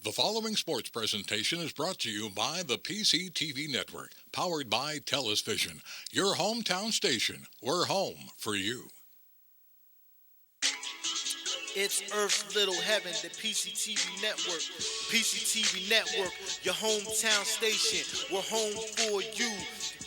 The following sports presentation is brought to you by the PCTV Network, powered by TELUS Vision, your hometown station. We're home for you. It's Earth's Little Heaven, the PCTV Network. PCTV Network, your hometown station. We're home for you.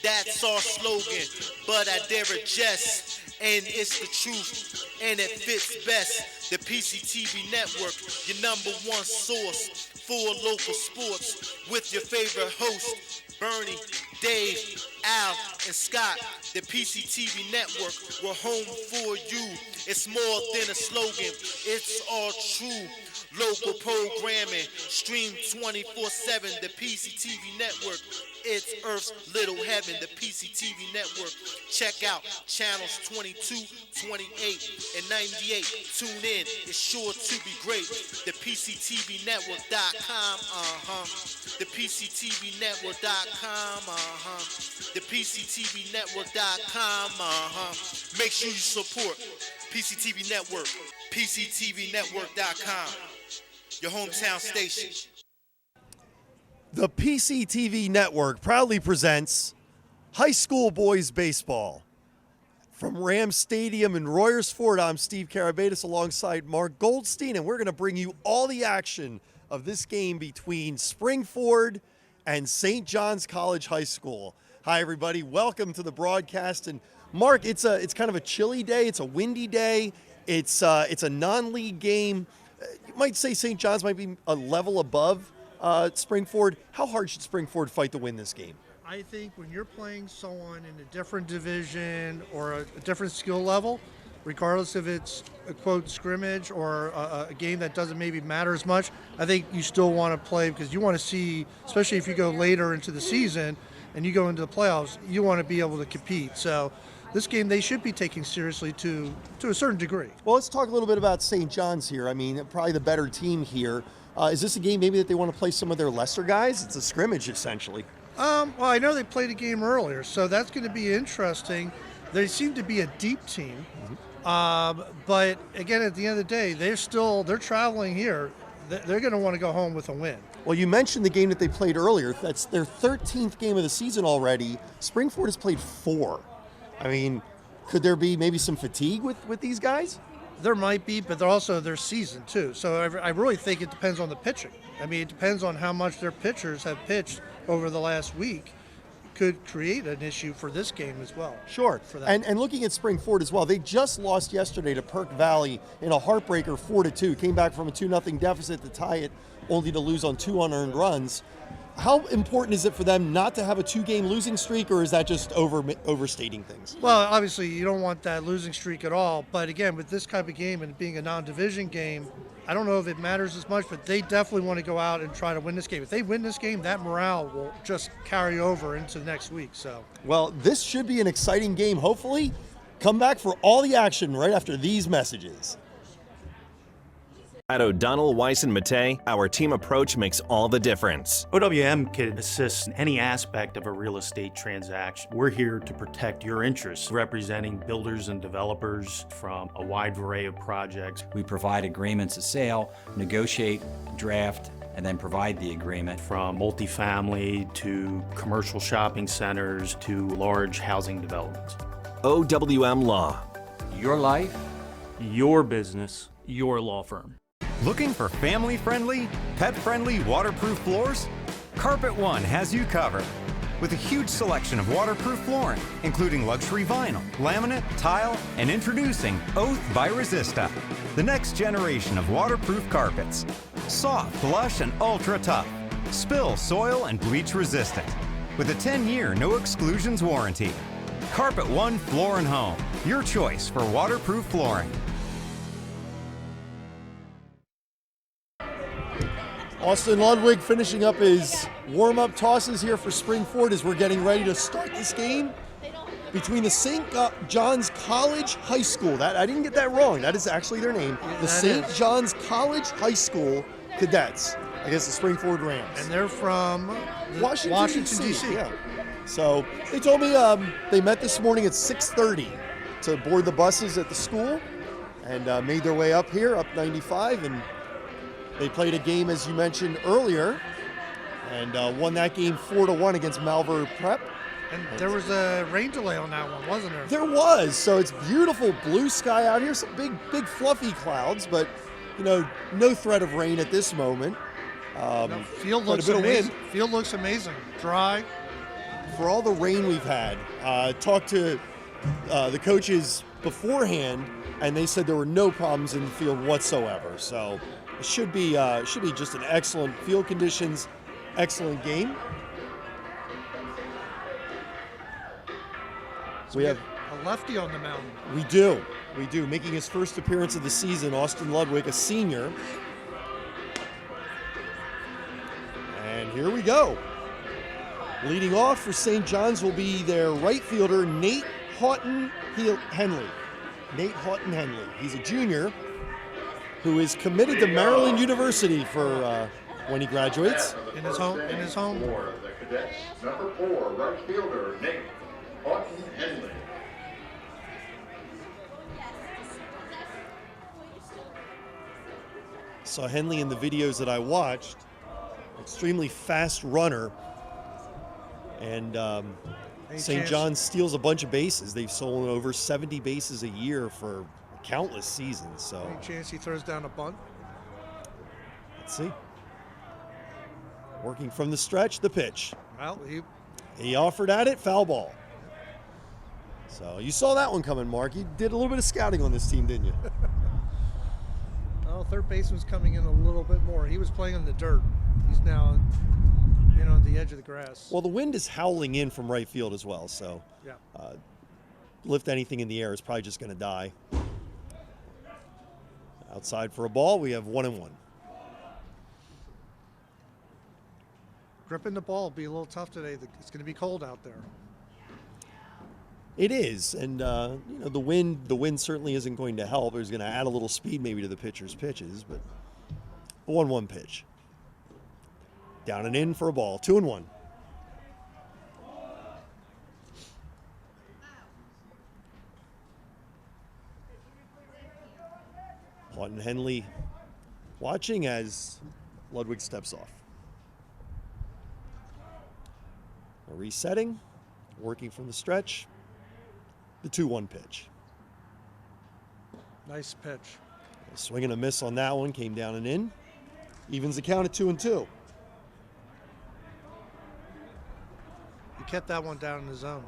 That's our slogan, but I dare adjust. And it's the truth, and it fits best. The PCTV Network, your number one source for local sports, with your favorite hosts, Bernie, Dave, Al, and Scott. The PCTV Network, we're home for you. It's more than a slogan, it's all true. Local programming, stream 24/7, the PCTV Network. It's Earth's Little Heaven, the PCTV Network. Check out channels 22, 28, and 98. Tune in, it's sure to be great. The PCTVnetwork.com, The PCTVnetwork.com, The PCTVnetwork.com, Make sure you support PCTV Network, PCTVnetwork.com, your hometown station. The PCTV Network proudly presents High School Boys Baseball. From Rams Stadium in Royersford, I'm Steve Karabatis alongside Mark Goldstein, and we're going to bring you all the action of this game between Springford and St. John's College High School. Hi, everybody. Welcome to the broadcast. And Mark, it's kind of a chilly day. It's a windy day. It's a non-league game. You might say St. John's might be a level above Springford. How hard should Springford fight to win this game? I think when you're playing someone in a different division or a different skill level, regardless if it's a quote scrimmage or a game that doesn't maybe matter as much, I think you still want to play because you want to see, especially if you go later into the season and you go into the playoffs, you want to be able to compete. So this game they should be taking seriously to a certain degree. Well, let's talk a little bit about St. John's here. I mean, probably the better team here. Is this a game maybe that they want to play some of their lesser guys? It's a scrimmage, essentially. Well, I know they played a game earlier, so that's going to be interesting. They seem to be a deep team, but again, at the end of the day, they're traveling here. They're going to want to go home with a win. Well, you mentioned the game that they played earlier. That's their 13th game of the season already. Springford has played 4. I mean, could there be maybe some fatigue with these guys? There might be, but they're also their season too. So I really think it depends on the pitching. I mean, it depends on how much their pitchers have pitched over the last week. Could create an issue for this game as well. Sure. For that. And looking at Springford as well, they just lost yesterday to Perk Valley in a heartbreaker 4-2. Came back from a 2-0 deficit to tie it, only to lose on 2 unearned runs. How important is it for them not to have a 2-game losing streak, or is that just overstating things? Well, obviously you don't want that losing streak at all. But again, with this type of game and being a non-division game, I don't know if it matters as much, but they definitely want to go out and try to win this game. If they win this game, that morale will just carry over into next week. So, well, this should be an exciting game. Hopefully, come back for all the action right after these messages. At O'Donnell, Weiss & Mattei, our team approach makes all the difference. OWM can assist in any aspect of a real estate transaction. We're here to protect your interests, representing builders and developers from a wide array of projects. We provide agreements of sale, negotiate, draft, and then provide the agreement. From multifamily to commercial shopping centers to large housing developments. OWM Law. Your life, your business, your law firm. Looking for family-friendly, pet-friendly waterproof floors? Carpet One has you covered. With a huge selection of waterproof flooring, including luxury vinyl, laminate, tile, and introducing Oath by Resista, the next generation of waterproof carpets. Soft, lush, and ultra tough. Spill, soil, and bleach resistant. With a 10-year no exclusions warranty. Carpet One Floor and Home, your choice for waterproof flooring. Austin Ludwig finishing up his warm-up tosses here for Springford as we're getting ready to start this game between the St. John's College High School. I didn't get that wrong. That is actually their name. The St. John's College High School Cadets against the Springford Rams. And they're from Washington, D.C. Yeah. So they told me they met this morning at 6:30 to board the buses at the school and made their way up here, up 95, and They played a game, as you mentioned earlier, and won that game 4-1 against Malvern Prep. And there was a rain delay on that one, wasn't there? There was. So it's beautiful blue sky out here. Some big fluffy clouds, but no threat of rain at this moment. Field looks amazing. Field looks amazing. Dry. For all the rain we've had, talked to the coaches beforehand, and they said there were no problems in the field whatsoever. So it should be just an excellent field conditions, excellent game. So we have a lefty on the mound. We do. Making his first appearance of the season, Austin Ludwig, a senior. And here we go. Leading off for St. John's will be their right fielder, Nate Houghton-Henley. He's a junior who is committed to Maryland University for when he graduates. In his home. For the Cadets, number 4, right fielder, Nate Houghton-Henley. Saw Henley in the videos that I watched. Extremely fast runner. And St. John's steals a bunch of bases. They've stolen over 70 bases a year for countless seasons. So any chance he throws down a bunt? Let's see. Working from the stretch, the pitch. Well, he offered at it, foul ball. So you saw that one coming, Mark. You did a little bit of scouting on this team, didn't you? Well, third baseman's coming in a little bit more. He was playing in the dirt. He's now, on the edge of the grass. Well, the wind is howling in from right field as well, so yeah. Lift anything in the air is probably just going to die. Outside for a ball, we have 1-1. Gripping the ball will be a little tough today. It's going to be cold out there. It is, and the wind certainly isn't going to help. It's going to add a little speed maybe to the pitcher's pitches, but a 1-1 pitch. Down and in for a ball, 2-1. Houghton-Henley watching as Ludwig steps off. A resetting, working from the stretch, the 2-1 pitch. Nice pitch. A swing and a miss on that one, came down and in. Evens the count at 2-2. He kept that one down in the zone.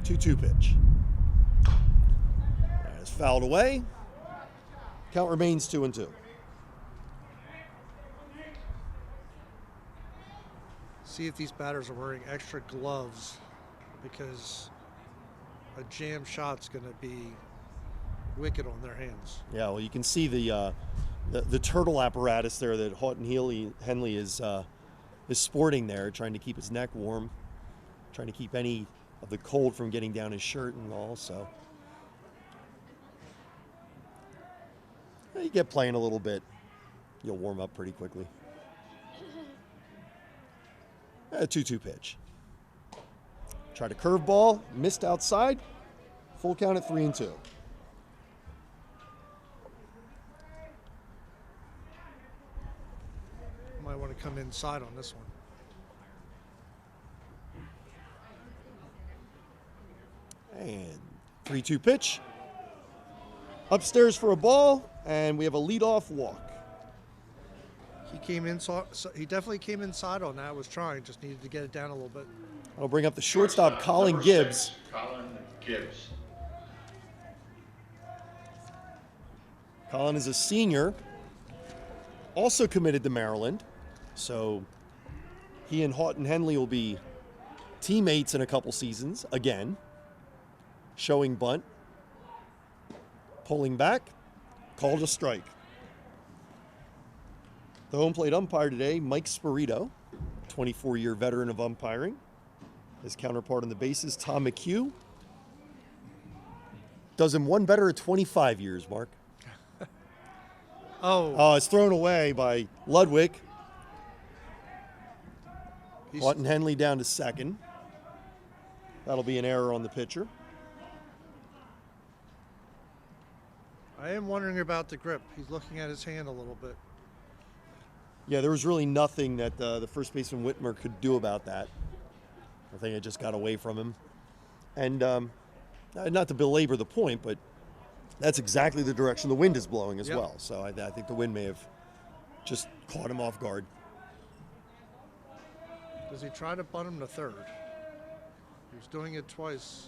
Two-two pitch. That is fouled away. Count remains 2-2. See if these batters are wearing extra gloves, because a jam shot's going to be wicked on their hands. Yeah, well, you can see the turtle apparatus there that Houghton-Henley is sporting there, trying to keep his neck warm, trying to keep any of the cold from getting down his shirt and all. So you get playing a little bit, you'll warm up pretty quickly. A 2-2 pitch. Tried a curveball, missed outside. Full count at 3-2. Might want to come inside on this one. And 3-2 pitch. Upstairs for a ball, and we have a leadoff walk. He came inside. He definitely came inside on that. Was trying, just needed to get it down a little bit. I'll bring up the shortstop, Colin Gibbs. Colin is a senior, also committed to Maryland. So he and Houghton-Henley will be teammates in a couple seasons again. Showing bunt. Pulling back. Called a strike. The home plate umpire today, Mike Spirito, 24-year veteran of umpiring. His counterpart on the bases, Tom McHugh. Does him one better at 25 years, Mark. Oh, it's thrown away by Ludwig. Houghton-Henley down to second. That'll be an error on the pitcher. I am wondering about the grip. He's looking at his hand a little bit. Yeah, there was really nothing that the first baseman Whitmer could do about that. I think it just got away from him. And not to belabor the point, but that's exactly the direction the wind is blowing as well. So I think the wind may have just caught him off guard. Does he try to bunt him to third? He's doing it twice.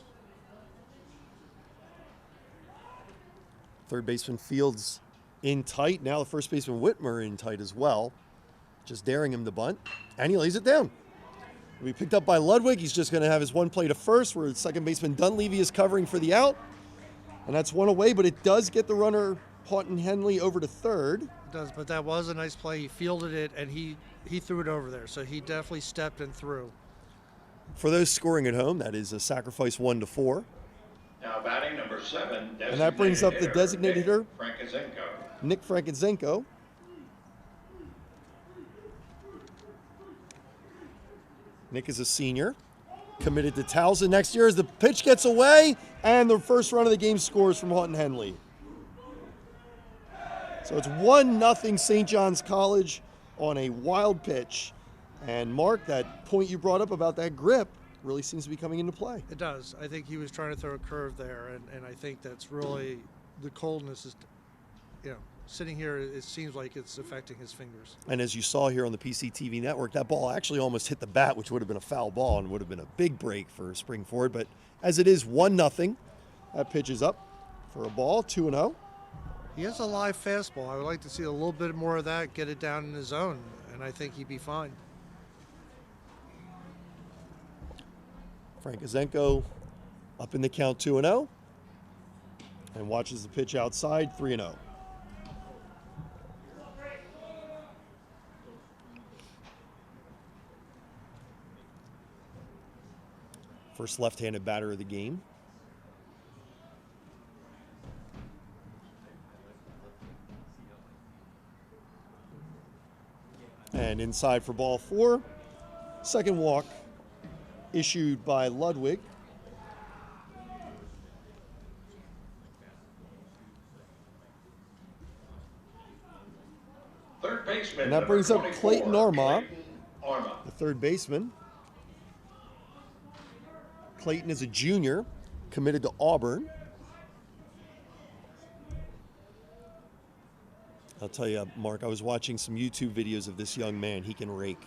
Third baseman Fields in tight. Now the first baseman Whitmer in tight as well. Just daring him to bunt. And he lays it down. It'll be picked up by Ludwig. He's just going to have his one play to first, where second baseman Dunleavy is covering for the out. And that's one away, but it does get the runner Houghton Henley over to third. It does, but that was a nice play. He fielded it, and he threw it over there. So he definitely stepped and threw. For those scoring at home, that is a sacrifice 1-4. Now batting number 7. And that brings up the designated hitter, Nick Frankenzenko. Nick is a senior, committed to Towson next year as the pitch gets away, and the first run of the game scores from Houghton Henley. So it's 1-0 St. John's College on a wild pitch. And Mark, that point you brought up about that grip really seems to be coming into play. It does. I think he was trying to throw a curve there, and I think that's really, the coldness is, sitting here, it seems like it's affecting his fingers. And as you saw here on the PCTV network, that ball actually almost hit the bat, which would have been a foul ball and would have been a big break for Springford. But as it is 1-0, that pitch is up for a ball, 2-0. He has a live fastball. I would like to see a little bit more of that, get it down in the zone, and I think he'd be fine. Frankenzenko up in the count 2-0 and watches the pitch outside 3-0. First left-handed batter of the game. And inside for ball 4. Second walk issued by Ludwig. Third baseman. And that brings up Clayton Arma, Arma. the third baseman. Clayton is a junior, committed to Auburn. I'll tell you, Mark, I was watching some YouTube videos of this young man. He can rake.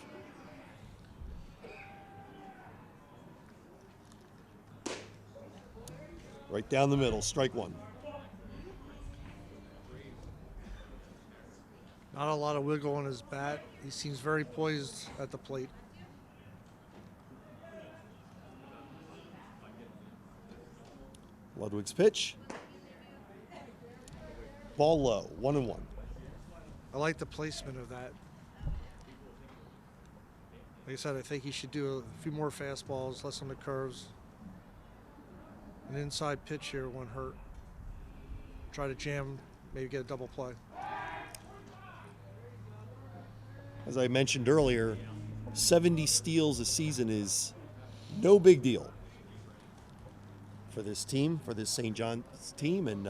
Right down the middle, strike one. Not a lot of wiggle on his bat. He seems very poised at the plate. Ludwig's pitch. Ball low, 1-1. I like the placement of that. Like I said, I think he should do a few more fastballs, less on the curves. An inside pitch here won't hurt. Try to jam, maybe get a double play. As I mentioned earlier, 70 steals a season is no big deal for this team, for this St. John's team, and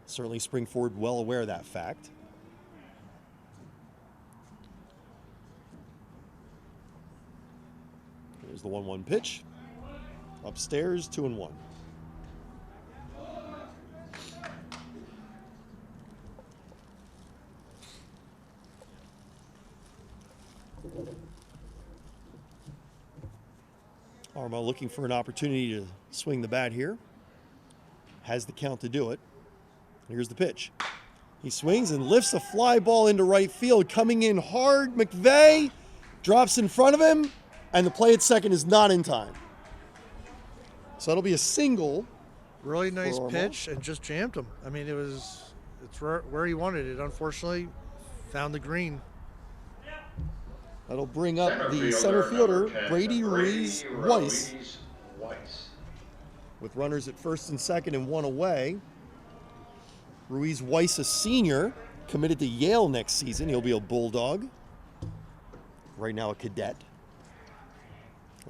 certainly Springford well aware of that fact. Here's the 1-1 pitch. Upstairs, 2-1. Arma looking for an opportunity to swing the bat here. Has the count to do it. Here's the pitch. He swings and lifts a fly ball into right field. Coming in hard, McVeigh drops in front of him, and the play at second is not in time. So it'll be a single. Really nice pitch and just jammed him. I mean, it's where he wanted it. Unfortunately, found the green. That'll bring up the center fielder, Brady Ruiz Weiss. With runners at first and second and one away. Ruiz Weiss, a senior, committed to Yale next season. He'll be a Bulldog. Right now a cadet.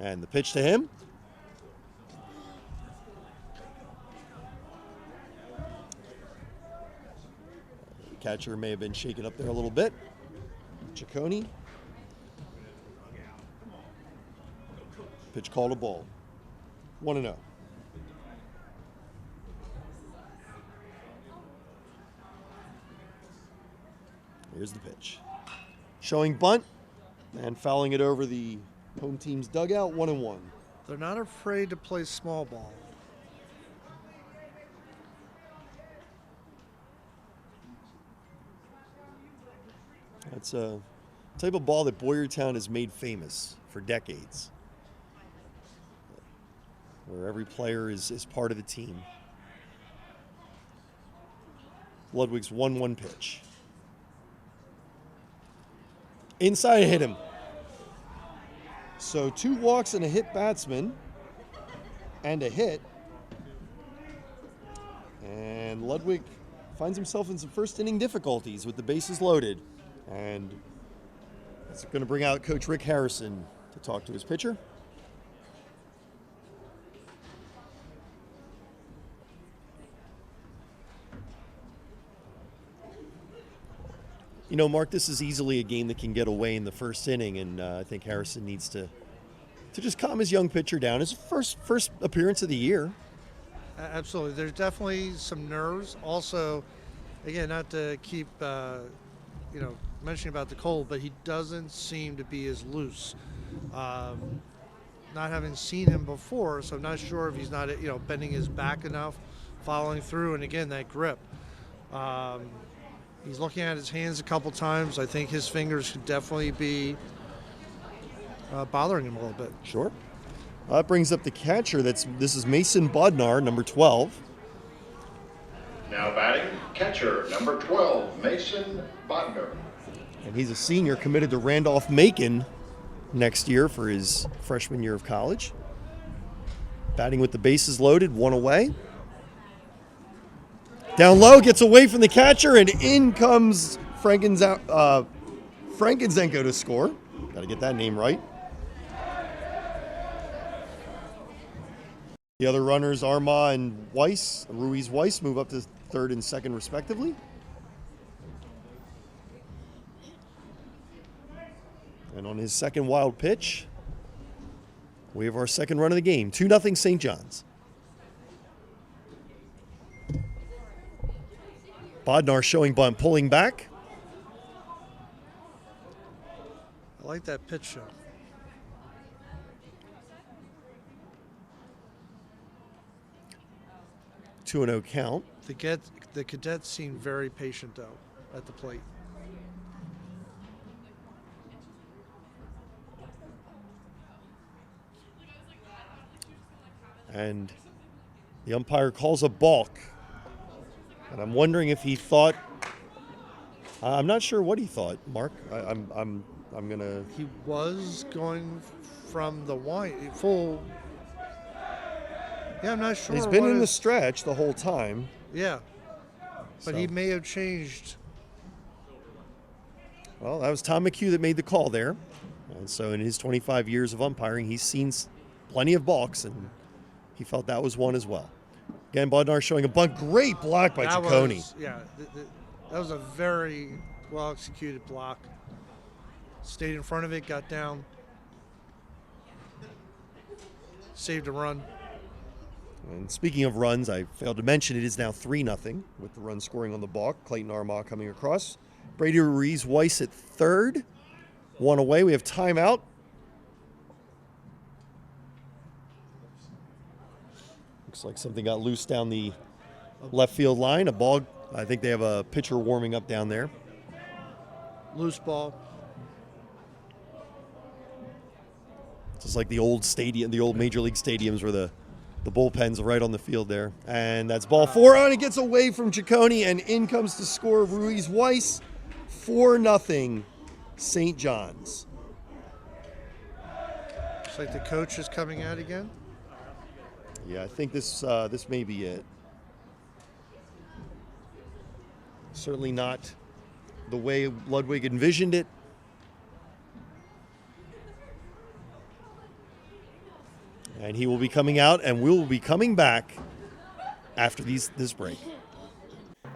And the pitch to him. Catcher may have been shaken up there a little bit. Ciccone. Pitch called a ball. 1-0. Here's the pitch. Showing bunt and fouling it over the home team's dugout. 1-1. They're not afraid to play small ball. That's a type of ball that Boyertown has made famous for decades, where every player is part of the team. Ludwig's 1-1 pitch. Inside, hit him. So 2 walks and a hit batsman and a hit. And Ludwig finds himself in some first inning difficulties with the bases loaded. And it's going to bring out Coach Rick Harrison to talk to his pitcher. You know, Mark, this is easily a game that can get away in the first inning, and I think Harrison needs to just calm his young pitcher down. His first appearance of the year. Absolutely. There's definitely some nerves. Also, again, not to keep, mentioning about the cold, but he doesn't seem to be as loose. Not having seen him before, so I'm not sure if he's not, bending his back enough, following through, and again, that grip. He's looking at his hands a couple times. I think his fingers could definitely be bothering him a little bit. Sure. That brings up the catcher. This is Mason Bodnar, number 12. Now batting, catcher number 12, Mason Bodnar. And he's a senior committed to Randolph-Macon next year for his freshman year of college. Batting with the bases loaded, 1 away. Down low, gets away from the catcher, and in comes Frankenzenko to score. Got to get that name right. The other runners, Arma and Ruiz Weiss, move up to third and second respectively. And on his second wild pitch, we have our second run of the game. 2-0 St. John's. Bodnar showing bunt, pulling back. I like that pitch show. Two and 0 count. The cadets seem very patient, though, at the plate. And the umpire calls a balk. And I'm wondering if he thought. I'm not sure what he thought, Mark. I'm gonna. He was going from the wide full. Yeah, I'm not sure. He's been in the stretch the whole time. Yeah, but So. he may have changed. Well, that was Tom McHugh that made the call there. And so in his 25 years of umpiring, he's seen plenty of balks, and he felt that was one as well. Again, Bodnar showing a bunt. Great block by Ciccone. That was a very well executed block. Stayed in front of it, got down, saved a run. And speaking of runs, I failed to mention it is now 3-0 with the run scoring on the balk. Clayton Armagh coming across. Brady Ruiz Weiss at third. 1 away. We have timeout. Looks like something got loose down the left field line. A ball. I think they have a pitcher warming up down there. Loose ball. Just like the old stadium, the old major league stadiums where the bullpens are right on the field there. And that's ball 4 on. It gets away from Ciccone, and in comes to score Ruiz Weiss. 4-0 St. John's. Looks like the coach is coming out again. Yeah, I think this may be it. Certainly not the way Ludwig envisioned it. And he will be coming out, and we'll be coming back after this break.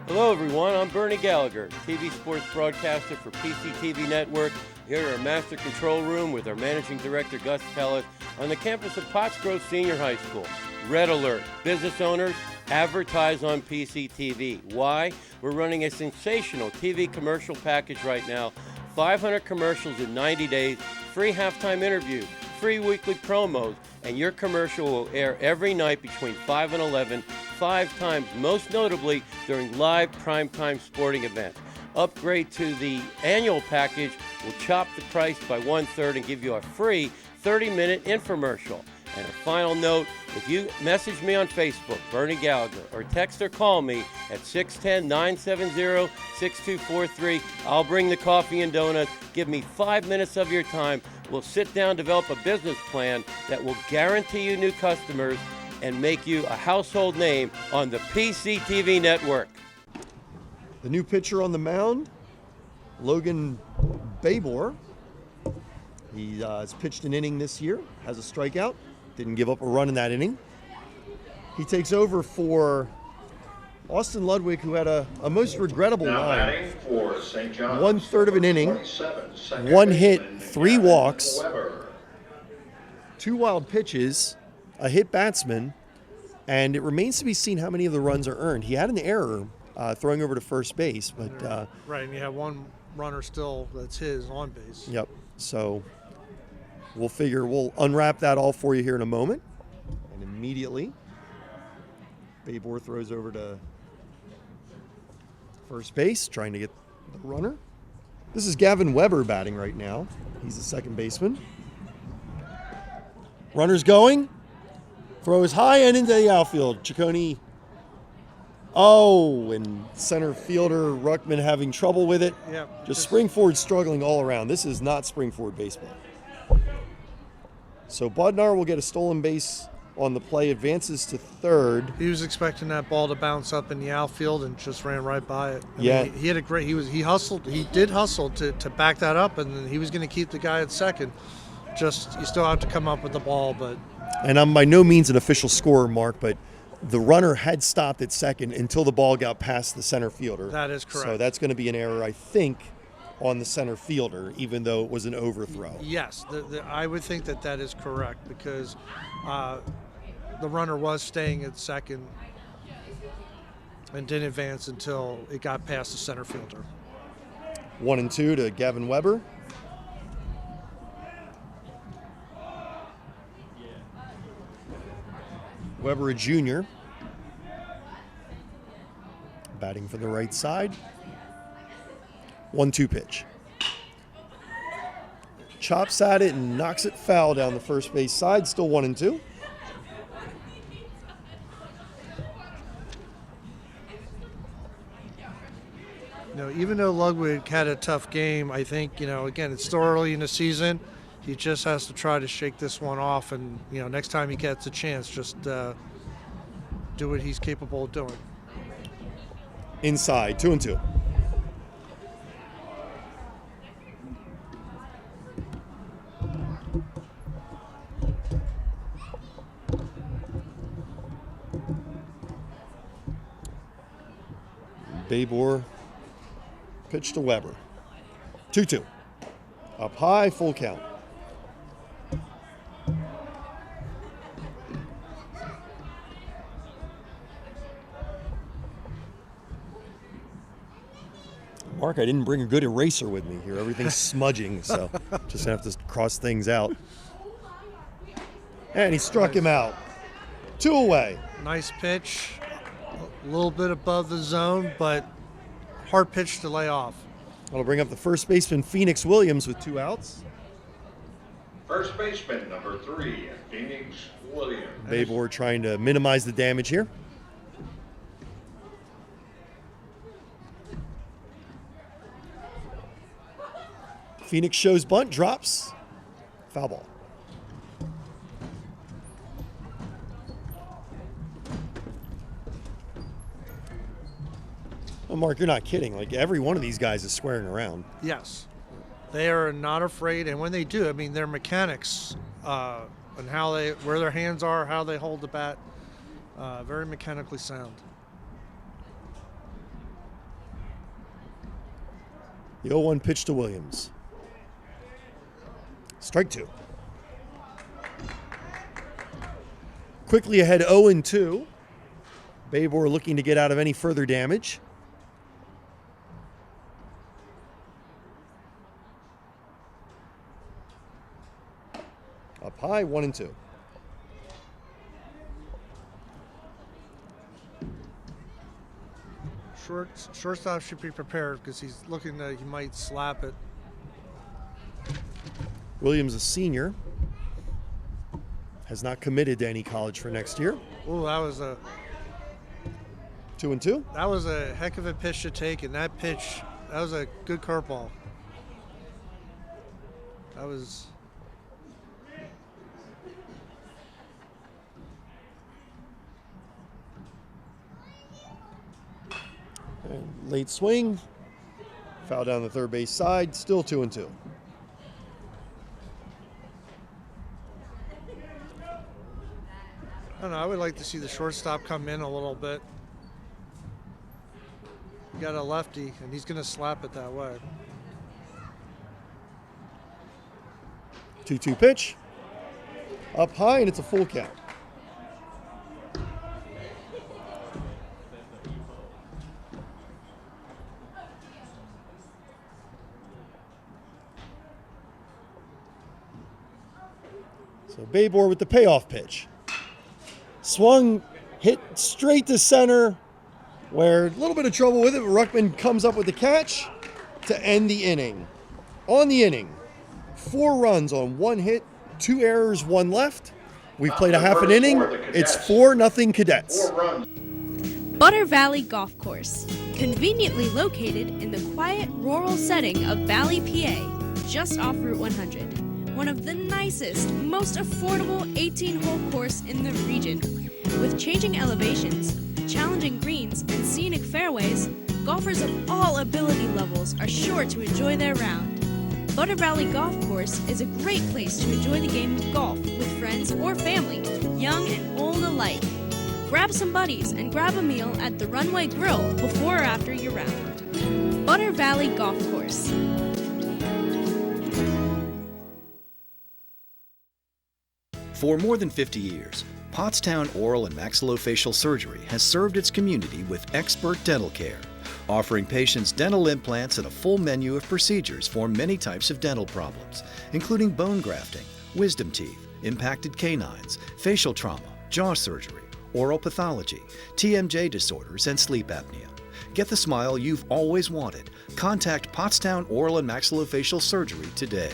Hello everyone, I'm Bernie Gallagher, TV sports broadcaster for PCTV Network, here in our master control room with our managing director Gus Pellis on the campus of Potts Grove Senior High School. Red alert, business owners, advertise on PCTV. Why? We're running a sensational TV commercial package right now, 500 commercials in 90 days, free halftime interviews, free weekly promos, and your commercial will air every night between 5 and 11, 5 times, most notably during live primetime sporting events. Upgrade to the annual package will chop the price by 1/3 and give you a free 30-minute infomercial. And a final note, if you message me on Facebook, Bernie Gallagher, or text or call me at 610-970-6243, I'll bring the coffee and donuts. Give me 5 minutes of your time. We'll sit down, develop a business plan that will guarantee you new customers and make you a household name on the PCTV network. The new pitcher on the mound, Logan Babor. He has pitched an inning this year, has a strikeout, didn't give up a run in that inning. He takes over for Austin Ludwig, who had a most regrettable line. 1/3 of an inning, 1 hit, 3 walks, 2 wild pitches, a hit batsman, and it remains to be seen how many of the runs are earned. He had an error throwing over to first base, but right, and you have one runner still that's his on base. Yep. So we'll unwrap that all for you here in a moment, and immediately Babor throws over to first base, trying to get the runner. This is Gavin Weber batting right now. He's the second baseman. Runner's going. Throws high and into the outfield. Ciccone. Oh, and center fielder Ruckman having trouble with it. Yep. Just Springford struggling all around. This is not Springford baseball. So Bodnar will get a stolen base on the play, advances to third. He was expecting that ball to bounce up in the outfield and just ran right by it. I mean, he had a great. He hustled. He did hustle to back that up, and then he was going to keep the guy at second. Just you still have to come up with the ball, but. And I'm by no means an official scorer, Mark, but the runner had stopped at second until the ball got past the center fielder. That is correct. So that's going to be an error, I think, on the center fielder, even though it was an overthrow. Yes, I would think that is correct because the runner was staying at second and didn't advance until it got past the center fielder. 1-2 to Gavin Weber. Weber, a junior, batting for the right side. 1-2 pitch. Chops at it and knocks it foul down the first base side. Still 1-2. Even though Ludwig had a tough game, I think, again, it's still early in the season. He just has to try to shake this one off, and next time he gets a chance, just do what he's capable of doing. Inside, 2-2. Babor pitch to Weber. 2-2. Up high, full count. Mark, I didn't bring a good eraser with me here. Everything's smudging, so just have to cross things out. And he struck him out. 2 away. Nice pitch. A little bit above the zone, but hard pitch to lay off. That'll bring up the first baseman, Phoenix Williams, with 2 outs. First baseman, number 3, Phoenix Williams. Babor trying to minimize the damage here. Phoenix shows bunt, drops, foul ball. Well, Mark, you're not kidding. Like, every one of these guys is squaring around. Yes. They are not afraid, and when they do, I mean, their mechanics and where their hands are, how they hold the bat, very mechanically sound. The 0-1 pitch to Williams. Strike 2. Quickly ahead 0-2. Babor looking to get out of any further damage. Up high, 1-2. Shortstop should be prepared because he's looking that he might slap it. Williams, a senior, has not committed to any college for next year. Oh, that was a 2-2. That was a heck of a pitch to take, and that was a good curveball. That was. And late swing, foul down the third base side, still 2-2. I don't know, I would like to see the shortstop come in a little bit. You got a lefty, and he's going to slap it that way. 2-2 pitch. Up high, and it's a full count. So Babor with the payoff pitch. Swung, hit straight to center, where a little bit of trouble with it, but Ruckman comes up with the catch to end the inning. On the inning, 4 runs on 1 hit, 2 errors, 1 left. We've played a half an inning. It's 4-0 Cadets. Butter Valley Golf Course, conveniently located in the quiet rural setting of Valley, PA, just off Route 100. One of the nicest, most affordable 18-hole course in the region. With changing elevations, challenging greens, and scenic fairways, golfers of all ability levels are sure to enjoy their round. Butter Valley Golf Course is a great place to enjoy the game of golf with friends or family, young and old alike. Grab some buddies and grab a meal at the Runway Grill before or after your round. Butter Valley Golf Course. For more than 50 years, Pottstown Oral and Maxillofacial Surgery has served its community with expert dental care, offering patients dental implants and a full menu of procedures for many types of dental problems, including bone grafting, wisdom teeth, impacted canines, facial trauma, jaw surgery, oral pathology, TMJ disorders, and sleep apnea. Get the smile you've always wanted. Contact Pottstown Oral and Maxillofacial Surgery today.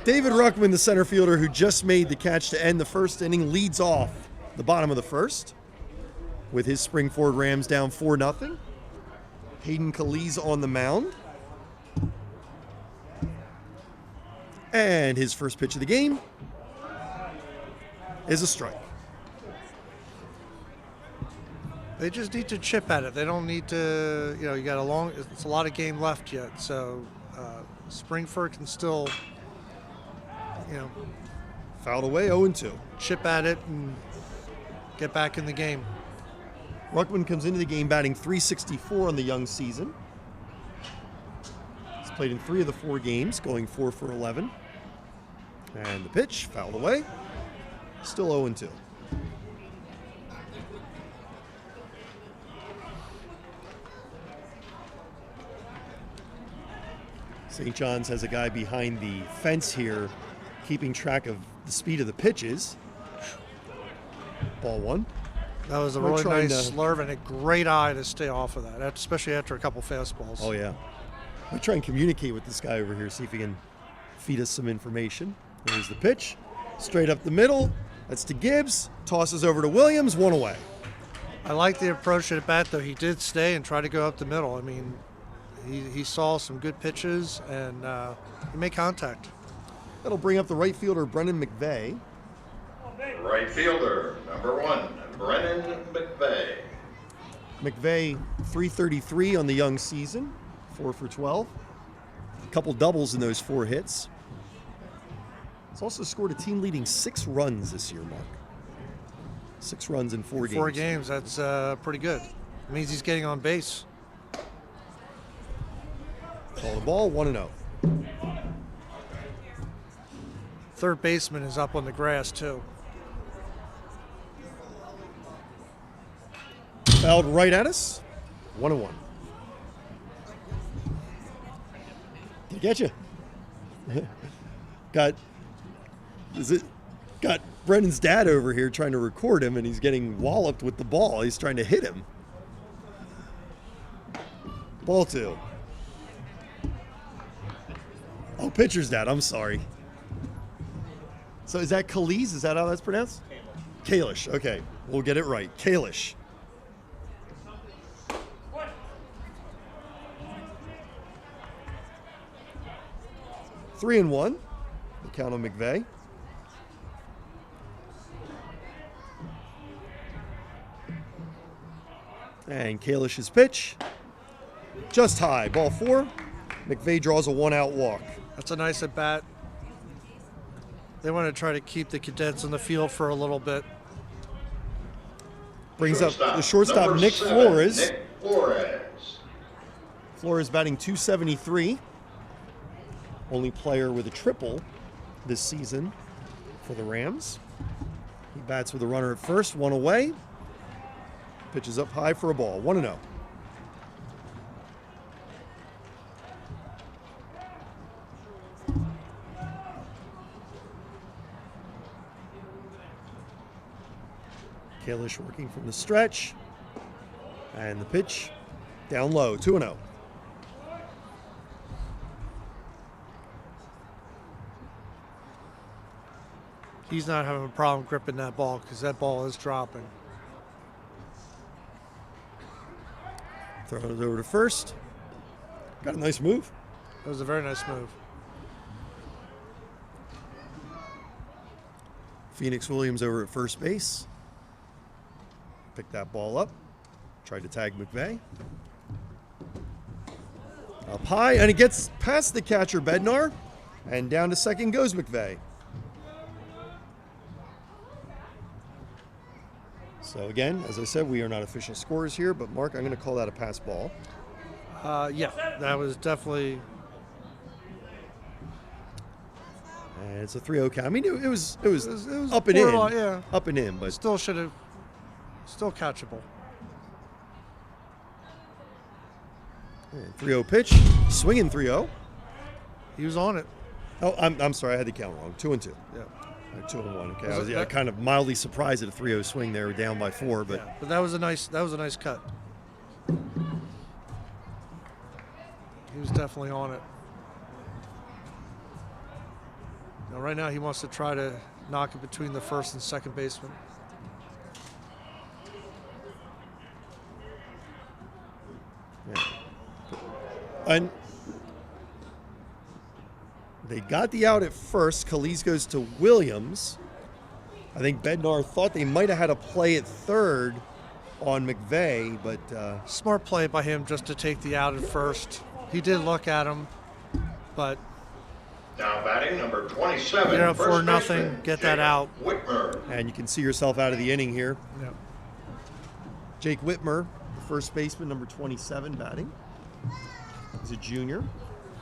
David Ruckman, the center fielder who just made the catch to end the first inning, leads off the bottom of the first with his Springford Rams down 4-0. Hayden Kaliz on the mound. And his first pitch of the game is a strike. They just need to chip at it. They don't need to, you got it's a lot of game left yet. So Springford can still, fouled away, 0-2. Chip at it and get back in the game. Ruckman comes into the game batting .364 on the young season. He's played in 3 of the 4 games, going 4 for 11. And the pitch, fouled away, still 0-2. St. John's has a guy behind the fence here keeping track of the speed of the pitches. Ball 1. That was a really nice slurve and a great eye to stay off of that, especially after a couple fastballs. Oh, yeah. I'll try and communicate with this guy over here, see if he can feed us some information. There's the pitch. Straight up the middle. That's to Gibbs. Tosses over to Williams. 1 away. I like the approach at bat, though. He did stay and try to go up the middle. I mean, he saw some good pitches and he made contact. That'll bring up the right fielder, Brennan McVeigh. Right fielder, number 1, Brennan McVeigh. McVeigh, .333 on the young season, 4 for 12. A couple doubles in those 4 hits. He's also scored a team-leading 6 runs this year, Mark. 6 runs in 4 games. 4 games, that's pretty good. It means he's getting on base. Call the ball, 1-0. Third baseman is up on the grass, too. Fouled right at us, 1-1. Did he get you? Got Brendan's dad over here trying to record him, and he's getting walloped with the ball. He's trying to hit him. Ball 2. Oh, pitcher's dad. I'm sorry. So is that Kalisz? Is that how that's pronounced? Kalisz. Okay, we'll get it right. Kalisz. Three and 1. The count on McVeigh. And Kalish's pitch. Just high. Ball 4. McVeigh draws a 1-out walk. That's a nice at bat. They want to try to keep the cadets on the field for a little bit. Brings up the shortstop, Nick Flores. Flores batting .273. Only player with a triple this season for the Rams. He bats with a runner at first, 1 away. Pitches up high for a ball, 1-0. Kalisz working from the stretch. And the pitch down low, 2-0. He's not having a problem gripping that ball because that ball is dropping. Throw it over to first. Got a nice move. That was a very nice move. Phoenix Williams over at first base. Picked that ball up. Tried to tag McVeigh. Up high, and it gets past the catcher Bednar. And down to second goes McVeigh. So again, as I said, we are not official scorers here, but Mark, I'm going to call that a pass ball. Yeah, that was definitely. And it's a 3-0 count. I mean, it was up and in, yeah. Up and in, but Still catchable. 3-0 pitch, swinging 3-0. He was on it. Oh, I'm sorry, I had the count wrong. 2-2. Yeah. 2-1. Okay, I was kind of mildly surprised at a 3-0 swing there, down by 4, but yeah, but that was a nice cut. He was definitely on it. Now, right now, he wants to try to knock it between the first and second baseman. yeah. And they got the out at first. Kalisz goes to Williams. I think Bednar thought they might have had a play at third on McVeigh, but smart play by him just to take the out at first. He did look at him, but now batting number 27. You're up 4-0. Get that out. Whitmer. And you can see yourself out of the inning here. Yeah. Jake Whitmer, the first baseman, number 27, batting. He's a junior,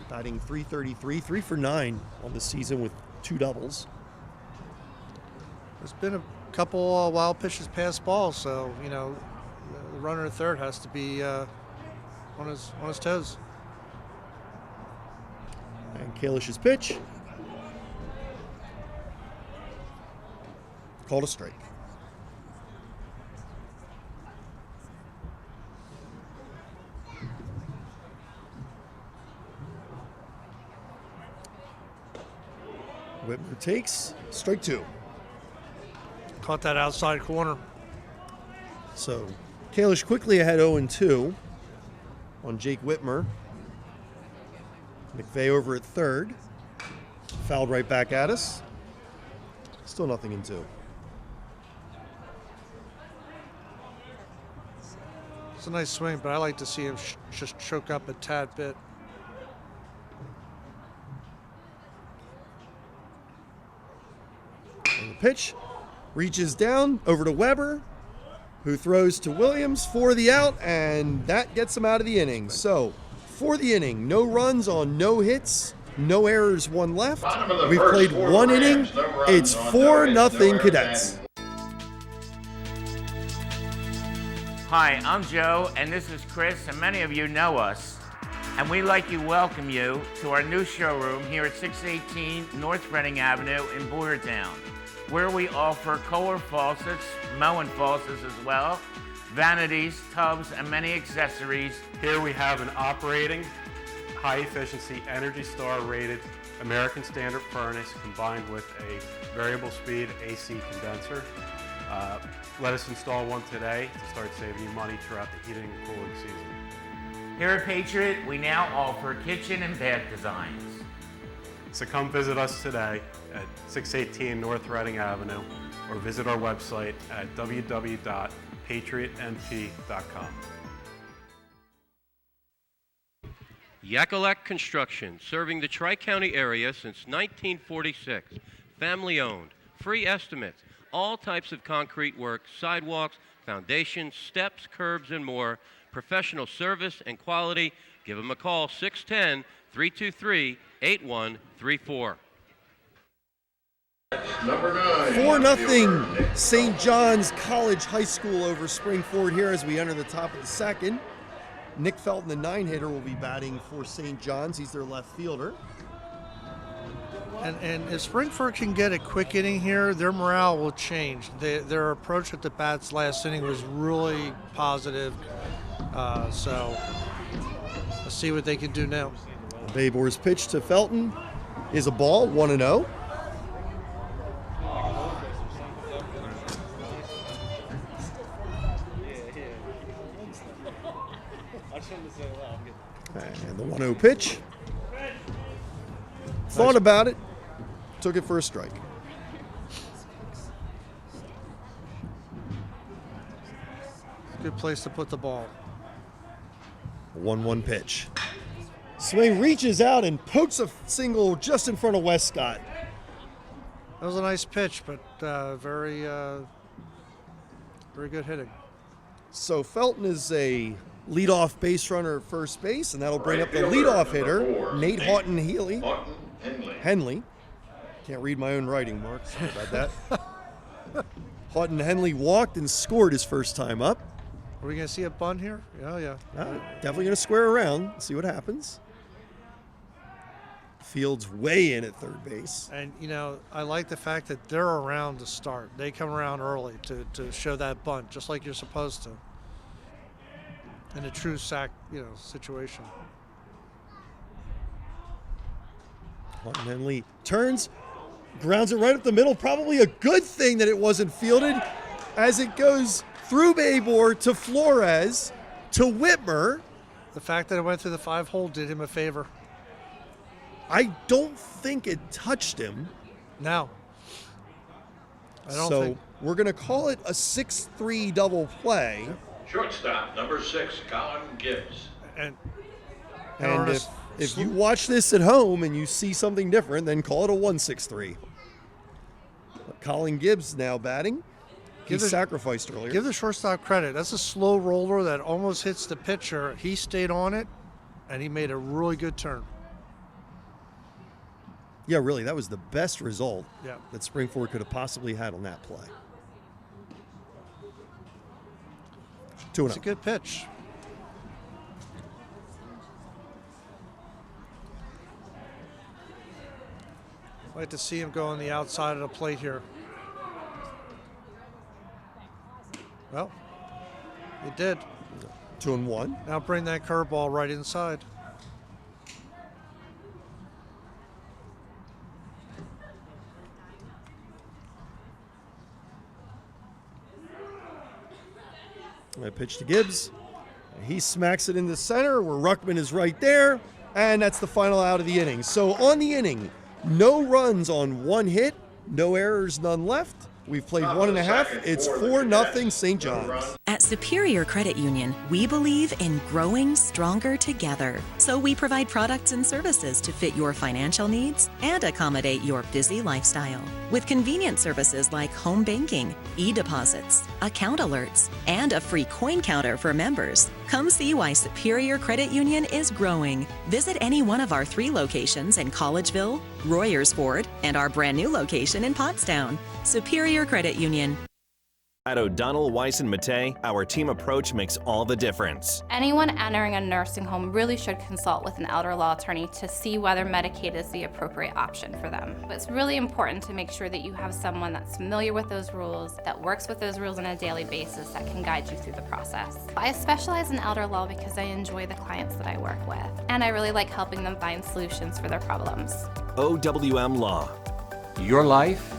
batting .333, 3 for 9 on the season with 2 doubles. There's been a couple wild pitches past ball, so the runner at third has to be on his toes. And Kalish's pitch. Called a strike. Whitmer takes strike 2. Caught that outside corner. So Kalisz quickly ahead 0-2 on Jake Whitmer. McVeigh over at third. Fouled right back at us. Still nothing in 2. It's a nice swing, but I like to see him just choke up a tad bit. And the pitch reaches down over to Weber. who throws to Williams for the out, and that gets him out of the inning. So, for the inning, no runs on no hits, no errors, one left. We've played one inning. It's 4-0 Cadets. Hi, I'm Joe, and this is Chris, and many of you know us. And we'd like to welcome you to our new showroom here at 618 North Reading Avenue in Boyertown, where we offer Kohler faucets, Moen faucets as well, vanities, tubs, and many accessories. Here we have an operating, high-efficiency, Energy Star rated American Standard furnace combined with a variable speed AC condenser. Let us install one today to start saving you money throughout the heating and cooling season. Here at Patriot, we now offer kitchen and bath designs. So come visit us today at 618 North Reading Avenue or visit our website at www.patriotnp.com. Yakalak Construction, serving the Tri-County area since 1946. Family owned, free estimates, all types of concrete work, sidewalks, foundations, steps, curbs, and more. Professional service and quality. Give them a call, 610-323-8134. Number 9. 4-0 St. John's College High School over Springford here as we enter the top of the second. Nick Felton, the 9-hitter, will be batting for St. John's. He's their left fielder. And if Springford can get a quick inning here, their morale will change. Their approach at the bats last inning was really positive. So let's see what they can do now. Babor's pitch to Felton is a ball, 1-0. And the 1-0 pitch. Thought about it, took it for a strike. Good place to put the ball. 1-1 pitch. Swing reaches out and pokes a single just in front of Westcott. That was a nice pitch, but very good hitting. So Felton is a leadoff base runner at first base, and that'll bring up the leadoff hitter, Nate Houghton Henley. Can't read my own writing, Mark. Sorry about that. Houghton Henley walked and scored his first time up. Are we going to see a bunt here? Yeah. Definitely going to square around, see what happens. Fields way in at third base. And, I like the fact that they're around to start. They come around early to show that bunt, just like you're supposed to. In a true sack, situation. Houghton Henley turns, grounds it right up the middle. Probably a good thing that it wasn't fielded as it goes through Babor to Flores to Whitmer. The fact that it went through the 5-hole did him a favor. I don't think it touched him. No. I don't think. We're going to call it a 6-3 double play. Shortstop, number 6, Colin Gibbs. And if you watch this at home and you see something different, then call it a 1-6-3. Colin Gibbs now batting. He sacrificed earlier. Give the shortstop credit. That's a slow roller that almost hits the pitcher. He stayed on it, and he made a really good turn. Yeah, really, that was the best result that Springford could have possibly had on that play. 2-0. It's a good pitch. I'd like to see him go on the outside of the plate here. Well, he did. 2-1. Now bring that curveball right inside. I pitch to Gibbs. He smacks it in the center where Ruckman is right there, and that's the final out of the inning. So on the inning, no runs on one hit, no errors, none left. We've played 1.5. It's 4-0 St. John's. At Superior Credit Union, we believe in growing stronger together. So we provide products and services to fit your financial needs and accommodate your busy lifestyle. With convenient services like home banking, e-deposits, account alerts, and a free coin counter for members. Come see why Superior Credit Union is growing. Visit any one of our 3 locations in Collegeville, Royersford, and our brand new location in Pottstown. Superior Credit Union. At O'Donnell, Weiss & Mattei, our team approach makes all the difference. Anyone entering a nursing home really should consult with an elder law attorney to see whether Medicaid is the appropriate option for them. It's really important to make sure that you have someone that's familiar with those rules, that works with those rules on a daily basis, that can guide you through the process. I specialize in elder law because I enjoy the clients that I work with, and I really like helping them find solutions for their problems. OWM Law. Your life,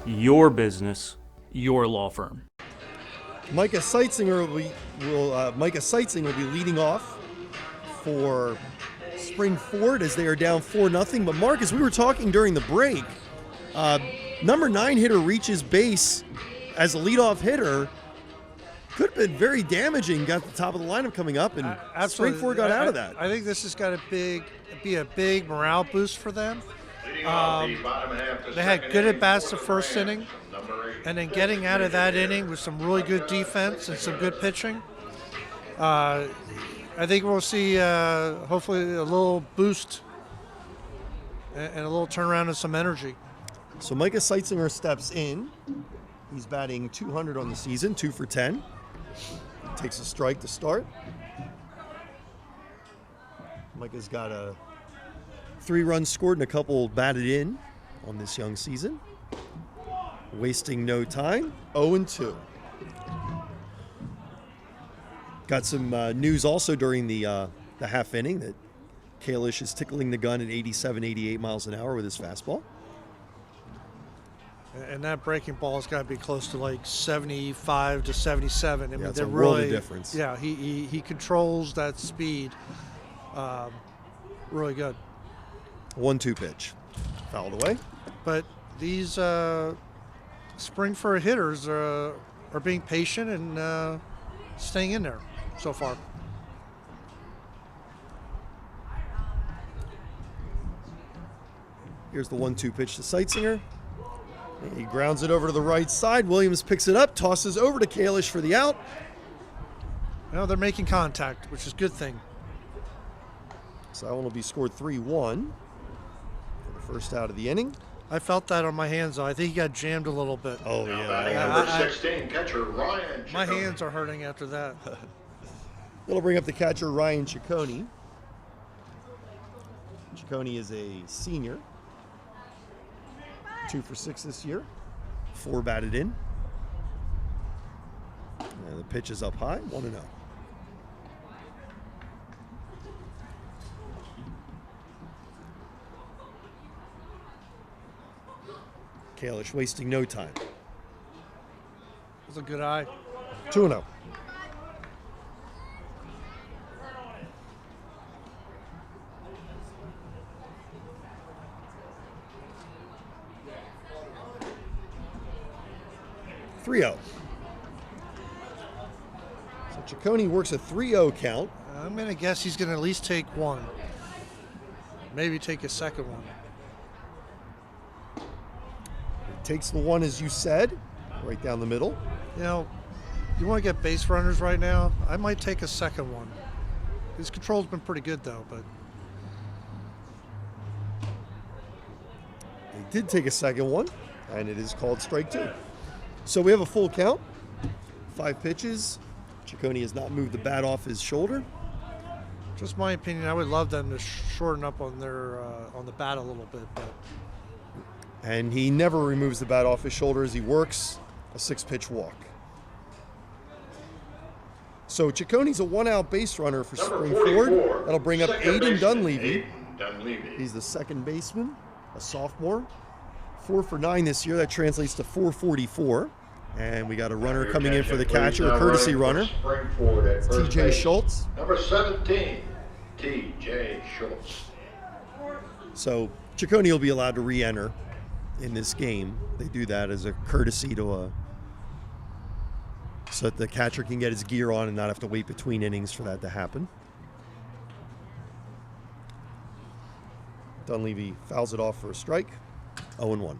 your business, your law firm. Micah Seitzinger will be leading off for Spring-Ford as they are down 4-0. But Mark, as we were talking during the break, number 9 hitter reaches base as a leadoff hitter. Could have been very damaging. Got the top of the lineup coming up, and Spring-Ford got out of that. I think this has got to be a big morale boost for them. They had good at-bats the first inning, and then getting out of that inning with some really good defense and some good pitching. I think we'll see hopefully a little boost and a little turnaround and some energy. So Micah Seitzinger steps in. He's batting .200 on the season, 2 for 10. Takes a strike to start. Micah's got a 3 runs scored and a couple batted in on this young season. Wasting no time, 0-2. Got some news also during the half inning that Kalish is tickling the gun at 87, 88 miles an hour with his fastball. And that breaking ball has got to be close to like 75 to 77. I mean, it's they're a world really of difference. Yeah, he controls that speed really good. 1-2 pitch, fouled away. But these Spring-Ford hitters are being patient and staying in there so far. Here's the 1-2 pitch to Seitzinger. He grounds it over to the right side. Williams picks it up, tosses over to Kalish for the out. Well, they're making contact, which is a good thing. So that one will be scored 3-1 for the first out of the inning. I felt that on my hands, though. I think he got jammed a little bit. Oh, yeah. Number 16, catcher Ryan Ciccone. My hands are hurting after that. That'll bring up the catcher, Ryan Ciccone. Ciccone is a senior. 2 for 6 this year. 4 batted in. And the pitch is up high, 1-0. Kalish wasting no time. That's a good eye. 2-0. So Ciccone works a 3-0 count. I'm going to guess he's going to at least take one. Maybe take a second one. Takes the one, as you said, right down the middle. You know, you want to get base runners right now? I might take a second one. His control's been pretty good, though, but... He did take a second one, and it is called strike 2. So we have a full count. 5 pitches. Ciccone has not moved the bat off his shoulder. Just my opinion, I would love them to shorten up on their on the bat a little bit. But. And he never removes the bat off his shoulder as he works a 6-pitch walk. So Ciccone's a 1-out base runner for Spring-Ford. That'll bring up Aiden Dunleavy. He's the second baseman, a sophomore. 4 for 9 this year. That translates to 444. And we got a runner coming in for the catcher, a courtesy runner. It's TJ Schultz. Number 17, TJ Schultz. So Ciccone will be allowed to re-enter in this game. They do that as a courtesy to so that the catcher can get his gear on and not have to wait between innings for that to happen. Dunleavy fouls it off for a strike. 0-1.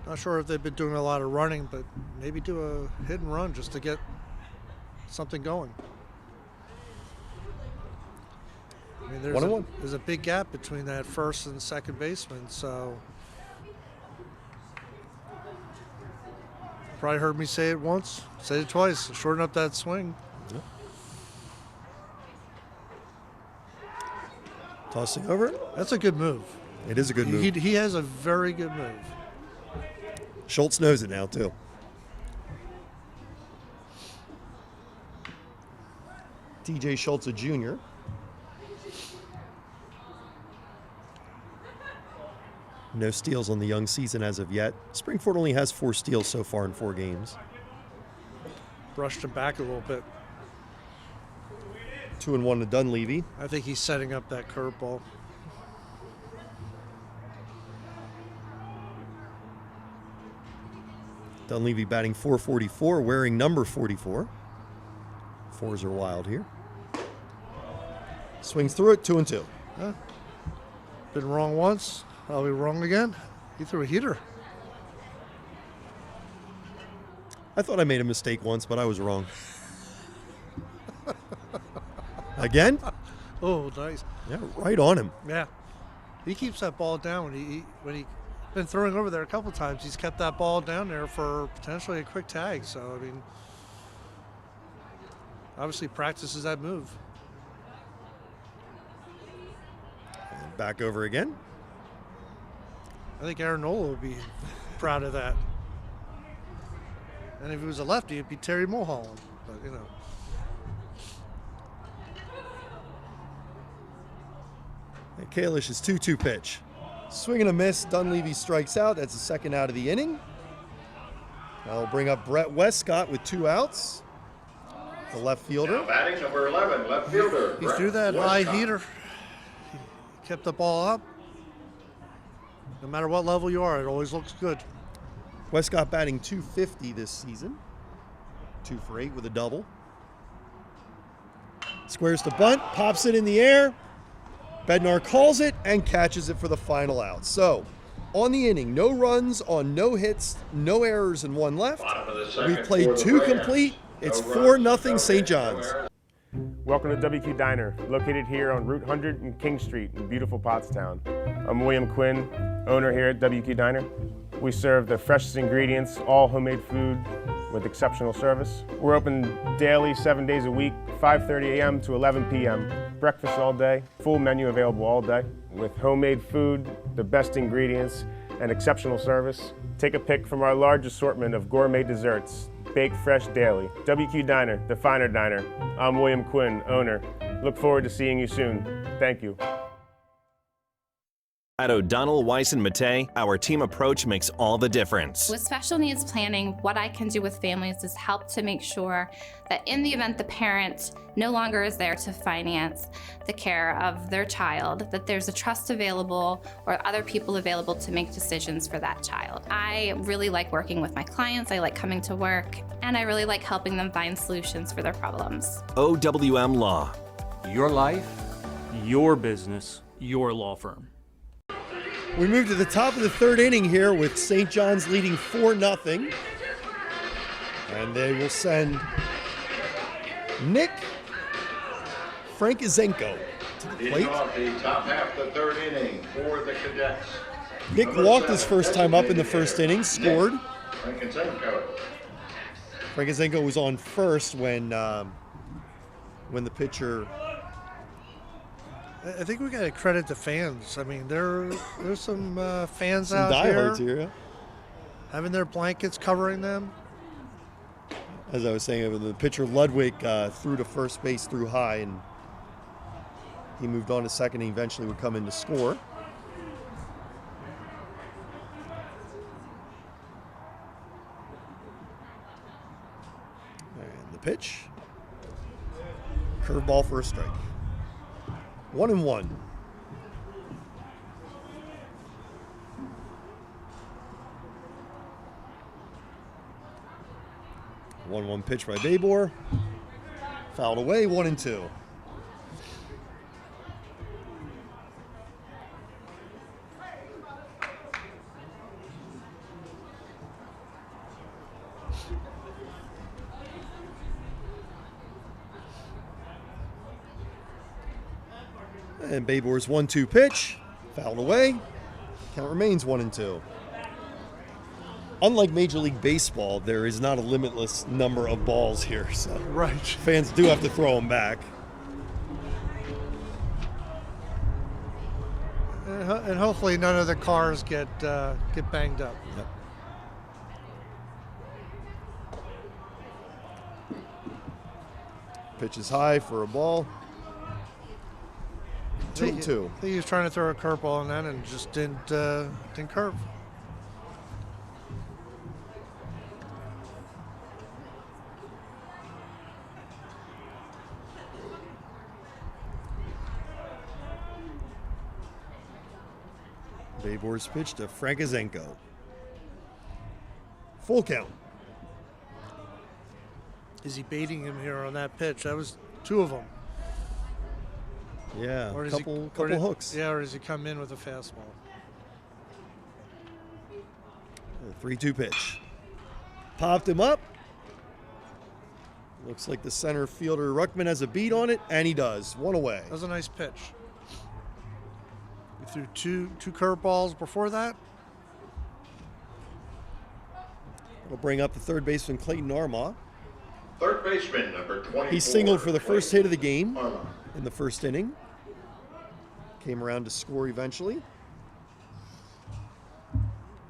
Not sure if they've been doing a lot of running, but maybe do a hit and run just to get something going. I mean, there's a big gap between that first and second baseman, so probably heard me say it once, say it twice, shorten up that swing. Yep. Tossing over. That's a good move. It is a good move. He has a very good move. Schultz knows it now, too. TJ Schultz, a junior. No steals on the young season as of yet. Springford only has 4 steals so far in 4 games. Brushed him back a little bit. 2-1 to Dunleavy. I think he's setting up that curveball. Dunleavy batting .444, wearing number 44. 4s are wild here. Swings through it, 2-2. Huh? Been wrong once, I'll be wrong again. He threw a heater. I thought I made a mistake once, but I was wrong. Again? Oh, nice. Yeah, right on him. Yeah. He keeps that ball down when he been throwing over there a couple times. He's kept that ball down there for potentially a quick tag. So, I mean, obviously practices that move. And back over again. I think Aaron Nola would be proud of that. And if he was a lefty, it'd be Terry Mulholland. But, you know. And Kalish's 2-2 pitch. Swing and a miss. Dunleavy strikes out. That's the second out of the inning. That'll bring up Brett Westcott with 2 outs. The left fielder. Now batting number 11, left fielder. He threw that high heater. He kept the ball up. No matter what level you are, it always looks good. Westcott batting .250 this season. 2 for 8 with a double. Squares to bunt, pops it in the air. Bednar calls it and catches it for the final out. So, on the inning, no runs on no hits, no errors, and 1 left. We've played 2 complete. It's 4-0 St. John's. Welcome to WQ Diner, located here on Route 100 and King Street in beautiful Pottstown. I'm William Quinn, owner here at WQ Diner. We serve the freshest ingredients, all homemade food with exceptional service. We're open daily, 7 days a week, 5:30 a.m. to 11 p.m. Breakfast all day, full menu available all day with homemade food, the best ingredients, and exceptional service. Take a pick from our large assortment of gourmet desserts, baked fresh daily. WQ Diner, the finer diner. I'm William Quinn, owner. Look forward to seeing you soon. Thank you. At O'Donnell, Weiss & Mattei, our team approach makes all the difference. With special needs planning, what I can do with families is help to make sure that in the event the parent no longer is there to finance the care of their child, that there's a trust available or other people available to make decisions for that child. I really like working with my clients, I like coming to work, and I really like helping them find solutions for their problems. OWM Law. Your life, your business, your law firm. We move to the top of the 3rd inning here with St. John's leading 4-0. And they will send Nick Frankizenko to the plate. Leading off the top half of the 3rd inning for the Cadets. Nick walked his first time up in the 1st inning, scored. Frankizenko was on first when the pitcher... I think we got to credit the fans. I mean, there's some fans some out diehards here. Yeah. Having their blankets covering them. As I was saying, the pitcher Ludwig threw to first base, threw high, and he moved on to second and eventually would come in to score. And the pitch. Curveball for a strike. 1-1. 1-1 pitch by Babor. Fouled away, 1-2. And Babor's 1-2 pitch, fouled away. Count remains 1-2. Unlike Major League Baseball, there is not a limitless number of balls here, so right. Fans do have to throw them back. And hopefully none of the cars get banged up. Yep. Pitch is high for a ball. 2-2. I think he was trying to throw a curveball in that and just didn't curve. Babor's pitch to Frankizenko. Full count. Is he baiting him here on that pitch? That was 2 of them. Yeah, Or a does couple or did- hooks. Yeah, or does he come in with a fastball? A 3-2 pitch. Popped him up. Looks like the center fielder Ruckman has a beat on it, and he does. 1 away. That was a nice pitch. He threw two curveballs before that. It'll bring up the third baseman Clayton Armaugh. Third baseman, number 24. He singled for the first hit of the game Armaugh. in the first inning. Came around to score eventually.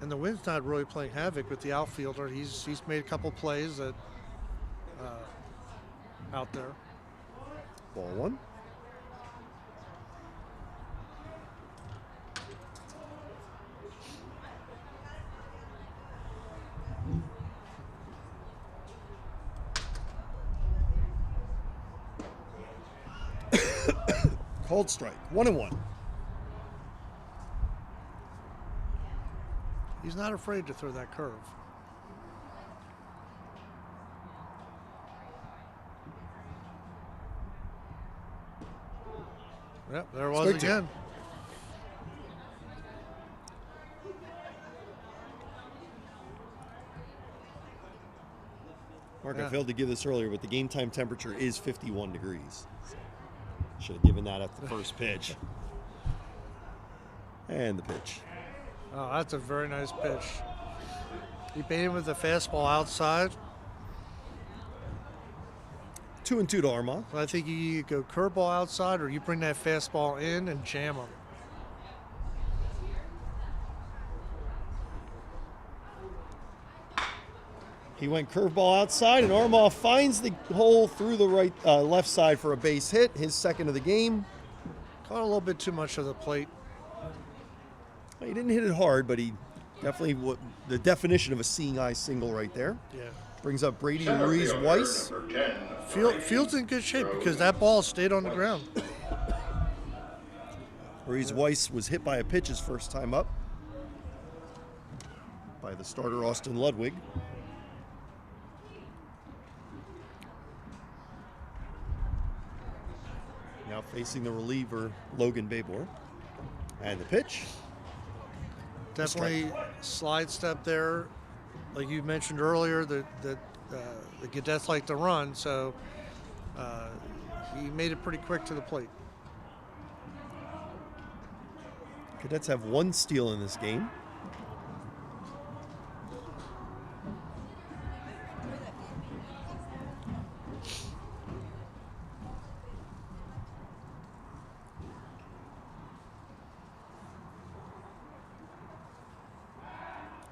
And the wind's not really playing havoc with the outfielder. He's made a couple plays that out there. Ball 1. Called strike. 1-1. He's not afraid to throw that curve. Yep, there it was Strike 2. again. Mark, I Yeah. failed to give this earlier, but the game time temperature is 51 degrees. Should have given that at the first pitch. And the pitch. Oh, that's a very nice pitch. He baited him with the fastball outside. 2-2 to Armaugh. So I think you either go curveball outside or you bring that fastball in and jam him. He went curveball outside, and Armaugh finds the hole through the left side for a base hit, his second of the game. Caught a little bit too much of the plate. He didn't hit it hard, but he definitely the definition of a seeing eye single right there. Yeah. Brings up Brady Center Ruiz fielder, Weiss. number 10, Field's in good shape because that ball stayed on the ground. Ruiz Weiss was hit by a pitch his first time up by the starter Austin Ludwig. Now facing the reliever Logan Babor. And the pitch. Definitely slide step there. Like you mentioned earlier, the Cadets like to run, so he made it pretty quick to the plate. Cadets have 1 steal in this game.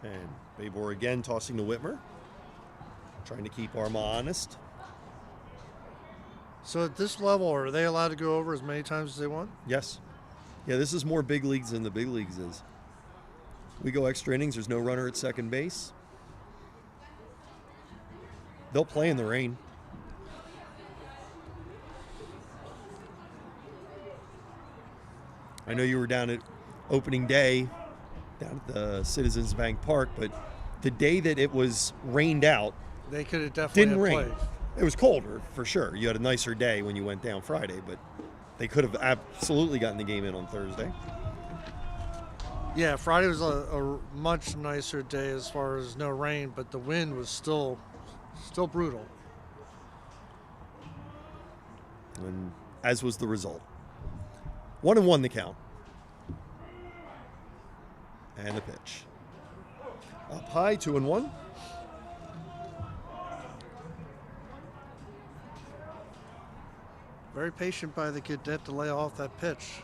And Babor again tossing to Whitmer. Trying to keep Armaugh honest. So at this level, are they allowed to go over as many times as they want? Yes. Yeah, this is more big leagues than the big leagues is. We go extra innings. There's no runner at second base. They'll play in the rain. I know you were down at opening day down at the Citizens Bank Park, but the day that it was rained out, They could have definitely Didn't rain. played. It was colder, for sure. You had a nicer day when you went down Friday, but they could have absolutely gotten the game in on Thursday. Yeah, Friday was a much nicer day as far as no rain, but the wind was still brutal. And as was the result. 1-1 the count. And the pitch. Up high, 2-1. Very patient by the cadet to lay off that pitch.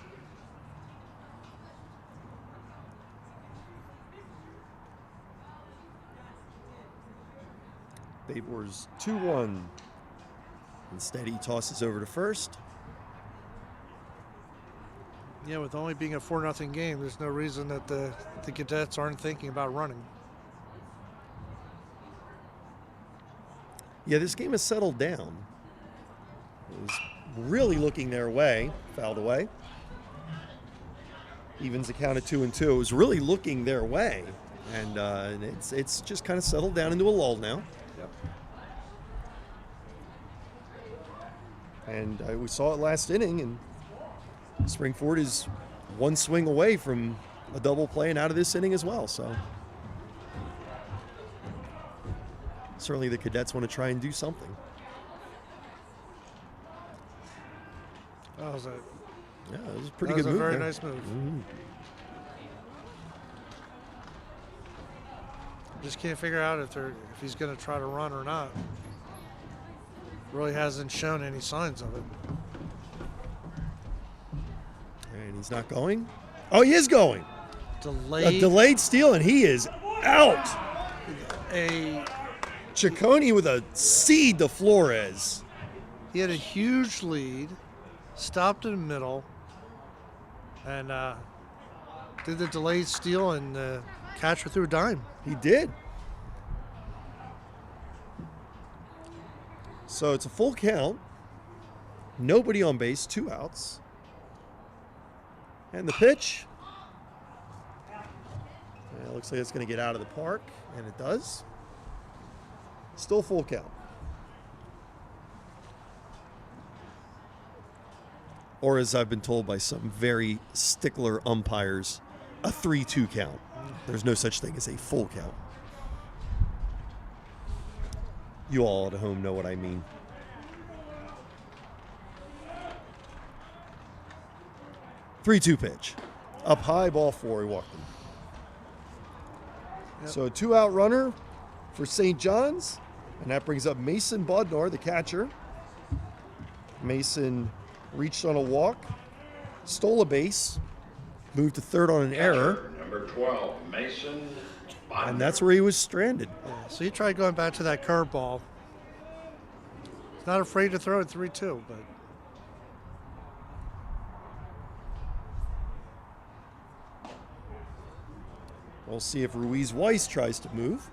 Babor's 2-1. Instead, he tosses over to first. Yeah, with only being a 4-0 game, there's no reason that the cadets aren't thinking about running. Yeah, this game has settled down. It was really looking their way, fouled away. Evens the count at 2-2. It was really looking their way, and it's just kind of settled down into a lull now. Yep. And we saw it last inning, and Springford is one swing away from a double play and out of this inning as well. So certainly the cadets want to try and do something. That was It was a pretty that good was move. a very there. nice move. Mm-hmm. Just can't figure out if he's going to try to run or not. Really hasn't shown any signs of it. And he's not going. Oh, he is going. Delayed. A delayed steal, and he is out. A Ciccone with a seed to Flores. He had a huge lead, stopped in the middle, and did the delayed steal, and the catcher threw a dime. He did. So it's a full count. Nobody on base, 2 outs. And the pitch. And it looks like it's going to get out of the park, and it does. Still full count. Or as I've been told by some very stickler umpires, a 3-2 count. There's no such thing as a full count. You all at home know what I mean. Three-two pitch. Up high, ball 4, he walked him. Yep. So a 2-out runner for St. John's, and that brings up Mason Bodnar, the catcher. Mason reached on a walk, stole a base, moved to third on an error. Number 12, Mason. And that's where he was stranded. Yeah, so he tried going back to that curveball. He's not afraid to throw it 3-2, but we'll see if Ruiz Weiss tries to move.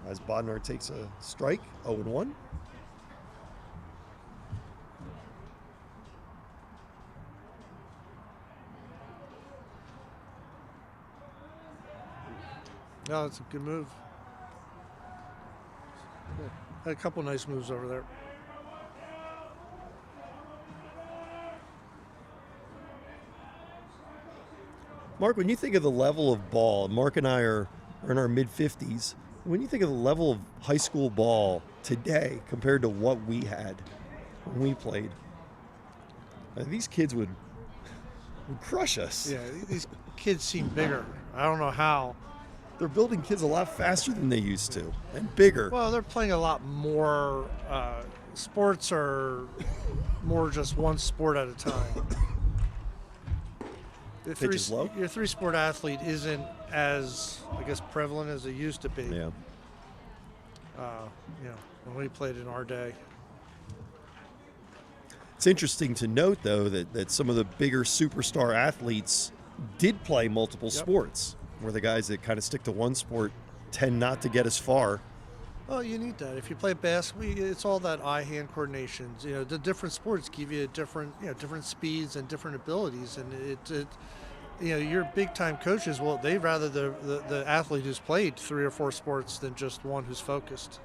As Bodnar takes a strike, 0-1. no, it's a good move. Yeah, had a couple nice moves over there. Mark, when you think of the level of ball, Mark and I are in our mid-50s. When you think of the level of high school ball today compared to what we had when we played, these kids would crush us. Yeah, these kids seem bigger. I don't know how. They're building kids a lot faster than they used to, and bigger. Well, they're playing a lot more. Sports are more just one sport at a time. Pitch is low. Your 3-sport athlete isn't as, I guess, prevalent as it used to be. Yeah. When we played in our day. It's interesting to note, though, that some of the bigger superstar athletes did play multiple sports, where the guys that kind of stick to one sport tend not to get as far. Oh, you need that. If you play basketball, it's all that eye-hand coordination. The different sports give you different speeds and different abilities, and your big-time coaches, well, they'd rather the athlete who's played 3 or 4 sports than just one who's focused.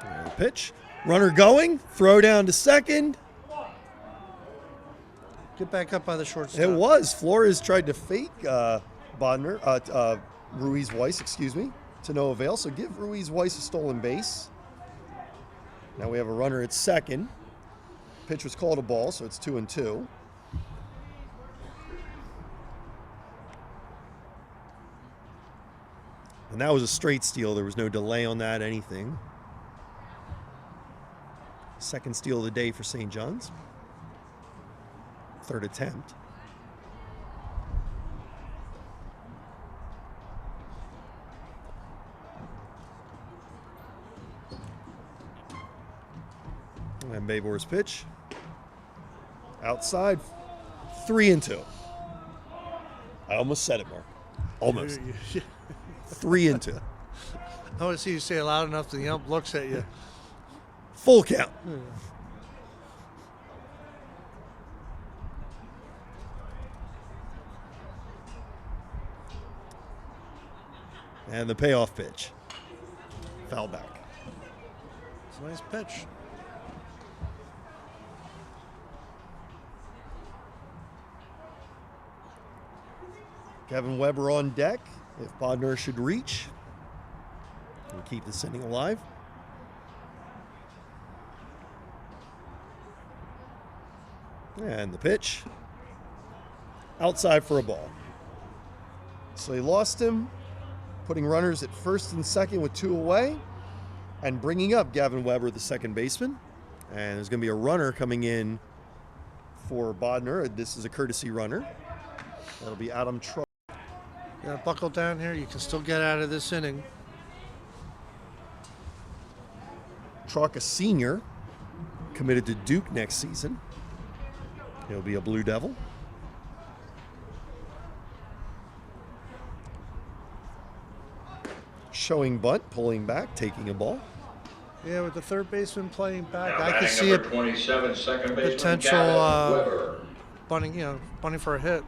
And the pitch. Runner going. Throw down to second. Get back up by the shortstop. It was. Flores tried to fake Ruiz Weiss, to no avail. So give Ruiz Weiss a stolen base. Now we have a runner at second. Pitch was called a ball, so it's 2-2. And that was a straight steal. There was no delay on that, anything. Second steal of the day for St. John's. Third attempt. And Babor's pitch. Outside. 3-2. I almost said it, Mark. Almost. 3-2. I want to see you say it loud enough that the ump looks at you. Full count. And the payoff pitch. Foul back. It's a nice pitch. Kevin Weber on deck if Bodner should reach. We'll keep this inning alive. And the pitch. Outside for a ball. So he lost him, putting runners at first and second with 2 away, and bringing up Gavin Weber, the second baseman. And there's going to be a runner coming in for Bodner. This is a courtesy runner. That'll be Adam Truck. Buckle down here. You can still get out of this inning. Truck, a senior, committed to Duke next season. He'll be a Blue Devil. Showing bunt, pulling back, taking a ball. Yeah, with the third baseman playing back, Now I could batting see a number 27, second baseman potential Gavin Weber. bunting for a hit.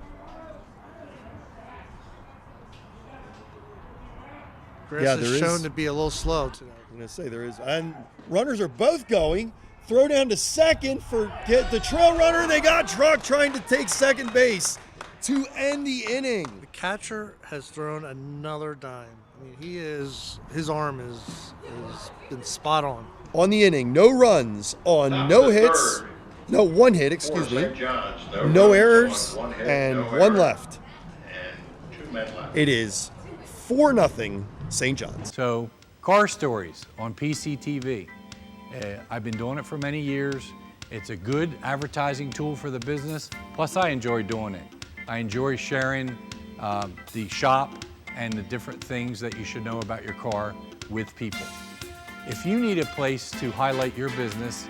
Grass is shown to be a little slow today. I'm going to say there is. And runners are both going. Throw down to second for get the trail runner. They got Truck trying to take second base to end the inning. The catcher has thrown another dime. I mean, his arm is been spot on. On the inning, no runs on no hits. third. No, 1 hit, excuse me. St. John's, No runs errors on 1 hit, and no 1 errors, left. and 2 men left. It is 4-0 St. John's. So, car stories on PCTV. I've been doing it for many years. It's a good advertising tool for the business. Plus, I enjoy doing it. I enjoy sharing the shop and the different things that you should know about your car with people. If you need a place to highlight your business,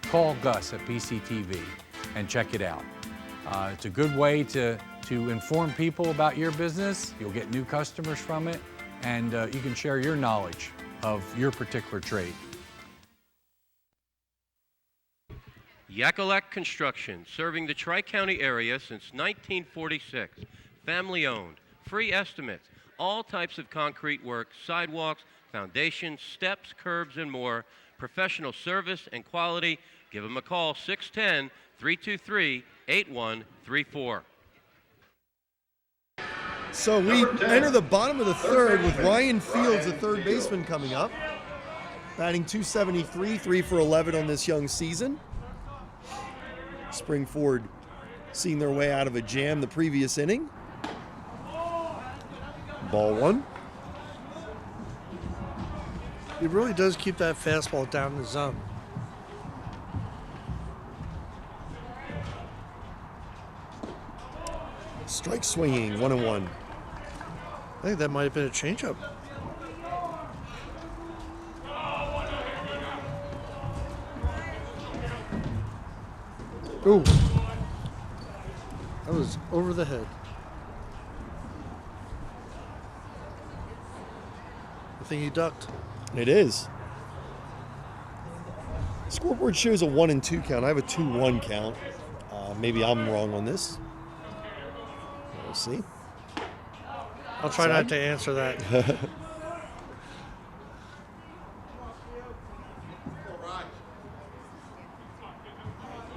call Gus at PCTV and check it out. It's a good way to inform people about your business. You'll get new customers from it, and you can share your knowledge of your particular trade. Yakalak Construction, serving the Tri-County area since 1946. Family owned, free estimates, all types of concrete work, sidewalks, foundations, steps, curbs, and more. Professional service and quality. Give them a call, 610-323-8134. So we enter the bottom of the third with Ryan Fields, the third baseman, coming up. Batting .273, 3 for 11 on this young season. Springford seeing their way out of a jam the previous inning. Ball 1. He really does keep that fastball down in the zone. Strike swinging, 1-1. I think that might have been a changeup. Ooh. That was over the head. I think he ducked. It is. Scoreboard shows a 1-2 count. I have a 2-1 count. Maybe I'm wrong on this. We'll see. I'll try not to answer that.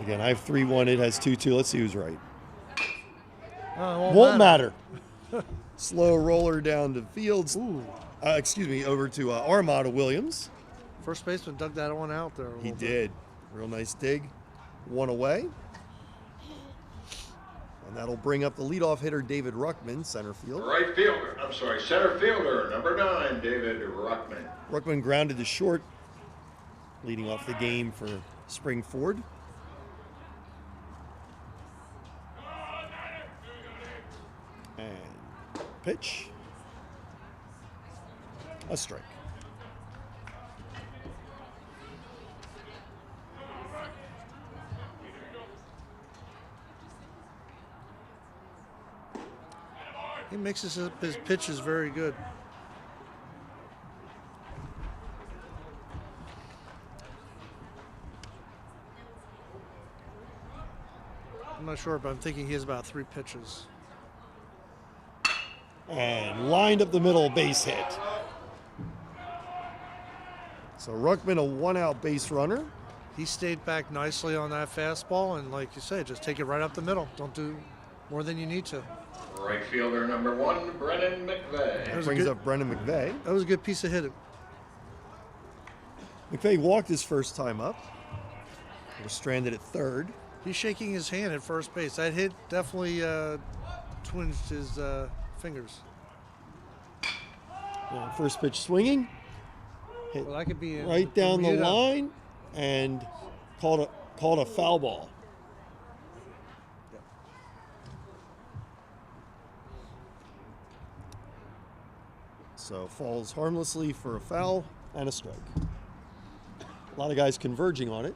Again, I have 3-1. It has 2-2. Let's see who's right. Won't Won't matter. Slow roller down to Fields. Over to Armada Williams. First baseman dug that one out there. He did. Real nice dig. One away. And that'll bring up the leadoff hitter, David Ruckman, center field. Center fielder, number 9, David Ruckman. Ruckman grounded to short, leading off the game for Springford. And pitch. A strike. He mixes up his pitches very good. I'm not sure, but I'm thinking he has about 3 pitches. And lined up the middle, base hit. So Ruckman, a 1-out base runner. He stayed back nicely on that fastball, and like you said, just take it right up the middle. Don't do more than you need to. Right fielder number 1, Brennan McVeigh. Brings up Brennan McVeigh. That was a good piece of hitting. McVeigh walked his first time up. He was stranded at third. He's shaking his hand at first base. That hit definitely twinged his fingers. First pitch swinging. Hit Well, that could be right down the line and called a foul ball. So falls harmlessly for a foul and a strike. A lot of guys converging on it.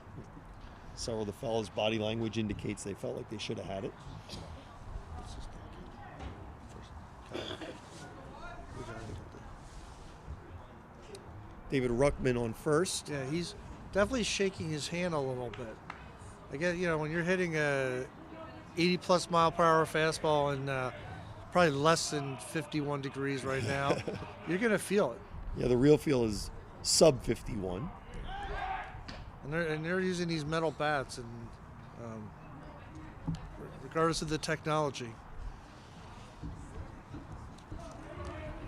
Several of the fellas' body language indicates they felt like they should have had it. David Ruckman on first. Yeah, he's definitely shaking his hand a little bit. I guess, when you're hitting a 80-plus mile-per-hour fastball and probably less than 51 degrees right now, you're going to feel it. Yeah, the real feel is sub 51. And they're using these metal bats, and regardless of the technology,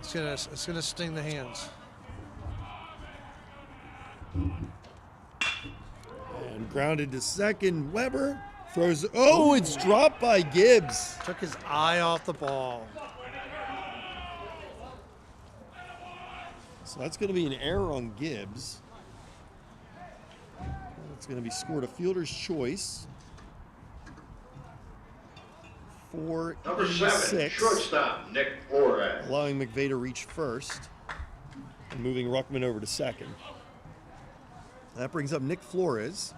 it's gonna sting the hands. And grounded to second. Weber throws. Oh, it's dropped by Gibbs. Took his eye off the ball. So that's going to be an error on Gibbs. It's going to be scored a fielder's choice. For number 7, shortstop, Nick Flores. Allowing McVeigh to reach first and moving Ruckman over to second. That brings up Nick Flores.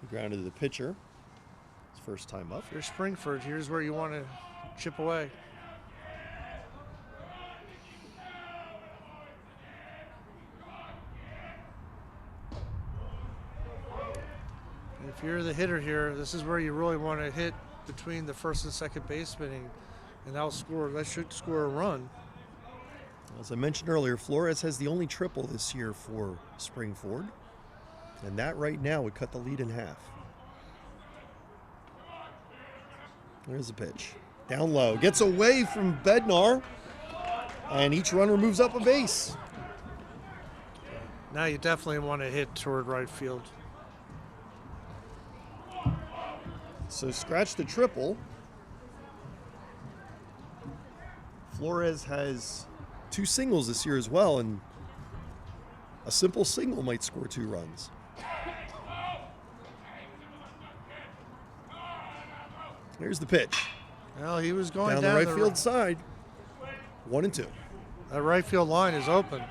He grounded to the pitcher. His first time up. If you're Springford, here's where you want to chip away. If you're the hitter here, this is where you really want to hit between the first and second baseman, and that should score a run. As I mentioned earlier, Flores has the only triple this year for Springford, and that right now would cut the lead in half. There's the pitch. Down low. Gets away from Bednar, and each runner moves up a base. Now you definitely want to hit toward right field. So scratch the triple. Flores has 2 singles this year as well, and a simple single might score 2 runs. Here's the pitch. Well, he was going down the right field side. 1-2. That right field line is open.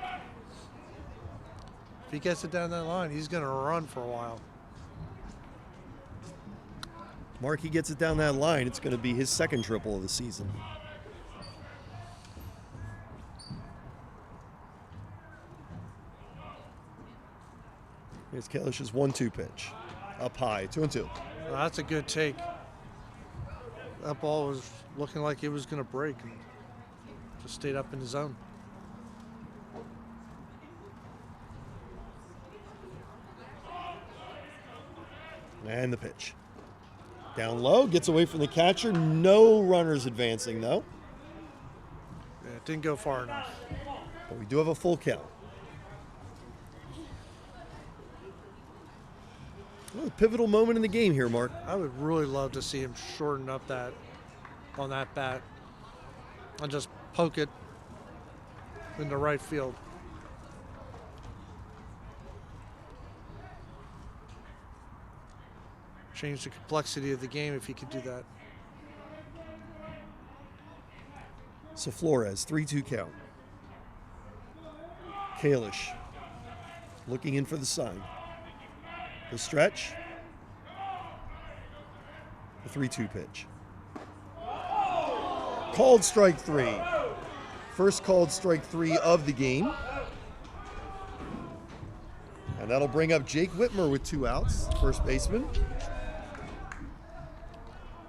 If he gets it down that line, he's going to run for a while. Markey gets it down that line, it's going to be his second triple of the season. Here's Kalish's 1-2 pitch. Up high, 2-2. That's a good take. That ball was looking like it was going to break and just stayed up in the zone. And the pitch. Down low, gets away from the catcher. No runners advancing, though. Yeah, it didn't go far enough. But we do have a full count. Well, a pivotal moment in the game here, Mark. I would really love to see him shorten up that on that bat and just poke it into right field. Change the complexity of the game if he could do that. So Flores, 3-2 count. Kalish looking in for the sign. The stretch. The 3-2 pitch. Called strike 3. First called strike 3 of the game. And that'll bring up Jake Whitmer with 2 outs, first baseman.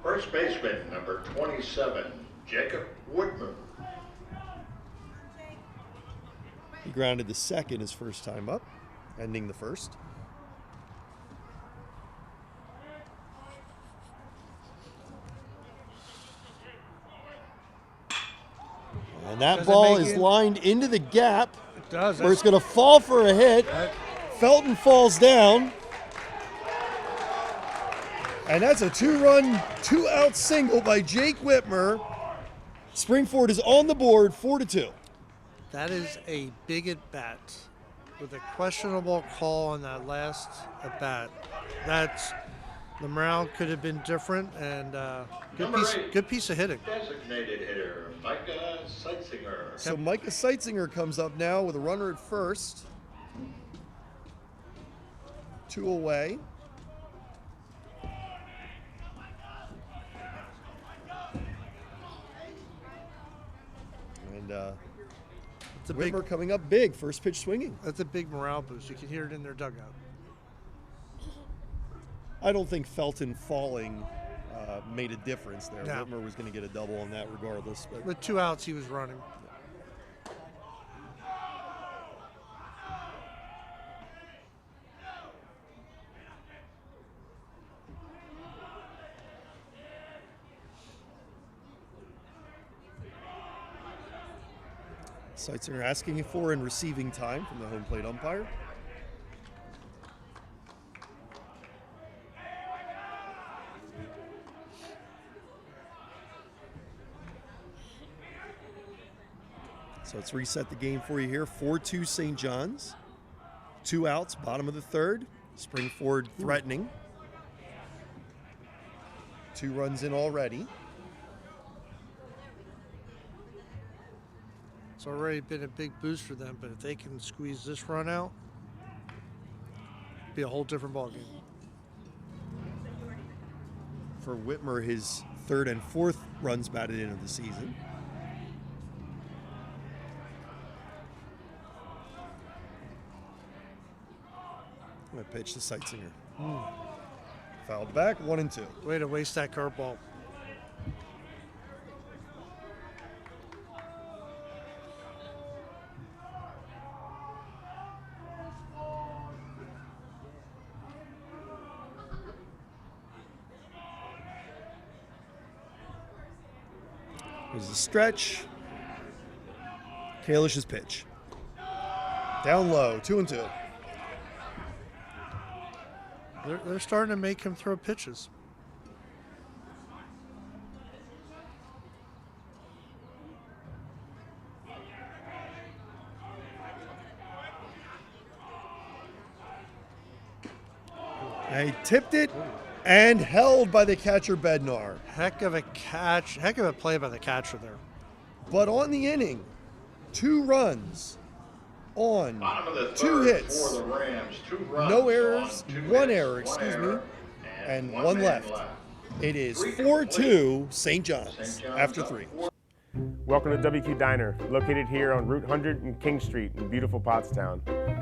First baseman, number 27, Jacob Whitmer. He grounded to second his first time up, ending the first. And that ball is lined into the gap. It does. Where it's going to fall for a hit. Felton falls down. And that's a 2-run, 2-out single by Jake Whitmer. Springford is on the board, 4-2. That is a big at-bat with a questionable call on that last at-bat. That's the morale could have been different, and good piece of hitting. Designated hitter, Micah Seitzinger. So Micah Seitzinger comes up now with a runner at first. 2 away. And Whitmer coming up big, first pitch swinging. That's a big morale boost. You can hear it in their dugout. I don't think Felton falling made a difference there. No. Whitmer was going to get a double on that regardless. But With 2 outs, he was running. Seitzinger asking for and receiving time from the home plate umpire. So let's reset the game for you here. 4-2 St. John's. 2 outs, bottom of the third. Springford threatening. 2 runs in already. It's already been a big boost for them, but if they can squeeze this run out, it'll be a whole different ballgame. For Whitmer, his 3rd and 4th runs batted in of the season. I'm going to pitch to Seitzinger. Fouled back, 1-2. Way to waste that curveball. There's the stretch. Kalish's pitch. Down low, 2-2. They're starting to make him throw pitches. And he tipped it and held by the catcher Bednar. Heck of a catch, heck of a play by the catcher there. But on the inning, 2 runs on Bottom of the 2 third hits. for the Rams, 2 runs No errors, on 2 1 hits, error, one excuse me, error, and one 1 man left. It is 4-2 St. John's after 3. Welcome to WQ Diner, located here on Route 100 and King Street in beautiful Pottstown.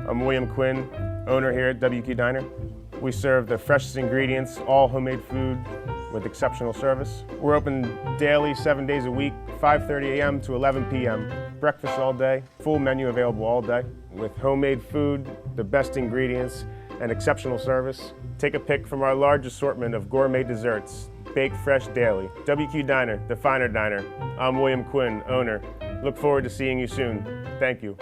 I'm William Quinn, owner here at WQ Diner. We serve the freshest ingredients, all homemade food with exceptional service. We're open daily, 7 days a week, 5:30 a.m. to 11 p.m. Breakfast all day, full menu available all day with homemade food, the best ingredients, and exceptional service. Take a pick from our large assortment of gourmet desserts, baked fresh daily. WQ Diner, the finer diner. I'm William Quinn, owner. Look forward to seeing you soon. Thank you.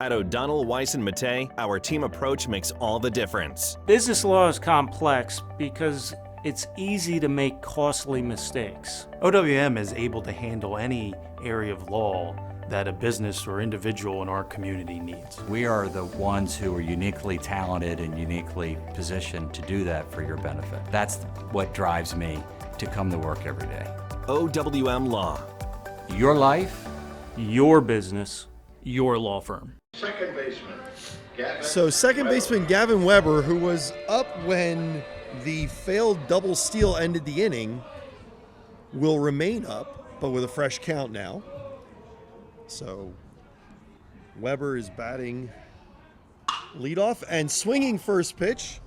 At O'Donnell, Weiss & Mattei, our team approach makes all the difference. Business law is complex because it's easy to make costly mistakes. OWM is able to handle any area of law that a business or individual in our community needs. We are the ones who are uniquely talented and uniquely positioned to do that for your benefit. That's what drives me to come to work every day. OWM Law. Your life, your business, your law firm. Second baseman, Gavin So second baseman Gavin Weber, who was up when the failed double steal ended the inning, will remain up, but with a fresh count now. So Weber is batting leadoff and swinging first pitch.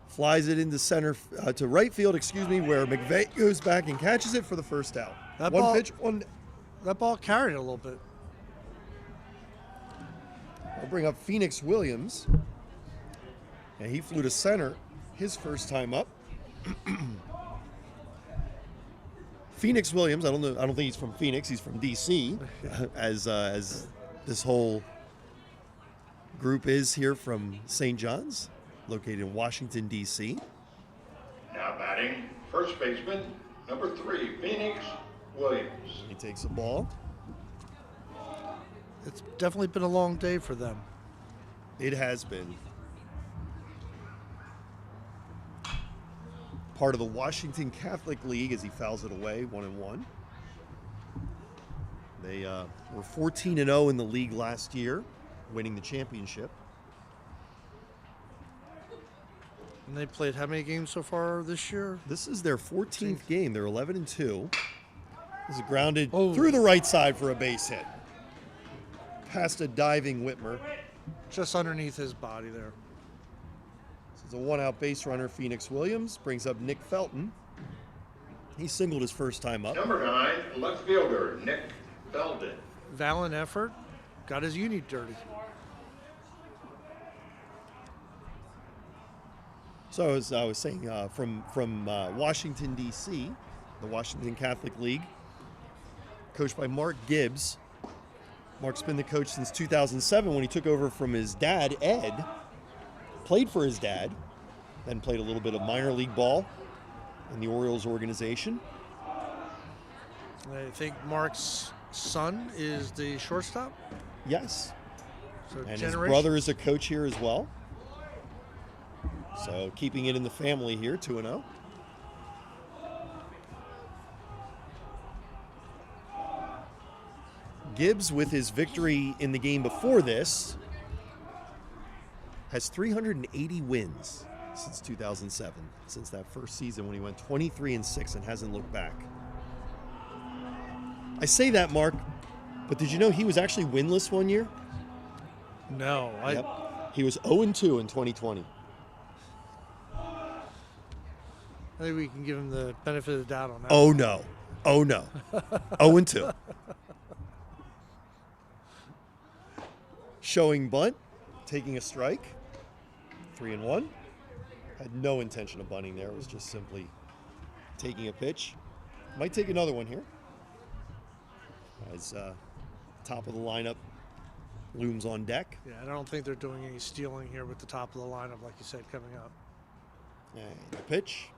Flies it into center to right field, where McVeigh goes back and catches it for the first out. That ball carried a little bit. I'll bring up Phoenix Williams. And he flew to center his first time up. Phoenix Williams, I don't think he's from Phoenix, he's from DC, as this whole group is here from St. John's, located in Washington, DC. now batting first baseman, number 3, Phoenix Williams. He takes the ball. It's definitely been a long day for them. It has been. Part of the Washington Catholic League as he fouls it away, 1-1. They were 14-0 in the league last year, winning the championship. And they played how many games so far this year? This is their 14th game. They're 11-2. This is grounded through the right side for a base hit. Past a diving Whitmer. Just underneath his body there. This is a one-out base runner, Phoenix Williams. Brings up Nick Felton. He singled his first time up. Number 9, left fielder, Nick Felton. Valiant effort. Got his uni dirty. So as I was saying, from Washington, D.C., the Washington Catholic League, coached by Mark Gibbs. Mark's been the coach since 2007 when he took over from his dad, Ed. Played for his dad, then played a little bit of minor league ball in the Orioles organization. I think Mark's son is the shortstop. Yes. So And his brother is a coach here as well. So keeping it in the family here, 2-0. Gibbs, with his victory in the game before this, has 380 wins since 2007, since that first season when he went 23-6 and hasn't looked back. I say that, Mark, but did you know he was actually winless one year? No. Yep. He was 0-2 in 2020. I think we can give him the benefit of the doubt on that. Oh, no. Oh, no. 0-2. Showing bunt, taking a strike, 3-1. Had no intention of bunting there. It was just simply taking a pitch. Might take another one here. As top of the lineup looms on deck. Yeah, I don't think they're doing any stealing here with the top of the lineup, like you said, coming up. And the pitch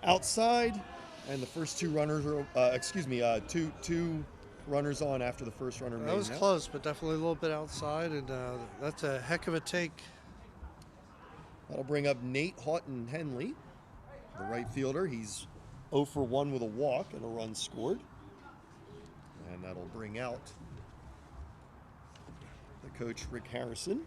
outside, and the first two runners are, two runners on after the first runner made. That was close, but definitely a little bit outside, and that's a heck of a take. That'll bring up Nate Houghton Henley, the right fielder. He's 0 for 1 with a walk and a run scored. And that'll bring out the coach, Rick Harrison,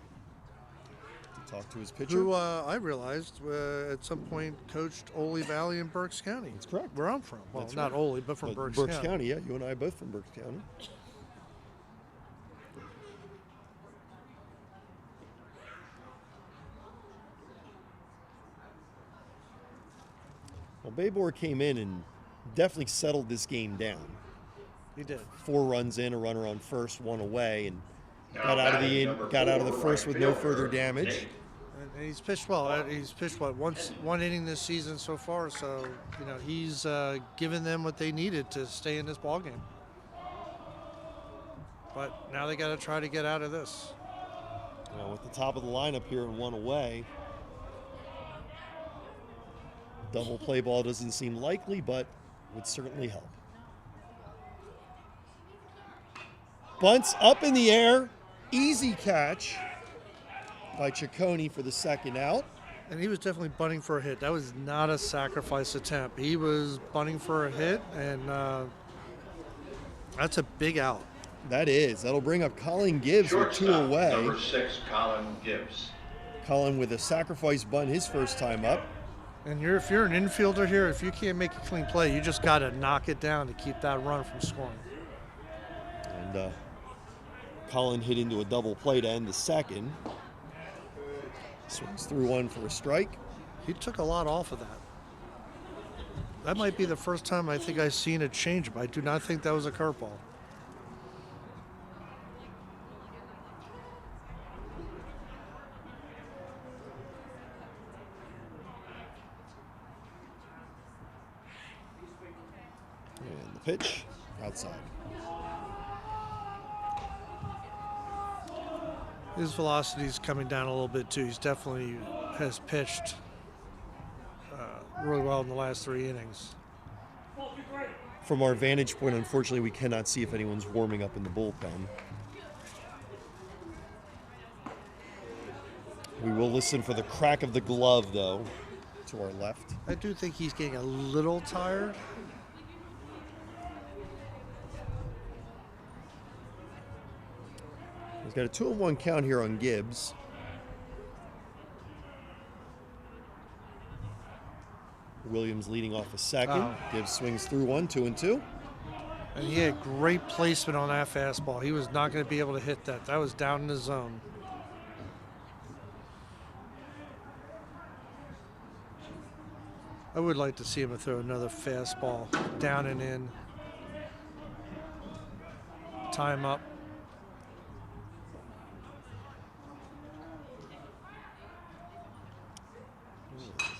to talk to his pitcher. Who I realized at some point coached Ole Valley in Berks County. That's correct. Where I'm from. Well, That's not right. Ole, but from Berks County. County, yeah. You and I are both from Berks County. Well, Babor came in and definitely settled this game down. He did. 4 runs in, a runner on first, 1 away, and got out of the first with no further damage. And he's pitched well. He's pitched one inning this season so far. So he's given them what they needed to stay in this ball game. But now they got to try to get out of this. Well, with the top of the lineup here and 1 away, double play ball doesn't seem likely, but would certainly help. Bunts up in the air, easy catch by Ciccone for the second out. And he was definitely bunting for a hit. That was not a sacrifice attempt. He was bunting for a hit, and that's a big out. That is. That'll bring up Colin Gibbs with 2 away. Number 6, Colin Gibbs. Colin with a sacrifice bunt his first time up. And if you're an infielder here, if you can't make a clean play, you just got to knock it down to keep that run from scoring. And Colin hit into a double play to end the second. Swings through 1 for a strike. He took a lot off of that. That might be the first time I think I've seen a changeup. I do not think that was a curveball. And the pitch outside. His velocity's coming down a little bit too. He's definitely has pitched really well in the last 3 innings. From our vantage point, unfortunately, we cannot see if anyone's warming up in the bullpen. We will listen for the crack of the glove, though, to our left. I do think he's getting a little tired. He's got a 2-1 count here on Gibbs. Williams leading off a second. Wow. Gibbs swings through 1, 2-2. And he had great placement on that fastball. He was not going to be able to hit that. That was down in the zone. I would like to see him throw another fastball down and in. Time up.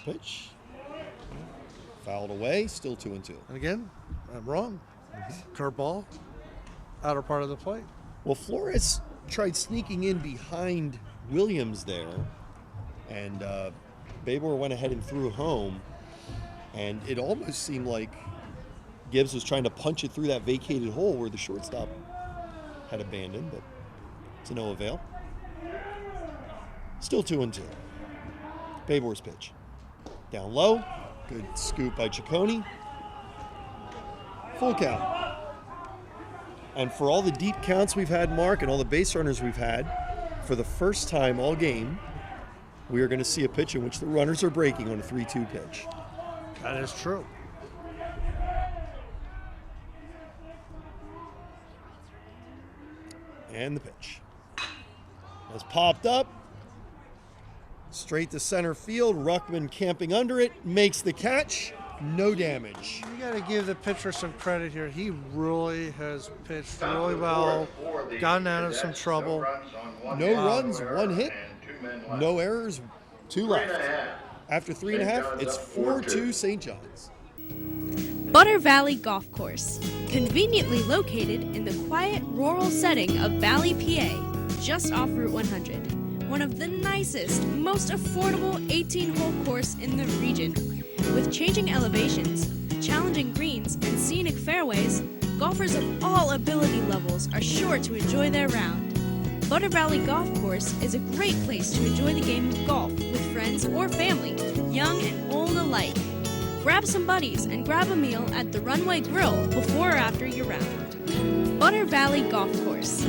Pitch. Fouled away, still 2-2. And again, I'm wrong. Curveball, outer part of the plate. Well, Flores tried sneaking in behind Williams there, and Babor went ahead and threw home, and it almost seemed like Gibbs was trying to punch it through that vacated hole where the shortstop had abandoned, but to no avail. Still 2-2. Babor's pitch. Down low. Good scoop by Ciccone. Full count. And for all the deep counts we've had, Mark, and all the base runners we've had, for the first time all game, we are going to see a pitch in which the runners are breaking on a 3-2 pitch. That is true. And the pitch has popped up. Straight to center field. Ruckman camping under it. Makes the catch. No damage. You got to give the pitcher some credit here. He really has pitched really well. Gotten out of some trouble. No runs, 1 hit. No errors, 2 left. After 3.5, it's 4-2 St. John's. Butter Valley Golf Course, conveniently located in the quiet rural setting of Valley, PA, just off Route 100. One of the nicest, most affordable 18-hole course in the region. With changing elevations, challenging greens, and scenic fairways, golfers of all ability levels are sure to enjoy their round. Butter Valley Golf Course is a great place to enjoy the game of golf with friends or family, young and old alike. Grab some buddies and grab a meal at the Runway Grill before or after your round. Butter Valley Golf Course.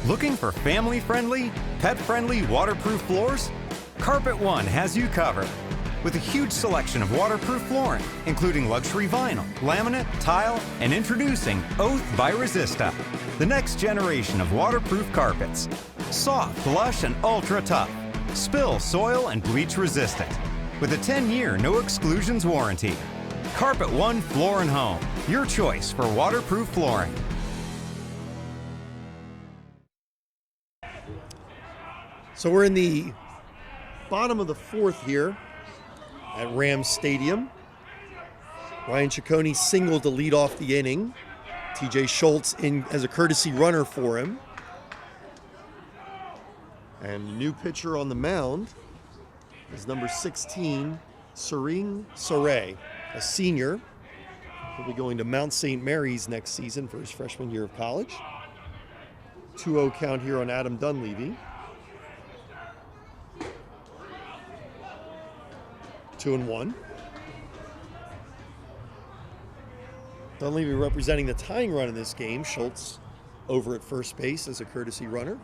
Looking for family-friendly, pet-friendly waterproof floors? Carpet One has you covered. With a huge selection of waterproof flooring, including luxury vinyl, laminate, tile, and introducing Oath by Resista, the next generation of waterproof carpets. Soft, lush, and ultra tough. spill, soil, and bleach resistant. With a 10-year no exclusions warranty. Carpet One Floor and Home, your choice for waterproof flooring. So we're in the bottom of the fourth here at Rams Stadium. Ryan Ciccone singled to lead off the inning. TJ Schultz in as a courtesy runner for him. And the new pitcher on the mound is number 16, Serene Saray, a senior. He'll be going to Mount St. Mary's next season for his freshman year of college. 2-0 count here on Adam Dunleavy. 2-1. Dunleavy representing the tying run in this game. Schultz over at first base as a courtesy runner.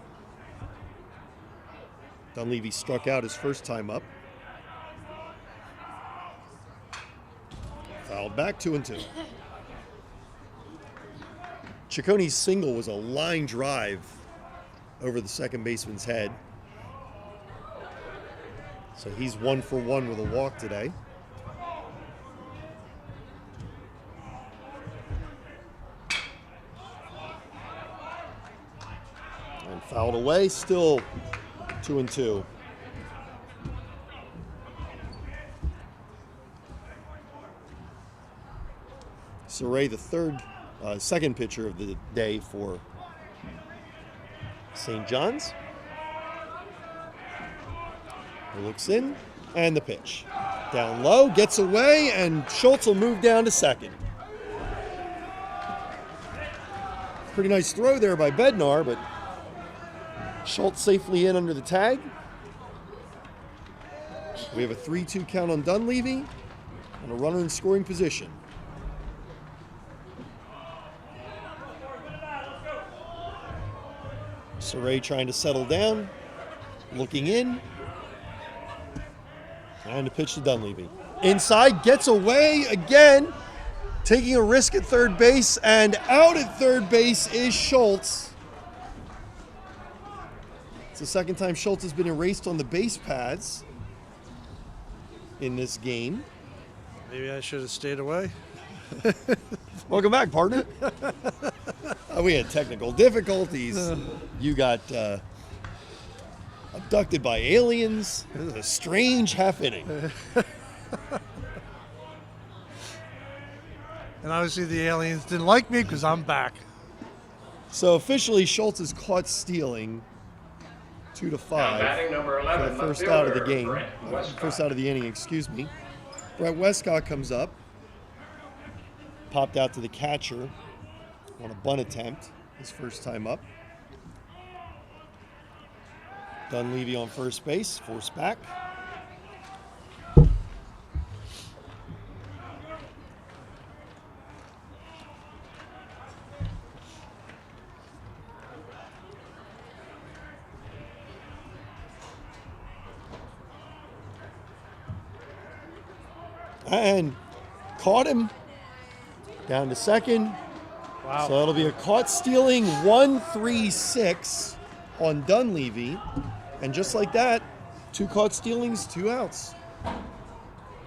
Dunleavy struck out his first time up. Fouled back, 2-2. Ciccone's single was a line drive over the second baseman's head. So he's 1 for 1 with a walk today. And fouled away, still 2-2. Saray, the second pitcher of the day for St. John's. He looks in, and the pitch. Down low, gets away, and Schultz will move down to second. Pretty nice throw there by Bednar, but Schultz safely in under the tag. We have a 3-2 count on Dunleavy and a runner in scoring position. Saray trying to settle down, looking in, and a pitch to Dunleavy. Inside, gets away again, taking a risk at third base, and out at third base is Schultz. It's the second time Schultz has been erased on the base paths in this game. Maybe I should have stayed away. Welcome back, partner. We had technical difficulties. You got abducted by aliens. It was a strange half inning. And obviously the aliens didn't like me because I'm back. So officially, Schultz is caught stealing 2-5 batting number 11, for the first out of the fielder, game. Brent Westcott. First out of the inning, excuse me. Brett Westcott comes up. Popped out to the catcher on a bunt attempt, his first time up. Dunleavy on first base, forced back. And caught him. Down to second. Wow. So it'll be a caught stealing 1-3-6 on Dunleavy. And just like that, 2 caught stealings, 2 outs.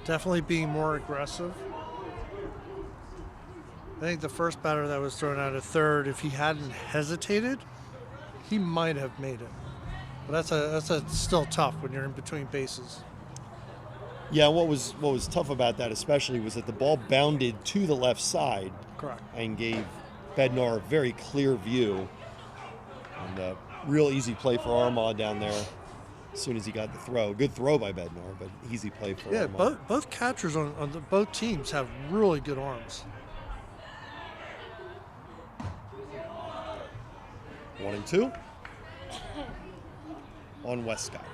Definitely being more aggressive. I think the first batter that was thrown out at third, if he hadn't hesitated, he might have made it. But that's still tough when you're in between bases. Yeah, what was tough about that especially was that the ball bounded to the left side. Correct. And gave Bednar a very clear view. And a real easy play for Armagh down there as soon as he got the throw. Good throw by Bednar, but easy play for Armagh. Both catchers on both teams have really good arms. 1-2 on Westcott.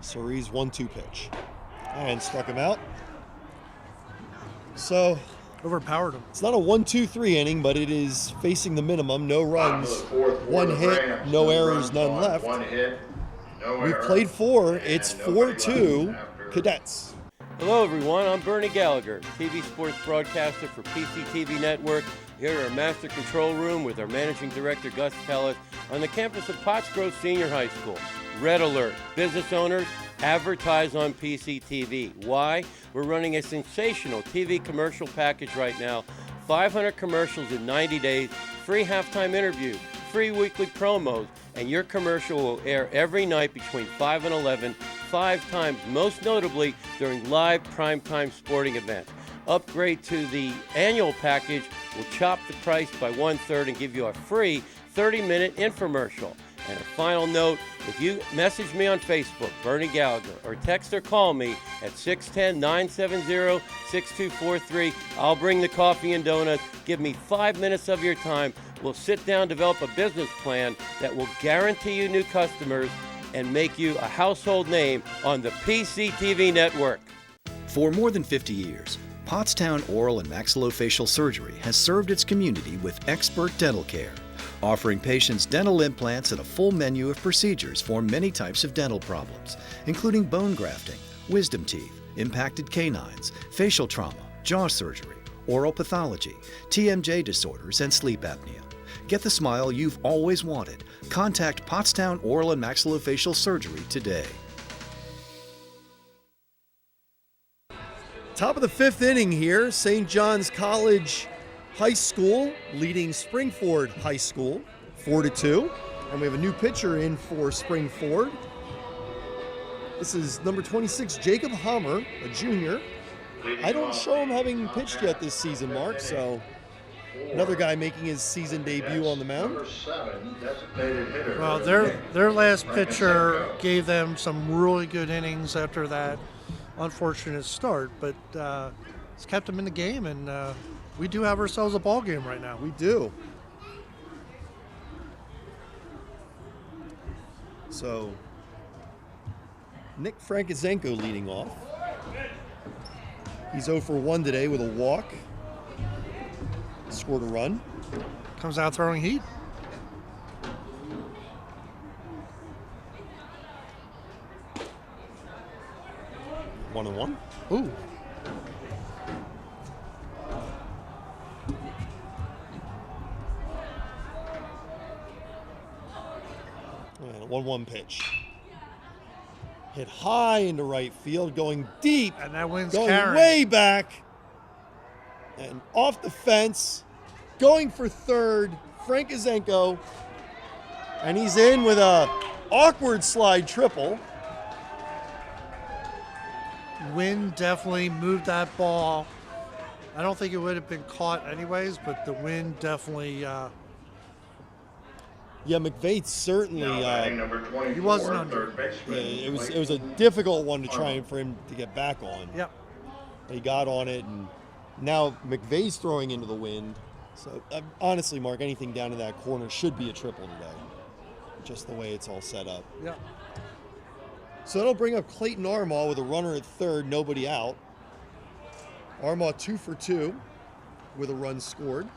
Surrey's 1-2 pitch. And struck him out. So overpowered him. It's not a 1-2-3 inning, but it is facing the minimum. No runs, 1 hit, no errors, none left. One hit, no We've error. played 4. It's 4-2 Cadets. Hello, everyone. I'm Bernie Gallagher, TV sports broadcaster for PCTV Network, here at our Master Control Room with our Managing Director, Gus Tellis, on the campus of Potts Grove Senior High School. Red alert. Business owners, advertise on PCTV. Why? We're running a sensational TV commercial package right now. 500 commercials in 90 days, free halftime interview, free weekly promos, and your commercial will air every night between 5 and 11, 5 times, most notably during live primetime sporting events. Upgrade to the annual package will chop the price by 1/3 and give you a free 30-minute infomercial. And a final note, if you message me on Facebook, Bernie Gallagher, or text or call me at 610-970-6243, I'll bring the coffee and donuts. Give me 5 minutes of your time. We'll sit down, develop a business plan that will guarantee you new customers and make you a household name on the PCTV network. For more than 50 years, Pottstown Oral and Maxillofacial Surgery has served its community with expert dental care, offering patients dental implants and a full menu of procedures for many types of dental problems, including bone grafting, wisdom teeth, impacted canines, facial trauma, jaw surgery, oral pathology, TMJ disorders, and sleep apnea. Get the smile you've always wanted. Contact Pottstown Oral and Maxillofacial Surgery today. Top of the 5th inning here, St. John's College High School leading Springford High School 4-2. And we have a new pitcher in for Springford. This is number 26, Jacob Hammer, a junior. I don't show him having pitched yet this season, Mark, so another guy making his season debut on the mound. Well, their last pitcher gave them some really good innings after that unfortunate start, but it's kept them in the game, and we do have ourselves a ball game right now. We do. So, Nick Frankizenko leading off. He's 0 for 1 today with a walk. Scored a run. Comes out throwing heat. One and one. Ooh. And a 1-1 pitch. Hit high into right field, going deep. And that wind's going carrying. way back. And off the fence, going for third, Frankizenko. And he's in with a awkward slide triple. Wind definitely moved that ball. I don't think it would have been caught anyways, but the wind definitely. Yeah, McVeigh certainly. He wasn't under. Yeah, it was a difficult one to try for him to get back on. Yep. He got on it, and now McVeigh's throwing into the wind. So honestly, Mark, anything down in that corner should be a triple today, just the way it's all set up. Yep. So that'll bring up Clayton Armaw with a runner at third, nobody out. Armaw 2 for 2 with a run scored.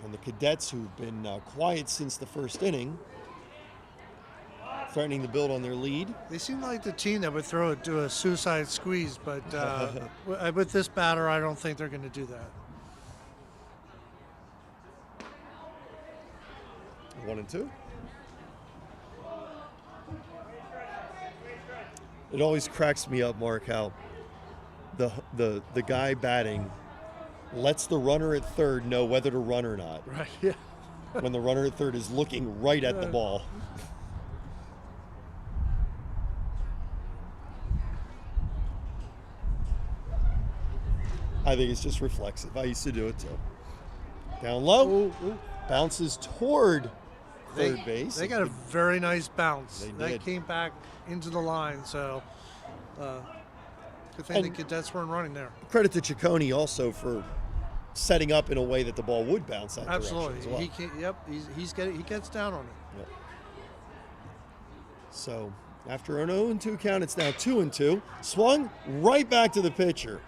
And the Cadets, who've been quiet since the first inning, threatening to build on their lead. They seem like the team that would do a suicide squeeze, but with this batter, I don't think they're going to do that. 1-2. It always cracks me up, Mark, how the guy batting lets the runner at third know whether to run or not. Right. Yeah. When the runner at third is looking right at the ball. I think it's just reflexive. I used to do it too. Down low, bounces toward third base. They got a very nice bounce. They that did. came back into the line, so good thing the Cadets weren't running there. Credit to Ciccone also for setting up in a way that the ball would bounce that Absolutely. direction as well. He gets down on it. Yep. So after an 0-2 count, it's now 2-2. Swung right back to the pitcher.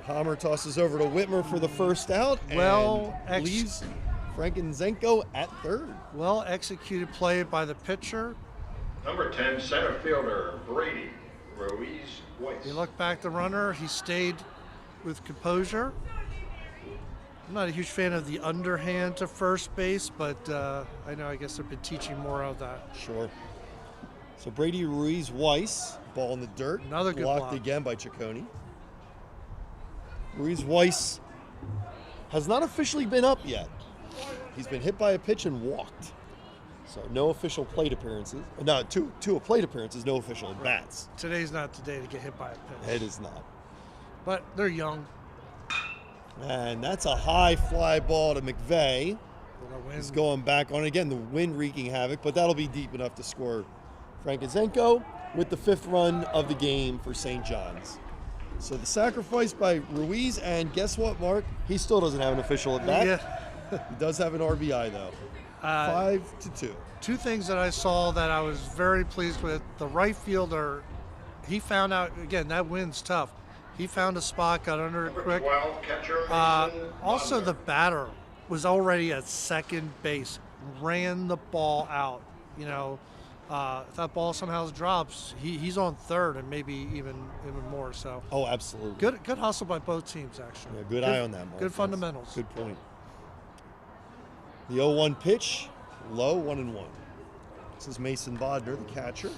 Hammer tosses over to Whitmer for the first out. Well, leaves Frankenzenko at third. Well executed play by the pitcher. Number 10, center fielder Brady Ruiz-Weiss. You look back the runner, he stayed with composure. I'm not a huge fan of the underhand to first base, but I guess they've been teaching more of that. Sure. So Brady Ruiz-Weiss, ball in the dirt. Another good blocked block. again by Ciccone. Ruiz-Weiss has not officially been up yet. He's been hit by a pitch and walked. So no official plate appearances. No, two plate appearances, no official at bats. Today's not the day to get hit by a pitch. It is not. But they're young. And that's a high fly ball to McVeigh. The He's going back on again, the wind wreaking havoc, but that'll be deep enough to score Frankenzenko with the 5th run of the game for St. John's. So the sacrifice by Ruiz, and guess what, Mark? He still doesn't have an official at bat. Yeah. He does have an RBI though. 5-2. Two things that I saw that I was very pleased with. The right fielder, he found out, again, that wind's tough. He found a spot, got under it quick. 12, catcher Also, the batter was already at second base, ran the ball out. You know, if that ball somehow drops, he's on third and maybe even more. So. Oh, absolutely. Good hustle by both teams, actually. Yeah, good eye on that, Mark. Good fundamentals. Good point. The 0-1 pitch, low, 1-1. This is Mason Bodner, the catcher.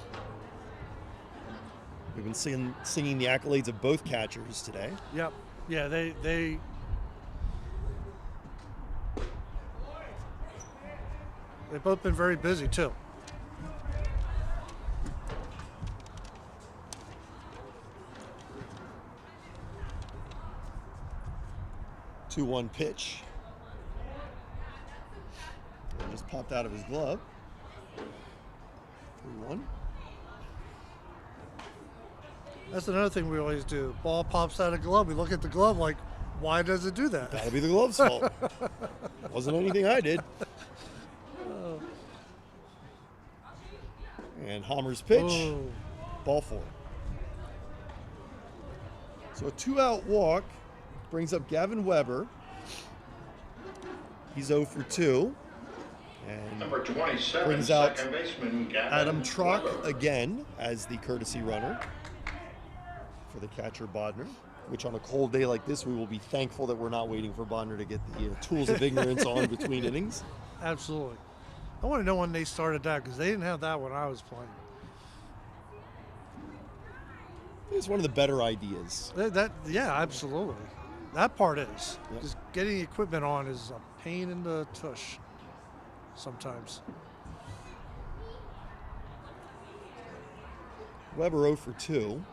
We've been singing the accolades of both catchers today. Yep. Yeah, they've both been very busy too. Two-one pitch. It just popped out of his glove. 3-1. That's another thing we always do. Ball pops out of glove. We look at the glove like, why does it do that? Gotta be the glove's fault. Wasn't anything I did. And Hammer's pitch. Oh. Ball 4. So a 2-out walk brings up Gavin Weber. He's 0 for 2. And Number 27, brings out second baseman Gavin Adam Trock Weber. again as the courtesy runner for the catcher Bodner, which on a cold day like this, we will be thankful that we're not waiting for Bodner to get the tools of ignorance on between innings. Absolutely. I want to know when they started that because they didn't have that when I was playing. It's one of the better ideas. Yeah, absolutely. That part is. Yep. Just getting the equipment on is a pain in the tush sometimes. Weber 0 for 2.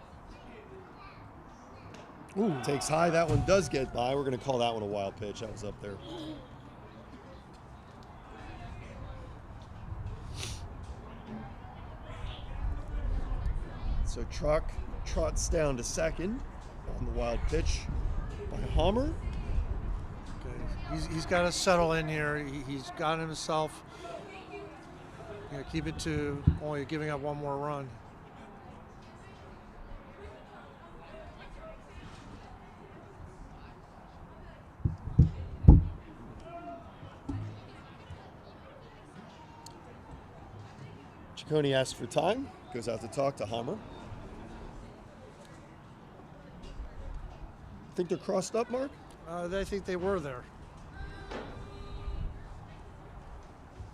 Ooh. Takes high. That one does get by. We're going to call that one a wild pitch. That was up there. So Truck trots down to second on the wild pitch by Hammer. Okay. He's got to settle in here. He's got himself. Keep it to only giving up one more run. Ciccone asks for time. Goes out to talk to Hammer. Think they're crossed up, Mark? I think they were there.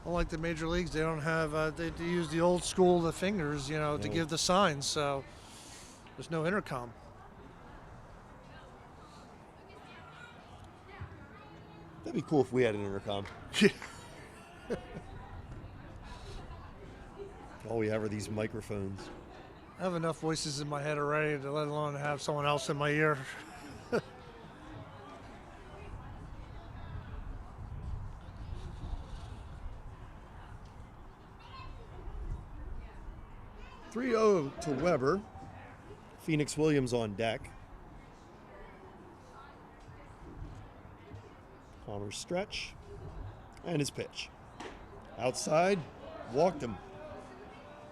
Unlike the major leagues, they don't have. They use the old school, the fingers, to give the signs. So there's no intercom. That'd be cool if we had an intercom. All we have are these microphones. I have enough voices in my head already, to let alone have someone else in my ear. 3-0 to Weber. Phoenix Williams on deck. Hammer's stretch. And his pitch. Outside, walked him.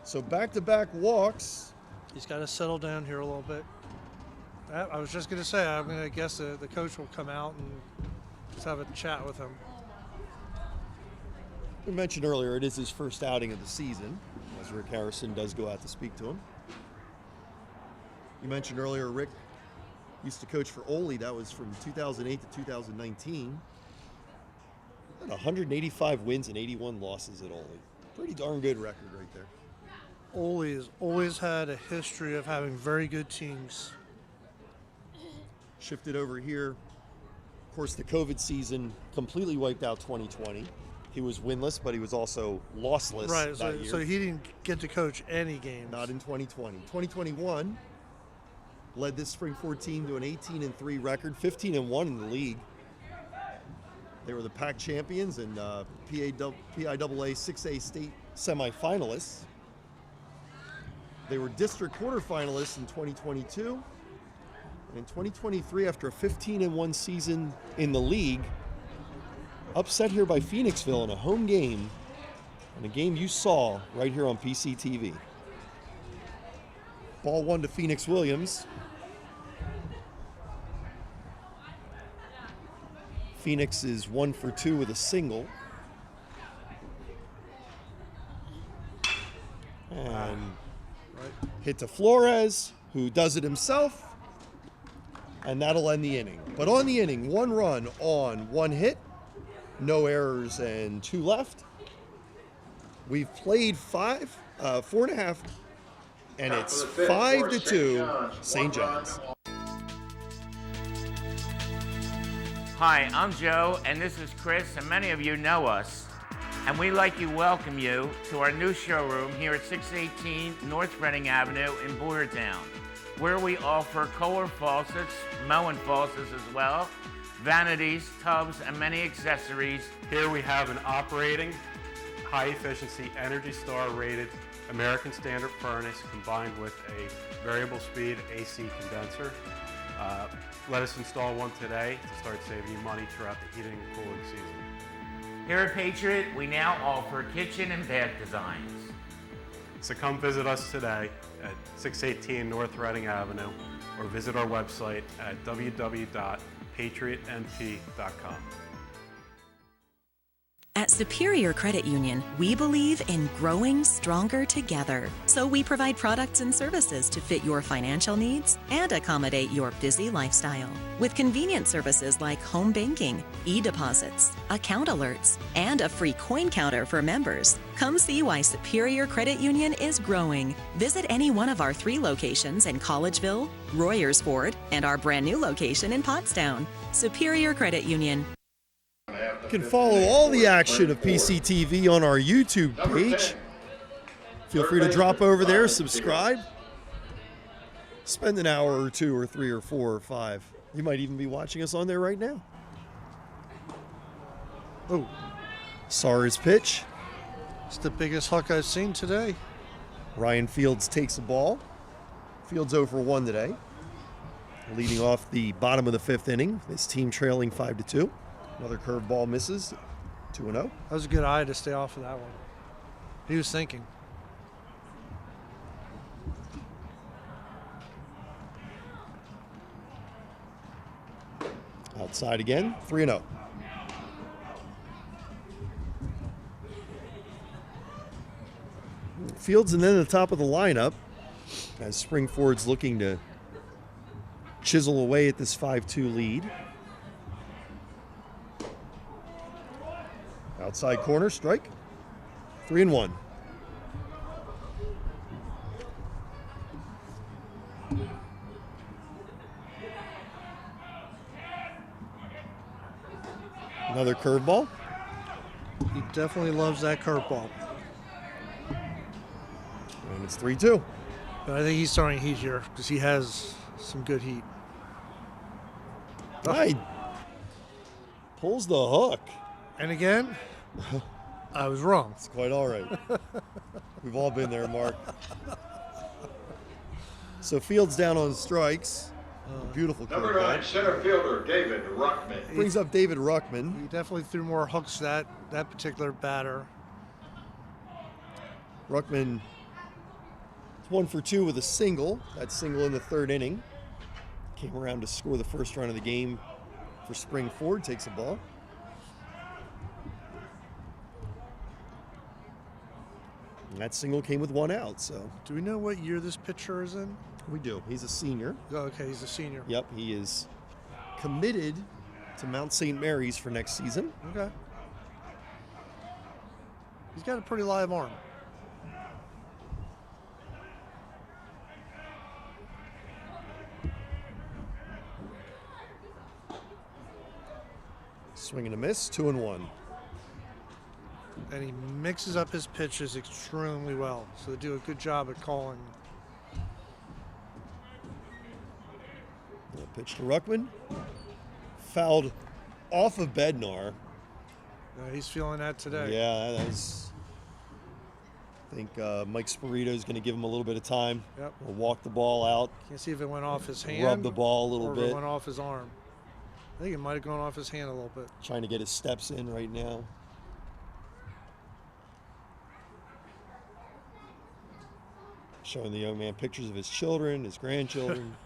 So back-to-back walks. He's got to settle down here a little bit. I was just going to say, I'm going to guess the coach will come out and just have a chat with him. We mentioned earlier it is his first outing of the season, as Rick Harrison does go out to speak to him. You mentioned earlier Rick used to coach for Ole. That was from 2008 to 2019. Had 185 wins and 81 losses at Ole. Pretty darn good record right there. Ole has always had a history of having very good teams. Shifted over here. Of course, the COVID season completely wiped out 2020. He was winless, but he was also lossless that year. So he didn't get to coach any games. Not in 2020. 2021 led this Spring-Ford team to an 18-3 record, 15-1 in the league. They were the PAC champions and PIAA 6A state semifinalists. They were district quarterfinalists in 2022. And in 2023, after a 15-1 season in the league, upset here by Phoenixville in a home game, and a game you saw right here on PCTV. Ball one to Phoenix Williams. Phoenix is 1 for 2 with a single. And hit to Flores, who does it himself. And that'll end the inning. But on the inning, 1 run on 1 hit, no errors and 2 left. We've played 4.5, and it's 5-2 St. John's. Hi, I'm Joe, and this is Chris, and many of you know us. And we'd like to welcome you to our new showroom here at 618 North Reading Avenue in Boyertown, where we offer Kohler faucets, Moen faucets as well, vanities, tubs, and many accessories. Here we have an operating, high-efficiency, Energy Star rated American Standard furnace combined with a variable speed AC condenser. Let us install one today to start saving you money throughout the heating and cooling season. Here at Patriot, we now offer kitchen and bath designs. So come visit us today at 618 North Reading Avenue or visit our website at www.patriotnp.com. At Superior Credit Union, we believe in growing stronger together. So we provide products and services to fit your financial needs and accommodate your busy lifestyle. With convenient services like home banking, e-deposits, account alerts, and a free coin counter for members. Come see why Superior Credit Union is growing. Visit any one of our 3 locations in Collegeville, Royersford, and our brand new location in Pottstown. Superior Credit Union. You can follow all the action of PCTV on our YouTube page. Feel free to drop over there, subscribe. Spend an hour or 2 or 3 or 4 or 5. You might even be watching us on there right now. Oh, Sar's pitch. It's the biggest huck I've seen today. Ryan Fields takes the ball. Fields 0 for 1 today. Leading off the bottom of the 5th inning. His team trailing 5-2. Another curveball misses, 2-0. That was a good eye to stay off of that one. He was thinking. Outside again, 3-0. Fields and then the top of the lineup as Spring-Ford's looking to chisel away at this 5-2 lead. Outside corner, strike. 3-1. Another curveball. He definitely loves that curveball. And it's 3-2. But I think he's throwing heat here because he has some good heat. Right. Pulls the hook. And again, I was wrong. It's quite all right. We've all been there, Mark. So Fields down on strikes. Beautiful Number curveball. 9, center fielder David Ruckman. Brings up David Ruckman. He definitely threw more hooks that particular batter. Ruckman is 1 for 2 with a single. That single in the 3rd inning. Came around to score the first run of the game for Spring-Ford. Takes the ball. And that single came with 1 out. So Do we know what year this pitcher is in? we do. He's a senior. Oh, okay, he's a senior. Yep, he is committed to Mount St. Mary's for next season. Okay. He's got a pretty live arm. Swing and a miss, 2-1. And he mixes up his pitches extremely well. So they do a good job at calling. Pitch to Ruckman. Fouled off of Bednar. He's feeling that today. Yeah, that was. I think Mike Spirito's going to give him a little bit of time. Yep. We'll walk the ball out. Can't see if it went off his hand. Rub the ball a little or bit. If it went off his arm. I think it might have gone off his hand a little bit. Trying to get his steps in right now. Showing the young man pictures of his children, his grandchildren.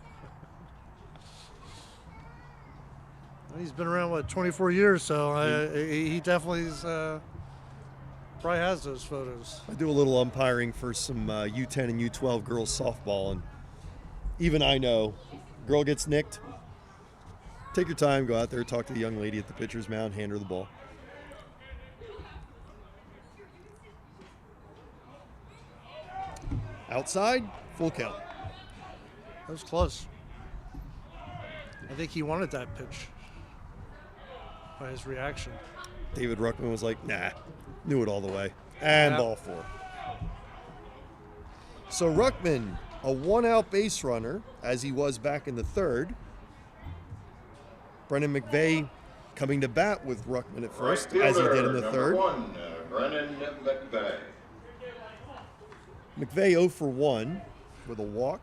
He's been around, 24 years, so he definitely is, probably has those photos. I do a little umpiring for some U10 and U12 girls softball, and even I know, girl gets nicked, take your time, go out there, talk to the young lady at the pitcher's mound, hand her the ball. Outside, full count. That was close. I think he wanted that pitch by his reaction. David Ruckman was like, nah, knew it all the way. And ball 4. So Ruckman, a 1-out base runner, as he was back in the 3rd. Brennan McVeigh coming to bat with Ruckman at first, as he did in the 3rd. Number 1, Brennan McVeigh. McVeigh 0 for 1 with a walk.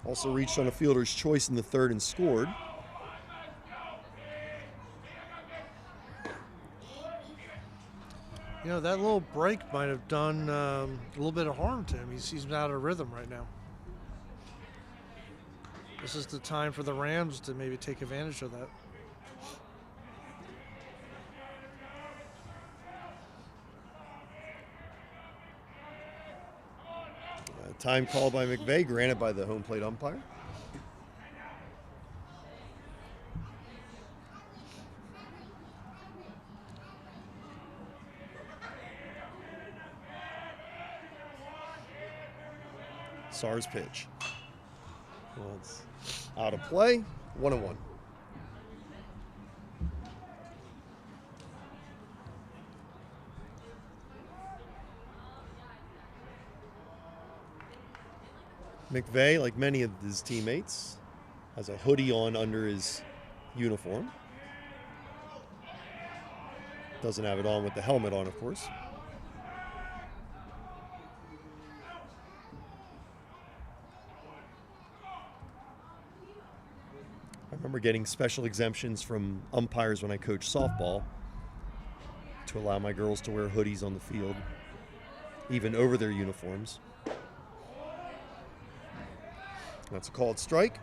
Also reached on a fielder's choice in the 3rd and scored. You know, that little break might have done a little bit of harm to him. He's out of rhythm right now. This is the time for the Rams to maybe take advantage of that. Time called by McVeigh, granted by the home plate umpire. Sar's pitch. Well, it's out of play, 1-1. McVeigh, like many of his teammates, has a hoodie on under his uniform. Doesn't have it on with the helmet on, of course. I remember getting special exemptions from umpires when I coached softball to allow my girls to wear hoodies on the field, even over their uniforms. That's a called strike.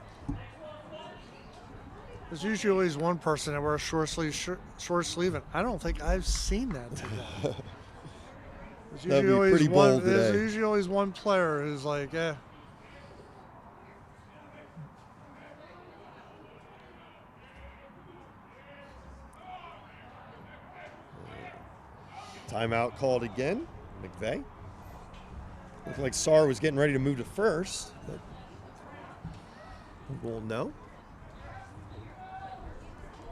There's usually always one person that wears short sleeve, and I don't think I've seen that today. That'd be pretty bold today. There's usually always one player who's like, eh. Timeout called again. McVeigh. Looked like Sar was getting ready to move to first, but we'll know.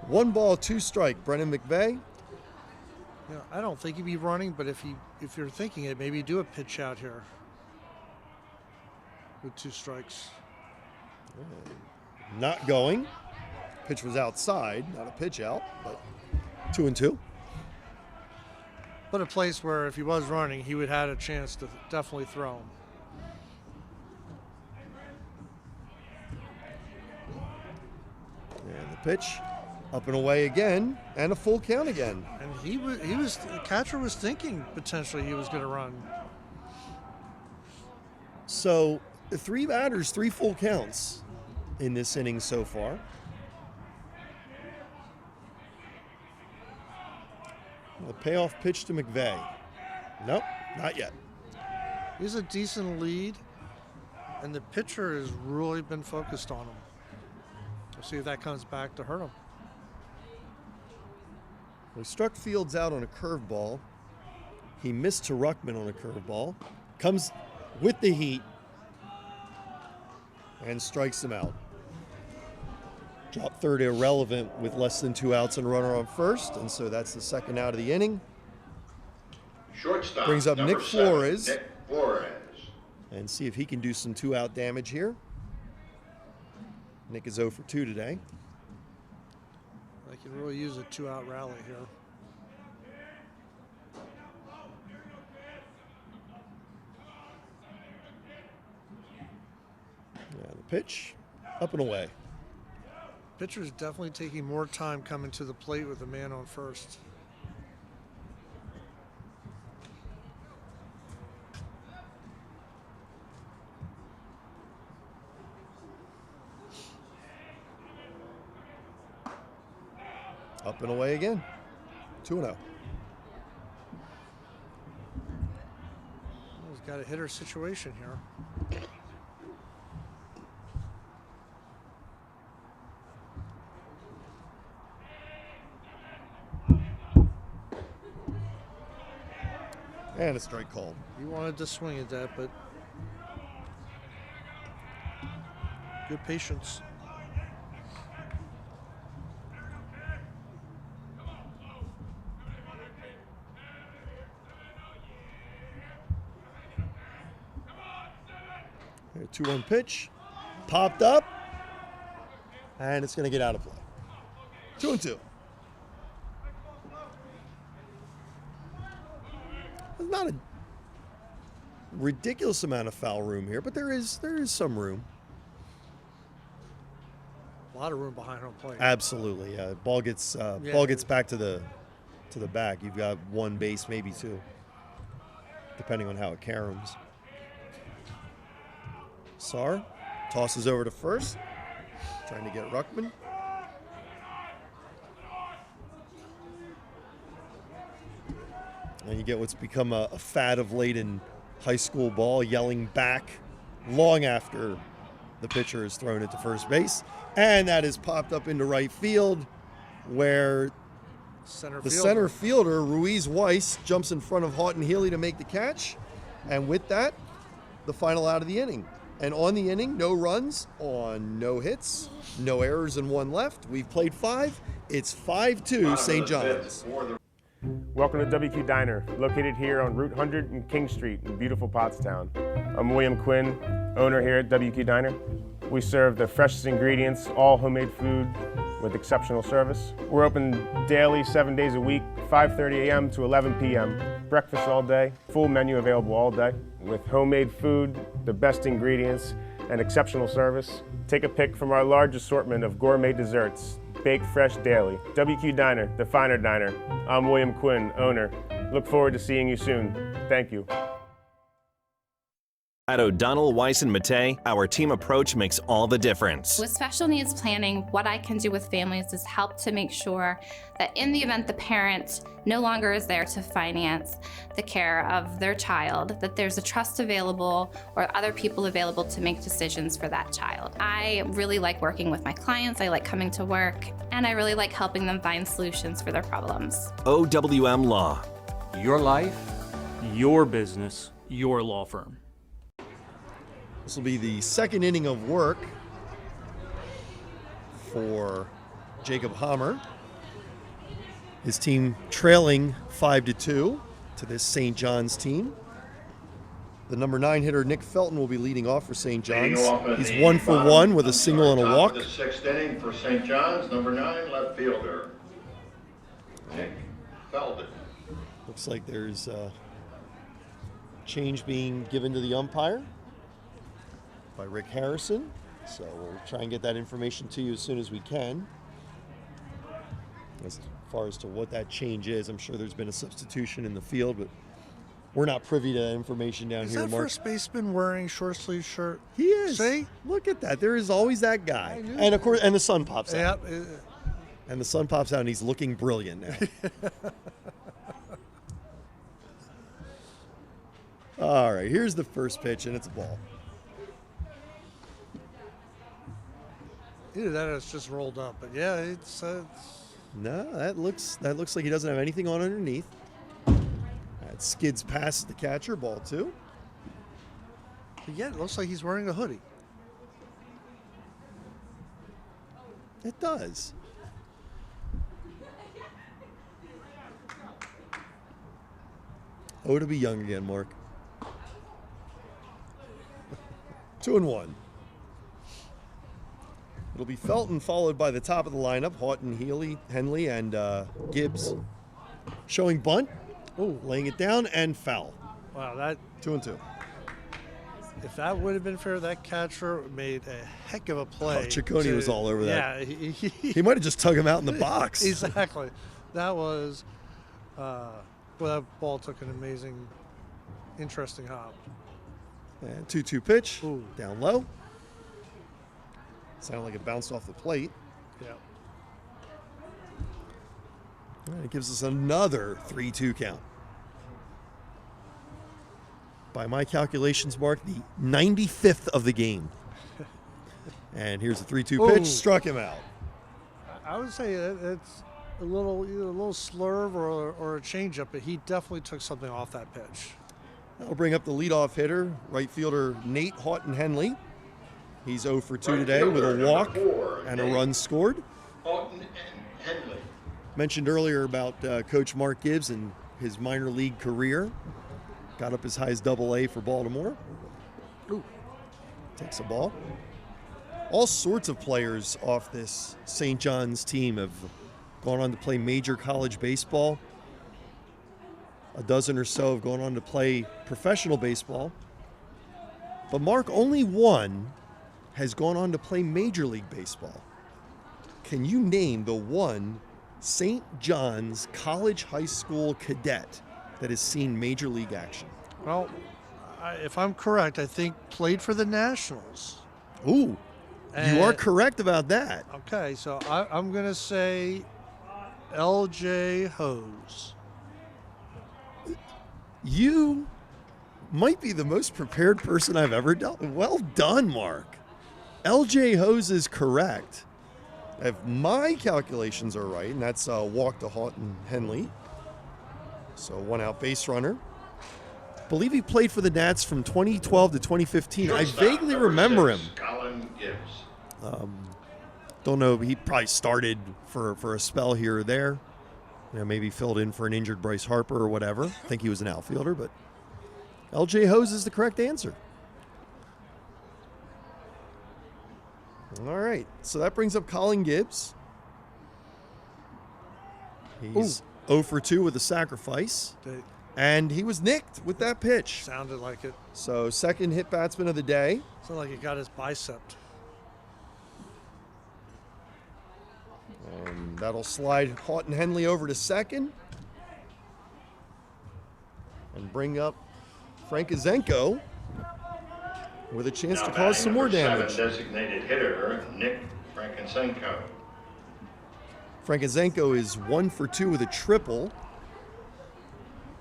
1 ball, 2 strike. Brennan McVeigh. You know, I don't think he'd be running, but if you're thinking it, maybe do a pitch out here with 2 strikes. Not going. Pitch was outside, not a pitch out, but 2-2. But a place where if he was running, he would have had a chance to definitely throw him. And the pitch up and away again, and a full count again. And the catcher was thinking potentially he was going to run. So 3 batters, 3 full counts in this inning so far. The payoff pitch to McVeigh. Nope, not yet. He's a decent lead, and the pitcher has really been focused on him. We'll see if that comes back to hurt him. We struck Fields out on a curveball. He missed to Ruckman on a curveball. Comes with the heat and strikes him out. Drop third irrelevant with less than 2 outs and runner on first, and so that's the second out of the inning. Shortstop. Brings up number Nick 7, Flores. Nick Flores. And see if he can do some 2-out damage here. Nick is 0 for 2 today. They can really use a 2-out rally here. Yeah, the pitch, up and away. Pitcher's definitely taking more time coming to the plate with a man on first. Up and away again. 2-0. He's got a hitter situation here. And a strike called. He wanted to swing at that, but good patience. Here, 2-1 pitch. Popped up. And it's going to get out of play. 2-2. There's not a ridiculous amount of foul room here, but there is some room. A lot of room behind home plate. Absolutely, yeah. Ball gets back to the back. You've got one base, maybe two, depending on how it caroms. Sarr tosses over to first, trying to get Ruckman. And you get what's become a fad of late in high school ball, yelling back long after the pitcher is thrown it to first base. And that is popped up into right field, where the center fielder, Ruiz Weiss, jumps in front of Houghton Healy to make the catch. And with that, the final out of the inning. And on the inning, no runs on no hits, no errors and one left. We've played 5. It's 5-2 St. John's. Welcome to WQ Diner, located here on Route 100 and King Street in beautiful Pottstown. I'm William Quinn, owner here at WQ Diner. We serve the freshest ingredients, all homemade food with exceptional service. We're open daily, 7 days a week, 5:30 a.m. to 11 p.m. Breakfast all day, full menu available all day with homemade food, the best ingredients, and exceptional service. Take a pick from our large assortment of gourmet desserts, baked fresh daily. WQ Diner, the finer diner. I'm William Quinn, owner. Look forward to seeing you soon. Thank you. At O'Donnell, Weiss & Mattei, our team approach makes all the difference. With special needs planning, what I can do with families is help to make sure that in the event the parent no longer is there to finance the care of their child, that there's a trust available or other people available to make decisions for that child. I really like working with my clients, I like coming to work, and I really like helping them find solutions for their problems. OWM Law. Your life, your business, your law firm. This will be the second inning of work for Jacob Hammer. His team trailing 5-2 to this St. John's team. The number 9 hitter, Nick Felton, will be leading off for St. John's. He's 1 for 1 with a single and a walk. The 6th inning for St. John's, number 9 left fielder, Nick Felton. Looks like there's change being given to the umpire by Rick Harrison. So we'll try and get that information to you as soon as we can. As far as to what that change is, I'm sure there's been a substitution in the field, but we're not privy to that information down here, Is that Mark. first baseman wearing short sleeve shirt? He is. See? Look at that. There is always that guy. And of course, and the sun pops out. Yep. And the sun pops out, and he's looking brilliant now. All right, here's the first pitch, and it's a ball. Either that or it's just rolled up. But yeah, it's No, that looks like he doesn't have anything on underneath. That skids past the catcher, ball 2. but yeah, it looks like he's wearing a hoodie. It does. Oh, to be young again, Mark. 2-1. It'll be Felton followed by the top of the lineup, Houghton, Henley, and Gibbs. Showing bunt. Oh, laying it down and foul. Wow, that 2-2. if that would have been fair, that catcher made a heck of a play. Oh, Ciccone was all over that. Yeah, He might have just tugged him out in the box. Exactly. That was, that ball took an amazing, interesting hop. And 2-2 pitch, down low. Sounded like it bounced off the plate. Yeah. And it gives us another 3-2 count. By my calculations, Mark, the 95th of the game. And here's a 3-2 pitch, struck him out. I would say it's either a little slurve or a changeup, but he definitely took something off that pitch. That'll bring up the leadoff hitter, right fielder Nate Houghton Henley. He's 0 for 2 today with a walk and a run scored. Houghton and Henley. Mentioned earlier about Coach Mark Gibbs and his minor league career. Got up as high as AA for Baltimore. Takes a ball. All sorts of players off this St. John's team have gone on to play major college baseball. A dozen or so have gone on to play professional baseball. But Mark, only one has gone on to play Major League Baseball. Can you name the one St. John's College High School cadet that has seen Major League action? Well, if I'm correct, I think played for the Nationals. Ooh, you are correct about that. Okay, so I'm going to say L.J. Hose. You might be the most prepared person I've ever dealt with. Well done, Mark. L.J. Hose is correct. If my calculations are right, and that's a walk to Houghton Henley. So 1 out base runner. Believe he played for the Nats from 2012 to 2015. I vaguely remember him. Colin Gibbs. Don't know. He probably started for a spell here or there. Maybe filled in for an injured Bryce Harper or whatever. I think he was an outfielder, but L.J. Hose is the correct answer. All right, so that brings up Colin Gibbs. He's 0 for 2 with a sacrifice. And he was nicked with that pitch. Sounded like it. So second hit batsman of the day. Sounded like it got his bicep. And that'll slide Houghton Henley over to second. And bring up Frank Azenko with a chance to cause some more damage. Designated hitter, Nick Frankensenko. Frankensenko is 1 for 2 with a triple.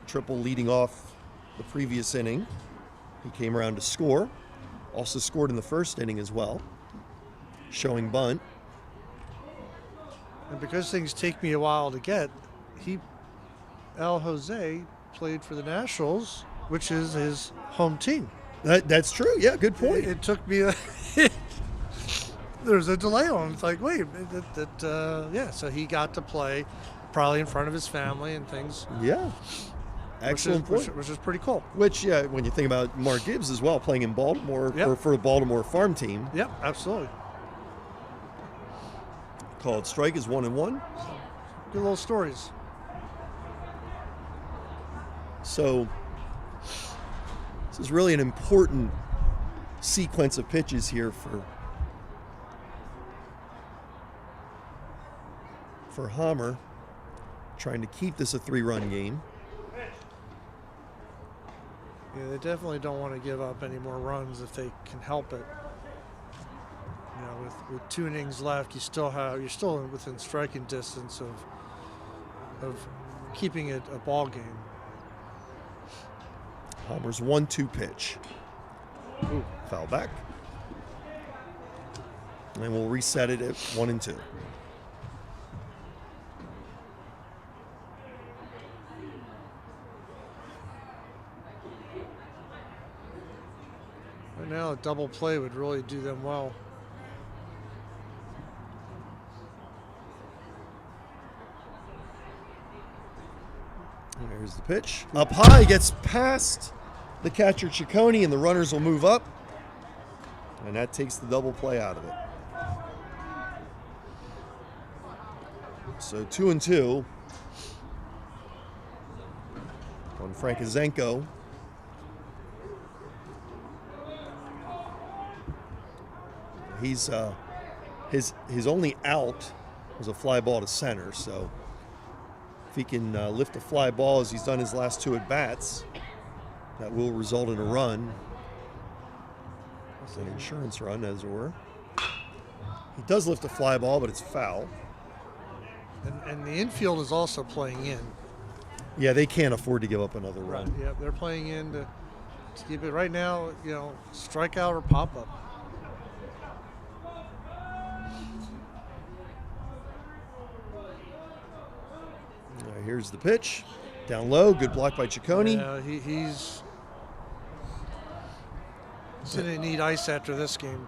Triple leading off the previous inning. He came around to score. Also scored in the first inning as well. Showing bunt. And because things take me a while to get, El Jose played for the Nationals, which is his home team. That's true. Yeah, good point. It took me there's a delay on it. It's like, wait, so he got to play probably in front of his family and things. Yeah. Excellent point. Which is pretty cool. Which, yeah, when you think about Mark Gibbs as well, playing in Baltimore for the Baltimore farm team. Yep, absolutely. Called strike is 1-1. Good little stories. So this is really an important sequence of pitches here for Hammer, trying to keep this a 3-run game. Yeah, they definitely don't want to give up any more runs if they can help it. You know, with 2 innings left, you're still within striking distance of keeping it a ball game. Palmer's 1-2 pitch. Ooh. Foul back. And we'll reset it at 1-2. Right now, a double play would really do them well. There's the pitch. Up high, gets past the catcher Ciccone, and the runners will move up. And that takes the double play out of it. So 2-2 on Frankizenko. He's his only out was a fly ball to center, so if he can lift a fly ball as he's done his last 2 at-bats, that will result in a run. It's an insurance run, as it were. He does lift a fly ball, but it's foul. And the infield is also playing in. Yeah, they can't afford to give up another run. Right. Yeah, they're playing in to keep it right now. Strikeout or pop up. Here's the pitch. Down low, good block by Ciccone. Yeah, he's going to need ice after this game.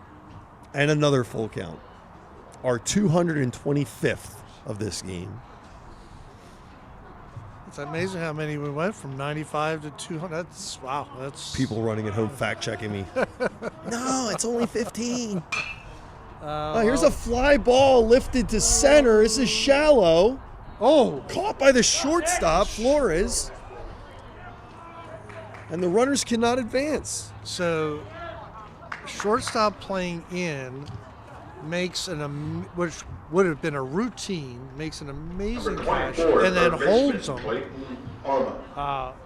And another full count. Our 225th of this game. It's amazing how many we went from 95 to 200. Wow. That's people running at home fact checking me. No, it's only 15. Here's a fly ball lifted to center. This is shallow. Oh, caught by the shortstop, Flores. And the runners cannot advance. So, shortstop playing in makes which would have been a routine, makes an amazing catch, and then holds them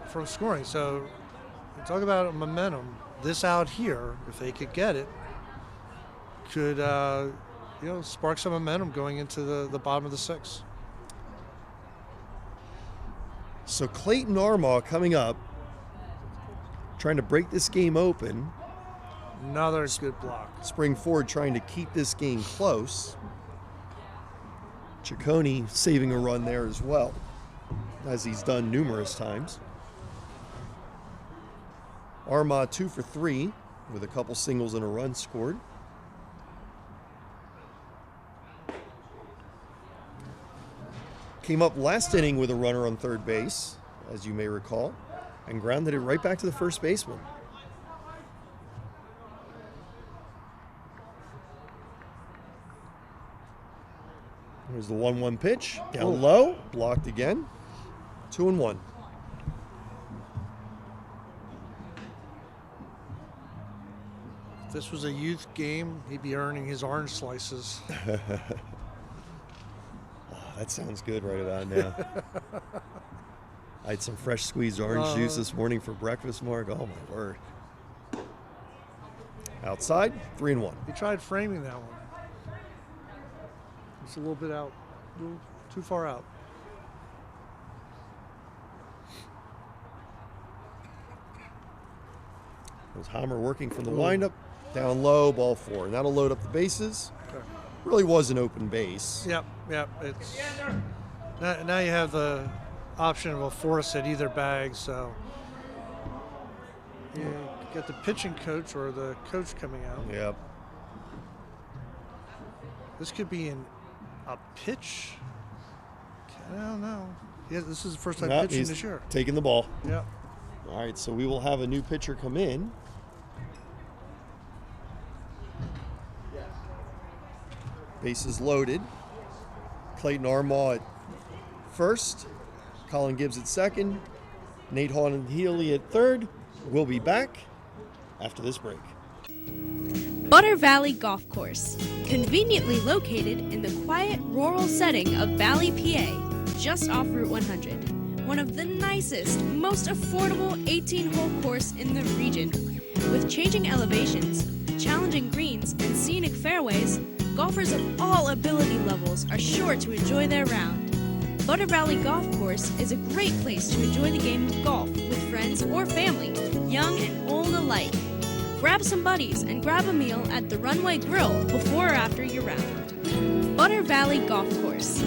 from scoring. So, talk about momentum. This out here, if they could get it, could spark some momentum going into the bottom of the 6th. So Clayton Armaugh coming up, trying to break this game open. Another good block. Spring forward, trying to keep this game close. Ciccone saving a run there as well, as he's done numerous times. Armaugh 2 for 3 with a couple singles and a run scored. Came up last inning with a runner on third base, as you may recall, and grounded it right back to the first baseman. Here's the 1-1 pitch, down low, blocked again, 2-1. If this was a youth game, he'd be earning his orange slices. That sounds good right about now. I had some fresh squeezed orange juice this morning for breakfast, Mark. Oh, my word. Outside, 3-1. He tried framing that one. It's a little bit out, a little too far out. Was Hammer working from the windup, down low, ball 4. And that'll load up the bases. Okay. Really was an open base. Yep. It's now you have the option of a force at either bag, so you get the pitching coach or the coach coming out. Yep. This could be a pitch. I don't know. Yeah, this is the first time pitching this year. Taking the ball. Yep. All right, so we will have a new pitcher come in. Bases loaded. Clayton Armaugh at first. Colin Gibbs at second. Nate Healy at third. We'll be back after this break. Butter Valley Golf Course, conveniently located in the quiet rural setting of Valley, PA, just off Route 100. One of the nicest, most affordable 18-hole course in the region. With changing elevations, challenging greens, and scenic fairways, golfers of all ability levels are sure to enjoy their round. Butter Valley Golf Course is a great place to enjoy the game of golf with friends or family. young and old alike. Grab some buddies and grab a meal at the Runway Grill before or after your round. Butter Valley Golf Course.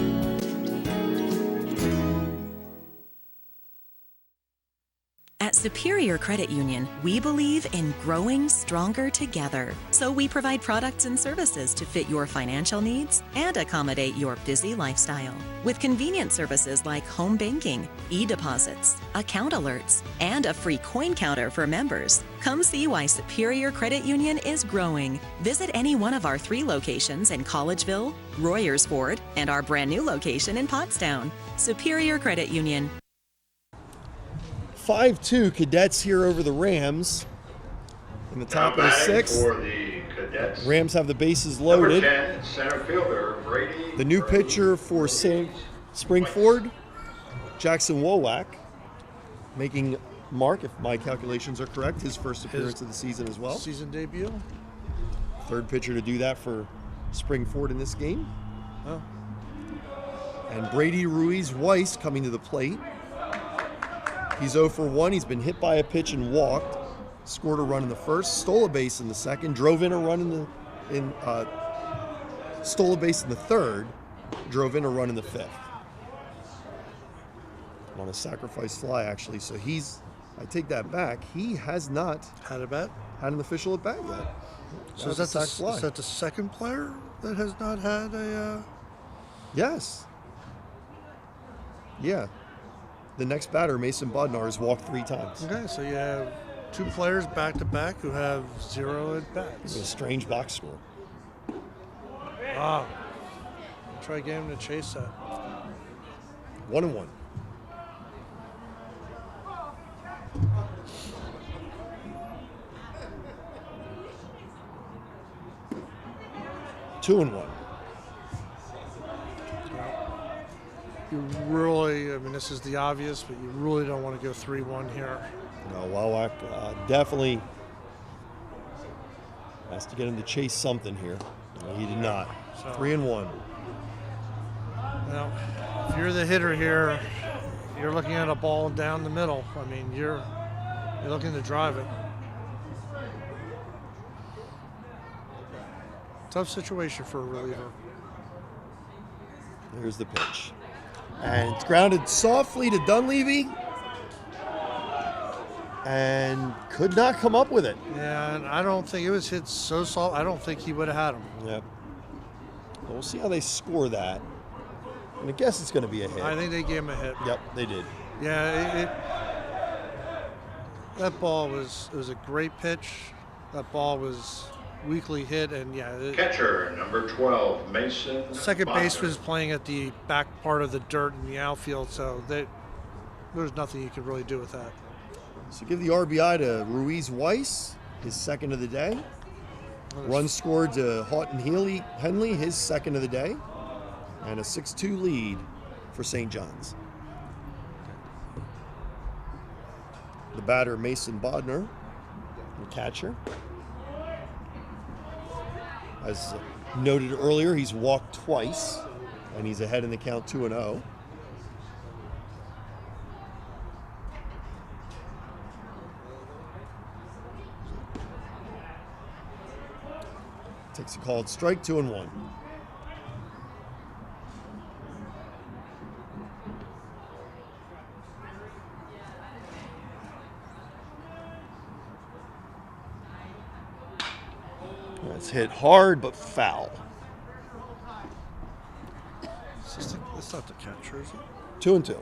At Superior Credit Union, we believe in growing stronger together. So we provide products and services to fit your financial needs and accommodate your busy lifestyle. With convenient services like home banking, e-deposits, account alerts, and a free coin counter for members. Come see why Superior Credit Union is growing. Visit any one of our 3 locations in Collegeville, Royersford, and our brand new location in Pottstown. Superior Credit Union. 5-2 Cadets here over the Rams in the top of the 6th. For the Cadets, Rams have the bases loaded. number 10, center fielder Brady. The new pitcher for Springford, Jackson Wowak, making mark, if my calculations are correct, his first appearance of the season as well. Season debut. Third pitcher to do that for Springford in this game. Oh. And Brady Ruiz Weiss coming to the plate. He's 0 for 1. He's been hit by a pitch and walked. Scored a run in the first, stole a base in the second, drove in a run stole a base in the third, drove in a run in the 5th. On a sacrifice fly, actually. So I take that back. He has not had an official at bat yet. So is that the second player that has not had a? Yes. Yeah. The next batter, Mason Bodnar, has walked 3 times. Okay, so you have 2 players back-to-back who have 0 at-bats. It's a strange box score. Wow. Try getting him to chase that. 1-1. Two and 1. You really, I mean, this is the obvious, but you really don't want to go 3-1 here. No, Wowak definitely has to get him to chase something here. No, he did not. So, 3-1. Well, if you're the hitter here, you're looking at a ball down the middle. I mean, you're looking to drive it. Tough situation for a reliever. Here's the pitch. And it's grounded softly to Dunleavy. And could not come up with it. Yeah, and I don't think it was hit so soft. I don't think he would have had him. Yep. Well, we'll see how they score that. And I guess it's going to be a hit. I think they gave him a hit. Yep, they did. Yeah, that ball was a great pitch. That ball was weakly hit, and yeah. Catcher number 12, Mason. Second base Bodnar. was playing at the back part of the dirt in the outfield, so there's nothing you could really do with that. So give the RBI to Ruiz Weiss, his second of the day. Run scored to Houghton Henley, his second of the day. And a 6-2 lead for St. John's. The batter, Mason Bodnar, the catcher. As noted earlier, he's walked twice, and he's ahead in the count 2-0. Takes a called strike, 2-1. That's hit hard but foul. It's not the catcher, is it? 2-2.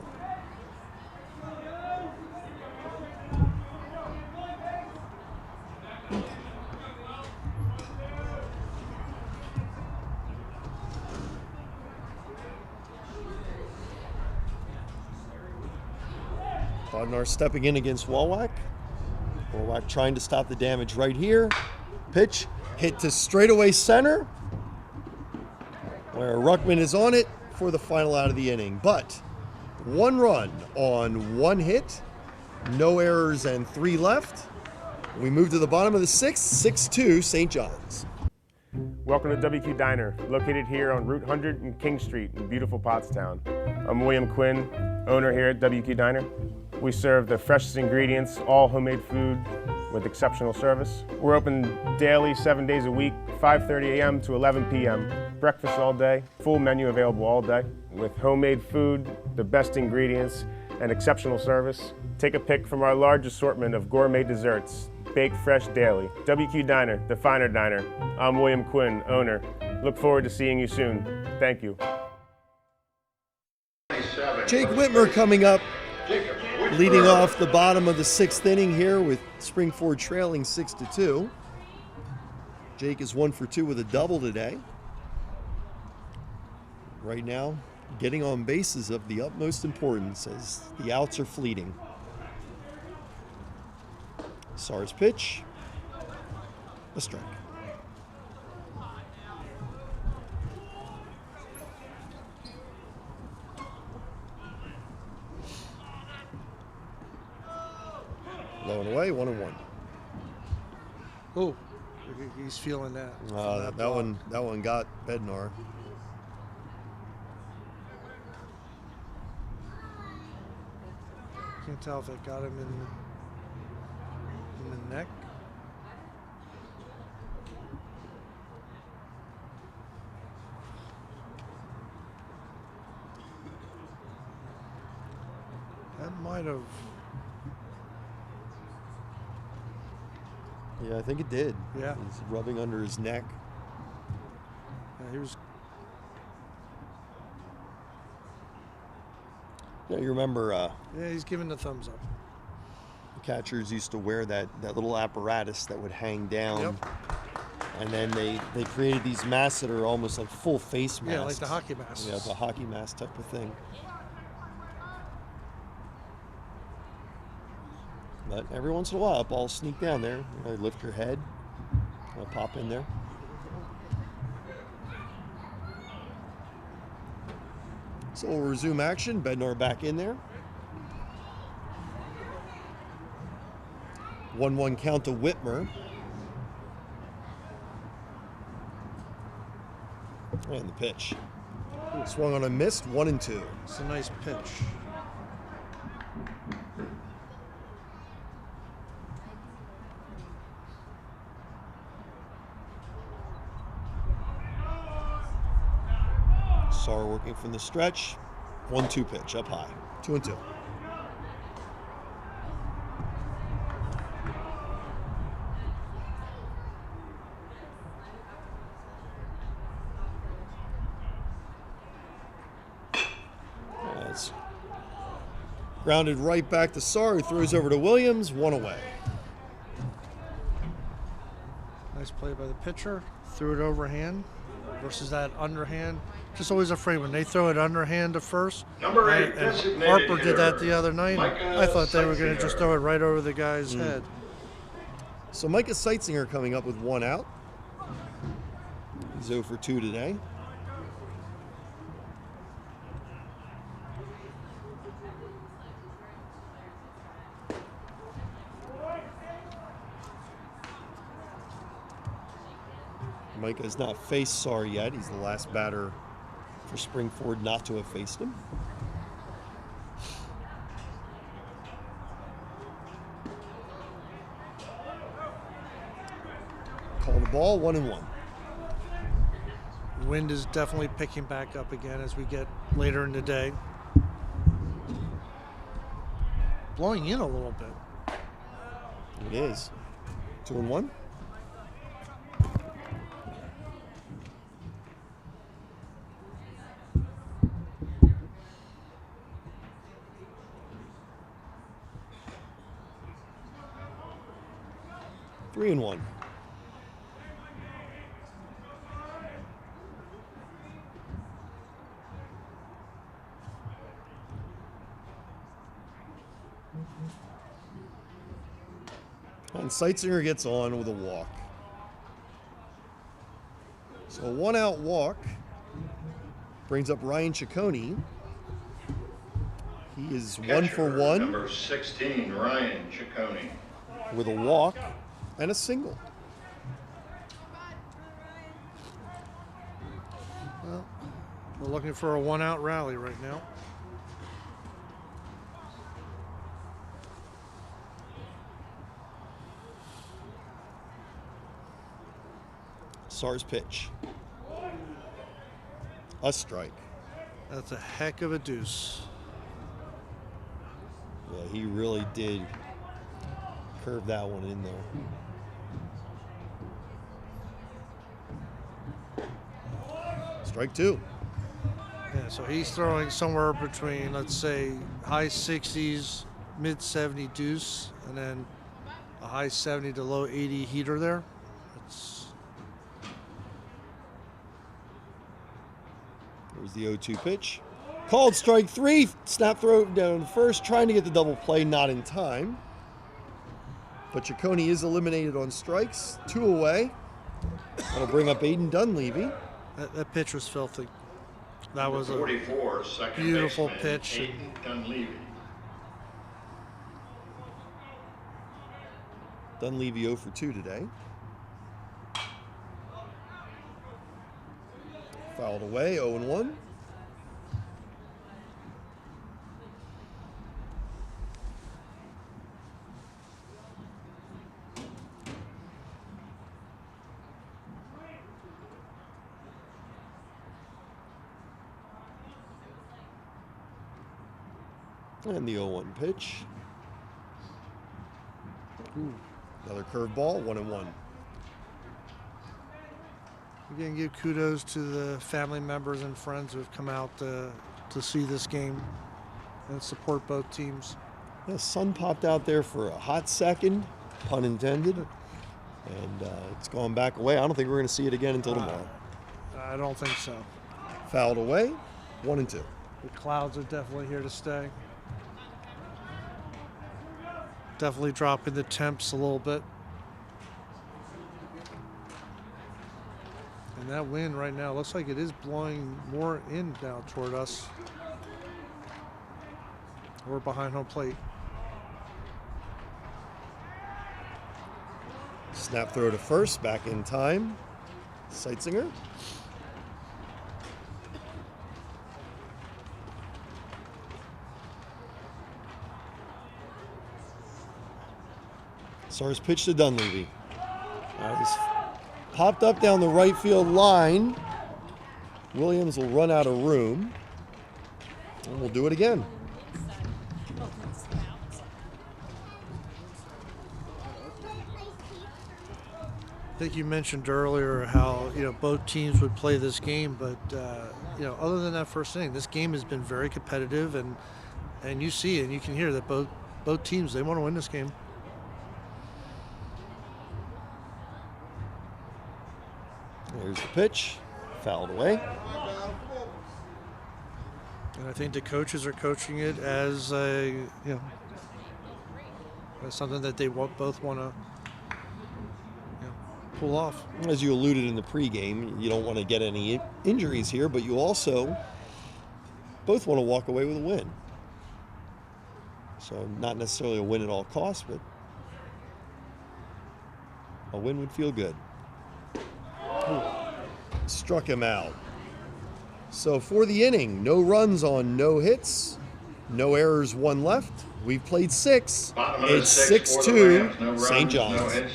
Bodnar stepping in against Wowak. Wowak trying to stop the damage right here. Pitch hit to straightaway center, where Ruckman is on it for the final out of the inning. But 1 run on 1 hit, no errors and 3 left. We move to the bottom of the 6th, 6-2 St. John's. Welcome to WQ Diner, located here on Route 100 and King Street in beautiful Pottstown. I'm William Quinn, owner here at WQ Diner. We serve the freshest ingredients, all homemade food with exceptional service. We're open daily, 7 days a week, 5:30 a.m. to 11 p.m. Breakfast all day, full menu available all day with homemade food, the best ingredients, and exceptional service. Take a pick from our large assortment of gourmet desserts, baked fresh daily. WQ Diner, the finer diner. I'm William Quinn, owner. Look forward to seeing you soon. Thank you. Jake Whitmer coming up, leading off the bottom of the 6th inning here with Springford trailing 6-2. Jake is 1 for 2 with a double today. Right now, getting on base is of the utmost importance as the outs are fleeting. Sar's pitch, a strike. Low and away, 1-1. Oh, he's feeling that. That one got Bednar. Can't tell if it got him in the neck. That might have. Yeah, I think it did. Yeah. He's rubbing under his neck. Yeah, he was. Yeah, you remember Yeah, he's giving the thumbs up. catchers used to wear that little apparatus that would hang down. Yep. And then they created these masks that are almost like full face masks. Yeah, like the hockey masks. Yeah, the hockey mask type of thing. But every once in a while, balls sneak down there. You know, lift your head, pop in there. So we'll resume action. Bednar back in there. 1-1 count to Whitmer. And the pitch. Swung on a missed, 1-2. It's a nice pitch. Sar working from the stretch. 1-2 pitch up high. 2-2. That's grounded right back to Sar, who throws over to Williams. 1 away. Nice play by the pitcher. Threw it overhand versus that underhand. Just always afraid when they throw it underhand to first. Number 8, and designated Harper did that hitter, the other night. Micah I thought they were going to Seitzinger. just throw it right over the guy's head. So Micah Seitzinger coming up with 1 out. He's 0 for 2 today. Micah has not faced Sar yet. He's the last batter for Springford not to have faced him. Call the ball, 1-1. Wind is definitely picking back up again as we get later in the day. Blowing in a little bit. It is. 2-1. Three and 1. And Seitzinger gets on with a walk. So a 1-out walk brings up Ryan Ciccone. He is 1 for 1 Number 16, Ryan Ciccone. with a walk and a single. Well, we're looking for a 1-out rally right now. SARS pitch. A strike. That's a heck of a deuce. Yeah, he really did curve that one in there. Strike two. Yeah, so he's throwing somewhere between, let's say, high 60s, mid 70 deuce, and then a high 70 to low 80 heater there. There's the 0-2 pitch. Called strike three. Snap throw down first, trying to get the double play, not in time. But Ciccone is eliminated on strikes. 2 away. That'll bring up Aiden Dunleavy. That pitch was filthy. That was a 44, second beautiful baseman, pitch. Aiden Dunleavy. Dunleavy 0 for 2 today. Fouled away, 0-1. And the 0-1 pitch. Ooh, another curveball, 1-1. Again, give kudos to the family members and friends who have come out to see this game and support both teams. The sun popped out there for a hot second, pun intended, and it's gone back away. I don't think we're going to see it again until tomorrow. I don't think so. Fouled away, 1-2. The clouds are definitely here to stay. Definitely dropping the temps a little bit. And that wind right now looks like it is blowing more in now toward us. We're behind home plate. Snap throw to first, back in time. Seitzinger. SARS pitch to Dunleavy. He's popped up down the right field line. Williams will run out of room. And we'll do it again. I think you mentioned earlier how both teams would play this game, but other than that first inning, this game has been very competitive, and you see and you can hear that both teams, they want to win this game. There's the pitch, fouled away. And I think the coaches are coaching it as as something that they both want to pull off. As you alluded in the pregame, you don't want to get any injuries here, but you also both want to walk away with a win. So not necessarily a win at all costs, but a win would feel good. Ooh. Struck him out. So for the inning, no runs on no hits, no errors, 1 left. We've played 6. It's 6-2, St. John's.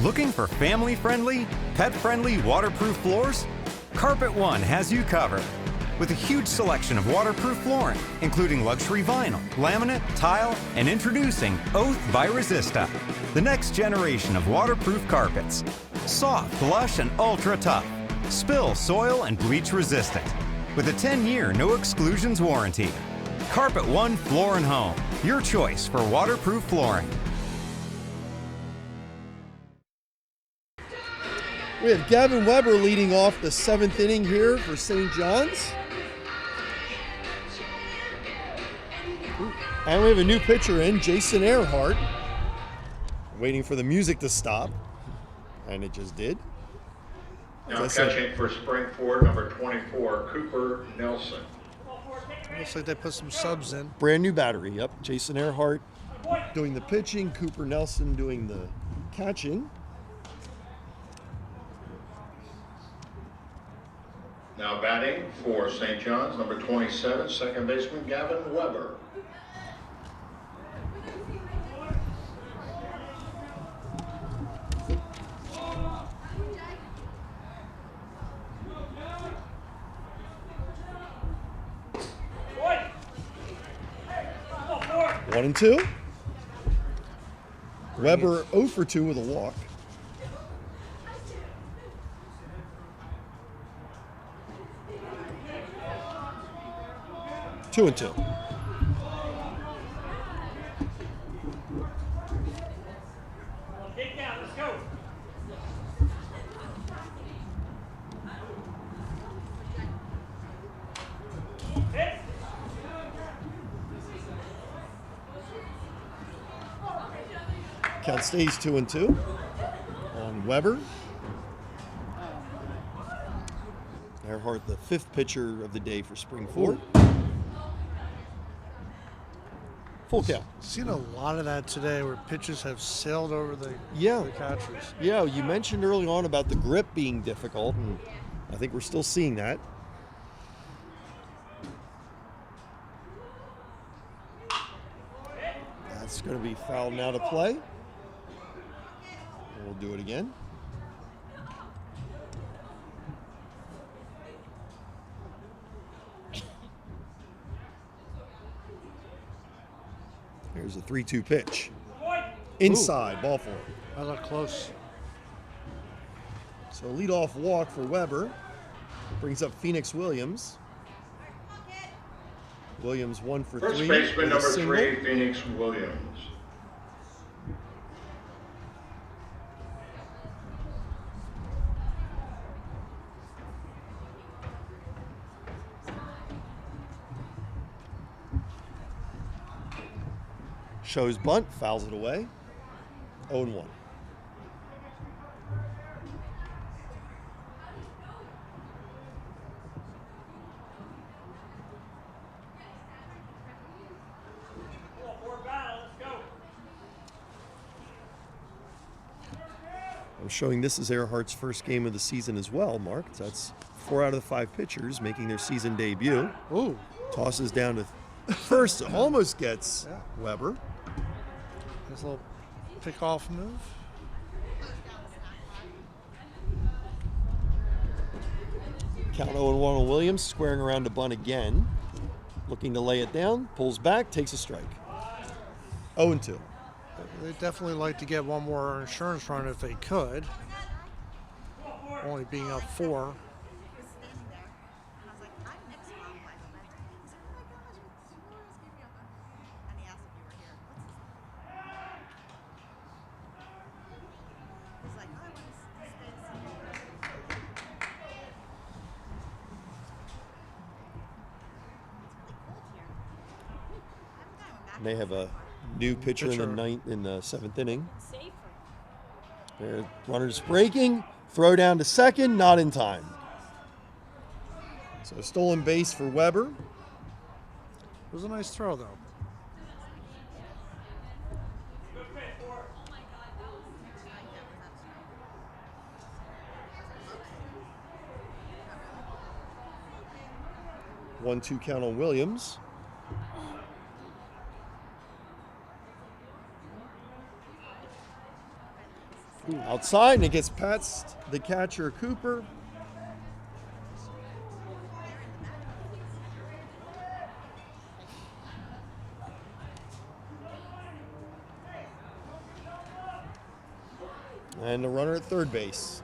Looking for family-friendly, pet-friendly waterproof floors? Carpet One has you covered. With a huge selection of waterproof flooring, including luxury vinyl, laminate, tile, and introducing Oath by Resista, the next generation of waterproof carpets. Soft, lush, and ultra tough. Spill, soil, and bleach resistant. With a 10-year no exclusions warranty. Carpet One Floor and Home, your choice for waterproof flooring. We have Gavin Weber leading off the 7th inning here for St. John's. And we have a new pitcher in, Jason Earhart. Waiting for the music to stop. And it just did. Now catching for Springford, number 24, Cooper Nelson. Looks like they put some subs in. Brand new battery, yep. Jason Earhart doing the pitching, Cooper Nelson doing the catching. Now batting for St. John's, number 27, second baseman Gavin Weber. 1-2. Weber 0 for 2 with a walk. Two and 2. Count stays 2 and 2 on Weber. Earhart, the 5th pitcher of the day for spring forward. Full count. Seen a lot of that today where pitches have sailed over the catchers. Yeah, you mentioned early on about the grip being difficult, and I think we're still seeing that. That's going to be fouled and out of play. We'll do it again. Here's a 3-2 pitch. Inside, ball four. I look close. So leadoff walk for Weber. Brings up Phoenix Williams. Williams 1 for 3. First baseman number 3, Phoenix Williams. Shows bunt, fouls it away. 0-1. I'm showing this is Earhart's first game of the season as well, Mark. That's 4 out of the 5 pitchers making their season debut. Ooh. Tosses down to first, almost gets Weber. Nice little pick-off move. Count 0-1 on Williams, squaring around to bunt again. Looking to lay it down, pulls back, takes a strike. 0-2. They'd definitely like to get one more insurance run if they could. Only being up 4. They have a new pitcher in the 7th inning. Their runners breaking, throw down to second, not in time. So stolen base for Weber. It was a nice throw, though. One-two count on Williams. Outside, and it gets past the catcher, Cooper. And the runner at third base.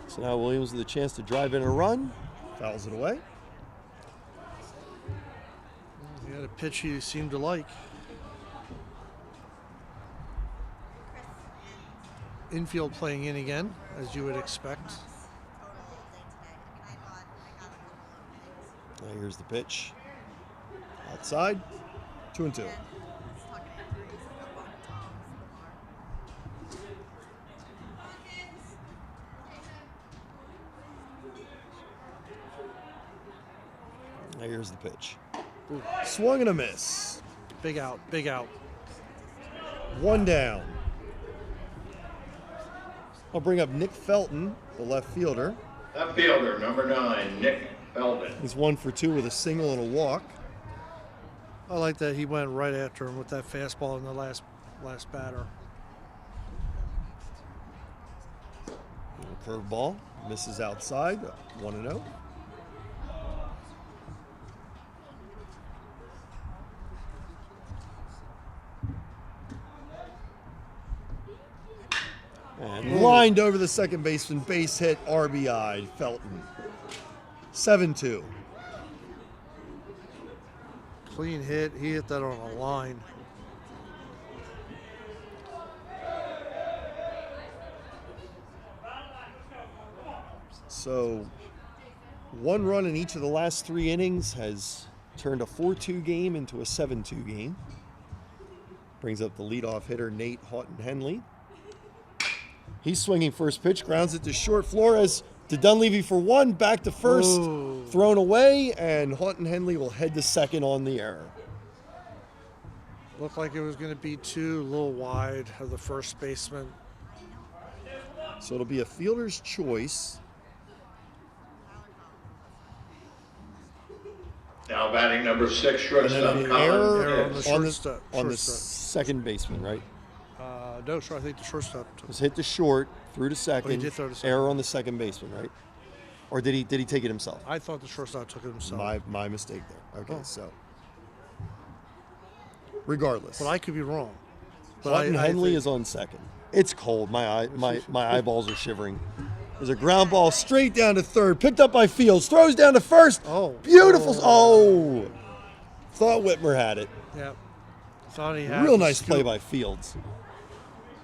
So now Williams with a chance to drive in a run. Fouls it away. He had a pitch he seemed to like. Infield playing in again, as you would expect. Now here's the pitch. Outside, 2-2. Now here's the pitch. Ooh. Swung and a miss. Big out, big out. One down. I'll bring up Nick Felton, the left fielder. Left fielder, number 9, Nick Felton. He's 1 for 2 with a single and a walk. I like that he went right after him with that fastball in the last batter. Curveball misses outside, 1-0. And lined over the second baseman, base hit, RBI, Felton. 7-2. Clean hit. He hit that on a line. So, 1 run in each of the last 3 innings has turned a 4-2 game into a 7-2 game. Brings up the leadoff hitter, Nate Houghton-Henley. He's swinging first pitch, grounds it to short. Flores to Dunleavy for 1, back to first, thrown away, and Houghton-Henley will head to second on the error. Looked like it was going to be 2, a little wide of the first baseman. So it'll be a fielder's choice. Now batting number 6, shortstop And then Colin error on the second baseman, right? No, sure. I think the shortstop Was hit to short, through to second. did throw to second. Error on the second baseman, right? Or did he take it himself? I thought the shortstop took it himself. My mistake there. Okay, so regardless, But I could be wrong. Houghton-Henley is on second. It's cold. My eyeballs are shivering. There's a ground ball straight down to third, picked up by Fields, throws down to first. Beautiful. Oh. Thought Whitmer had it. Yep. Thought he had Real the nice scoop. play by Fields.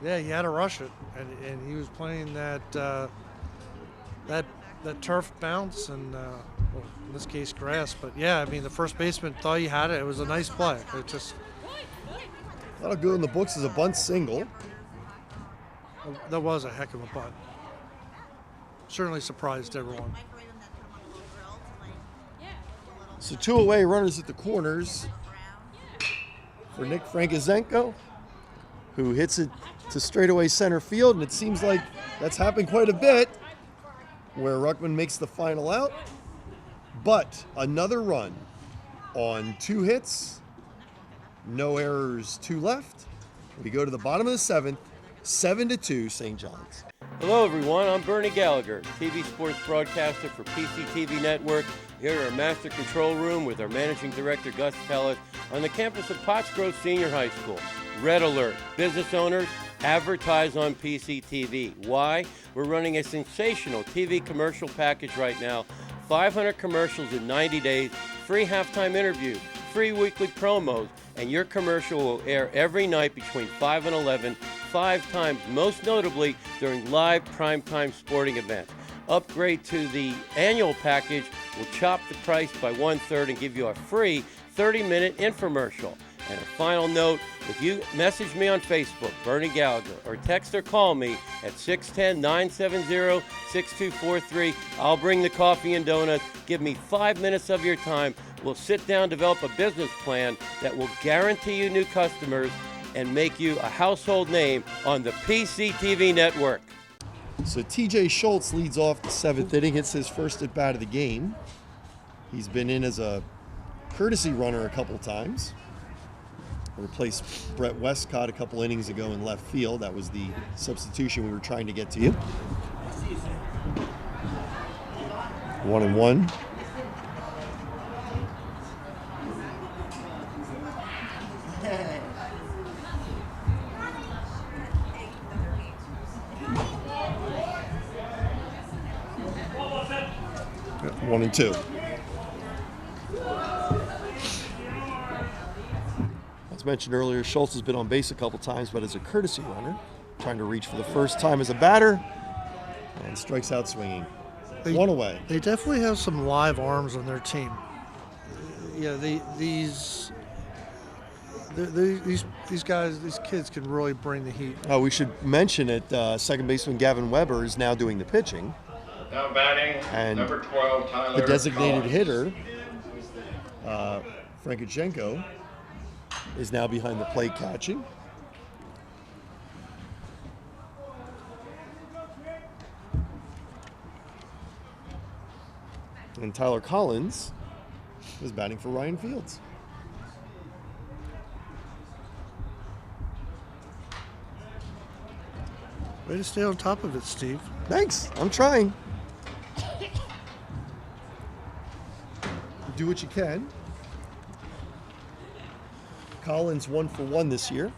Yeah, he had to rush it, and he was playing that turf bounce and well, in this case grass. But yeah, I mean the first baseman thought he had it. It was a nice play. It just That'll go in the books as a bunt single. that was a heck of a bunt. Certainly surprised everyone. So 2 away, runners at the corners for Nick Frankizenko, who hits it to straightaway center field, and it seems like that's happened quite a bit, where Ruckman makes the final out. But another run on 2 hits, no errors, 2 left. We go to the bottom of the 7th, 7-2 St. John's. Hello, everyone. I'm Bernie Gallagher, TV sports broadcaster for PCTV Network, here at our Master Control Room with our Managing Director, Gus Pellet, on the campus of Pottsgrove Senior High School. Red alert. Business owners, advertise on PCTV. Why? We're running a sensational TV commercial package right now. 500 commercials in 90 days, free halftime interview, free weekly promos, and your commercial will air every night between 5 and 11, 5 times, most notably during live primetime sporting events. Upgrade to the annual package will chop the price by 1/3 and give you a free 30-minute infomercial. And a final note, if you message me on Facebook, Bernie Gallagher, or text or call me at 610-970-6243, I'll bring the coffee and donuts. Give me 5 minutes of your time. We'll sit down, develop a business plan that will guarantee you new customers and make you a household name on the PCTV network. So TJ Schultz leads off the 7th inning, hits his first at bat of the game. He's been in as a courtesy runner a couple times. Replaced Brett Westcott a couple innings ago in left field. That was the substitution we were trying to get to you. 1-1. Yep, 1-2. As mentioned earlier, Schultz has been on base a couple times, but as a courtesy runner, trying to reach for the first time as a batter, and strikes out swinging. 1 away. They definitely have some live arms on their team. Yeah, these guys, these kids can really bring the heat. We should mention it. Second baseman Gavin Weber is now doing the pitching. Now batting And number 12, Tyler the designated Collins. hitter, Frankichenko, is now behind the plate catching. And Tyler Collins is batting for Ryan Fields. Way to stay on top of it, Steve. Thanks. I'm trying. Do what you can. Collins 1 for 1 this year.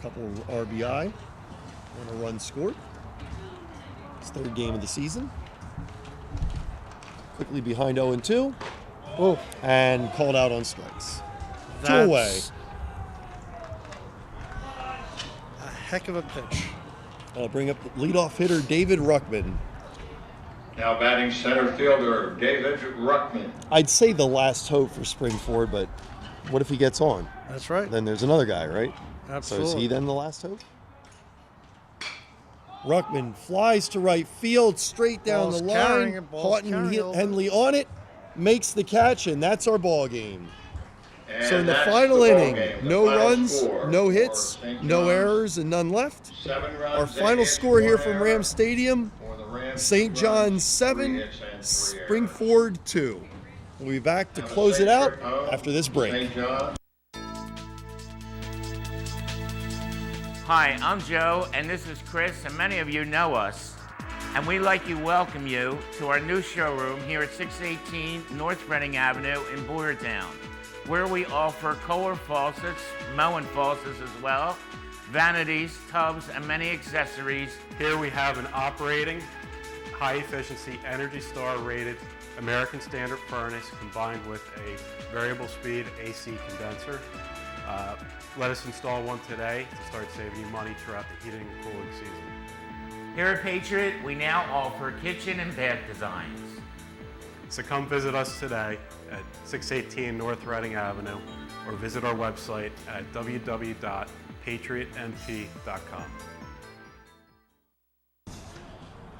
Couple of RBI and a run scored. His third game of the season. Quickly behind 0-2. Oh. And called out on strikes. That's 2 away. A heck of a pitch. I'll bring up the leadoff hitter, David Ruckman. Now batting center fielder, David Ruckman. I'd say the last hope for Springford, but what if he gets on? That's right. Then there's another guy, right? Absolutely. So is he then the last hope? Ruckman flies to right field, straight down Ball's the carrying line. it, ball's Houghton carrying it. Henley on it, makes the catch, and that's our ball game. And So in the that's final the ball inning, game. The no final runs, score no for hits, St. no John's. errors, and none left. 7 runs, Our 8 final hits, score here 1 from error. Rams Stadium, For the Rams, St. 2 John's runs, 7, 3 hits, and 3 errors. Springford 2. We'll be back to close it out after this break. St. John. Hi, I'm Joe, and this is Chris, and many of you know us. And we'd like to welcome you to our new showroom here at 618 North Reading Avenue in Boyertown, where we offer Kohler faucets, Moen faucets as well, vanities, tubs, and many accessories. Here we have an operating, high-efficiency, Energy Star rated American Standard furnace combined with a variable speed AC condenser. Let us install one today to start saving you money throughout the heating and cooling season. Here at Patriot, we now offer kitchen and bath designs. So come visit us today at 618 North Reading Avenue or visit our website at www.patriotmp.com.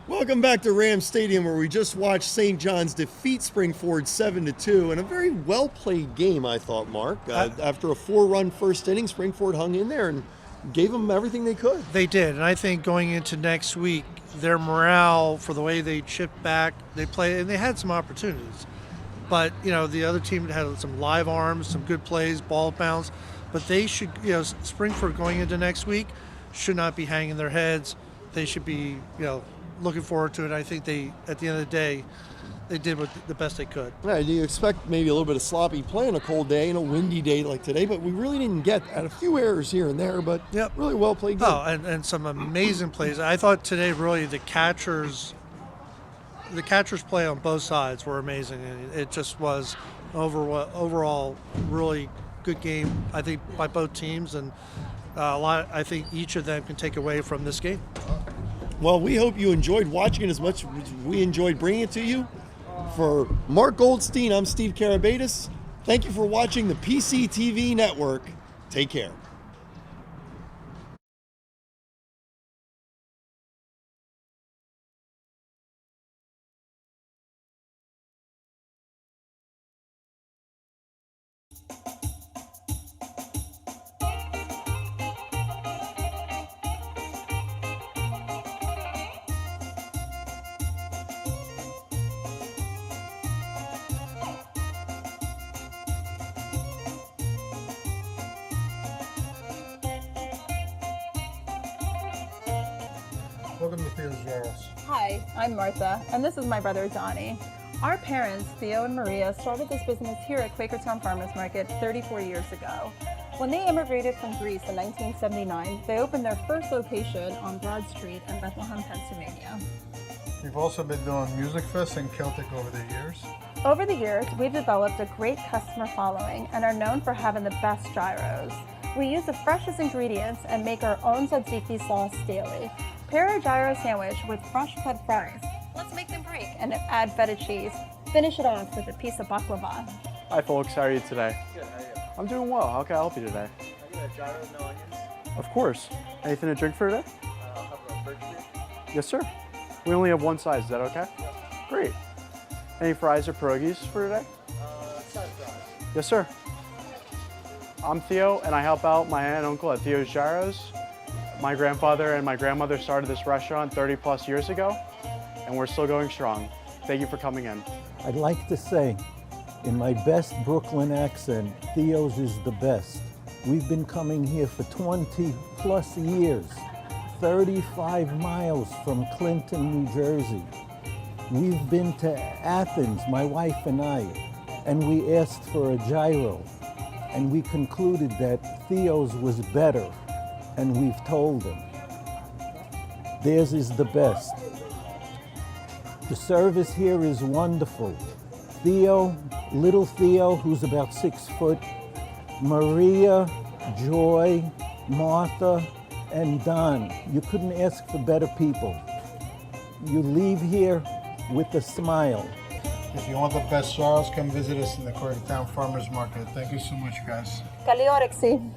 Welcome back to Rams Stadium, where we just watched St. John's defeat Springford 7-2 in a very well-played game, I thought, Mark. After a 4-run first inning, Springford hung in there and gave them everything they could. They did, and I think going into next week, their morale for the way they chipped back, they played, and they had some opportunities. But, you know, the other team had some live arms, some good plays, ball bounce. But they should, you know, Springford going into next week should not be hanging their heads. They should be, you know, looking forward to it. I think they, at the end of the day, they did the best they could. Yeah, you expect maybe a little bit of sloppy play on a cold day and a windy day like today, but we really didn't get that. A few errors here and there, but really well played game. Oh, and some amazing plays. I thought today really the catchers play on both sides were amazing, and it just was overall really good game, I think, by both teams, and a lot I think each of them can take away from this game. Well, we hope you enjoyed watching it as much as we enjoyed bringing it to you. For Mark Goldstein, I'm Steve Karabatis. Thank you for watching the PCTV Network. Take care. Welcome to Theo's Jarls. Hi, I'm Martha, and this is my brother Donnie. Our parents, Theo and Maria, started this business here at Quakertown Farmers Market 34 years ago. When they immigrated from Greece in 1979, they opened their first location on Broad Street in Bethlehem, Pennsylvania. We've also been doing Music Fest and Celtic over the years. Over the years, we've developed a great customer following and are known for having the best gyros. We use the freshest ingredients and make our own tzatziki sauce daily. Pair our gyro sandwich with fresh cut fries. Let's make them break and add feta cheese. Finish it off with a piece of baklava. Hi folks, how are you today? Good, how are you? I'm doing well. How can I help you today? I get a gyro, no onions. Of course. Anything to drink for today? I'll have a birch beer. Yes, sir. We only have one size. Is that okay? Yeah. Great. Any fries or pierogies for today? Side fries. Yes, sir. I'm Theo, and I help out my aunt and uncle at Theo's Gyros. My grandfather and my grandmother started this restaurant 30 plus years ago, and we're still going strong. Thank you for coming in. I'd like to say, in my best Brooklyn accent, Theo's is the best. We've been coming here for 20 plus years. 35 miles from Clinton, New Jersey. We've been to Athens, my wife and I, and we asked for a gyro. And we concluded that Theo's was better, and we've told them. Theirs is the best. The service here is wonderful. Theo, little Theo, who's about 6 foot, Maria, Joy, Martha, and Don. You couldn't ask for better people. You leave here with a smile. If you want the best gyros, come visit us in the Koreatown Farmers Market. Thank you so much, guys. Kaliorexi.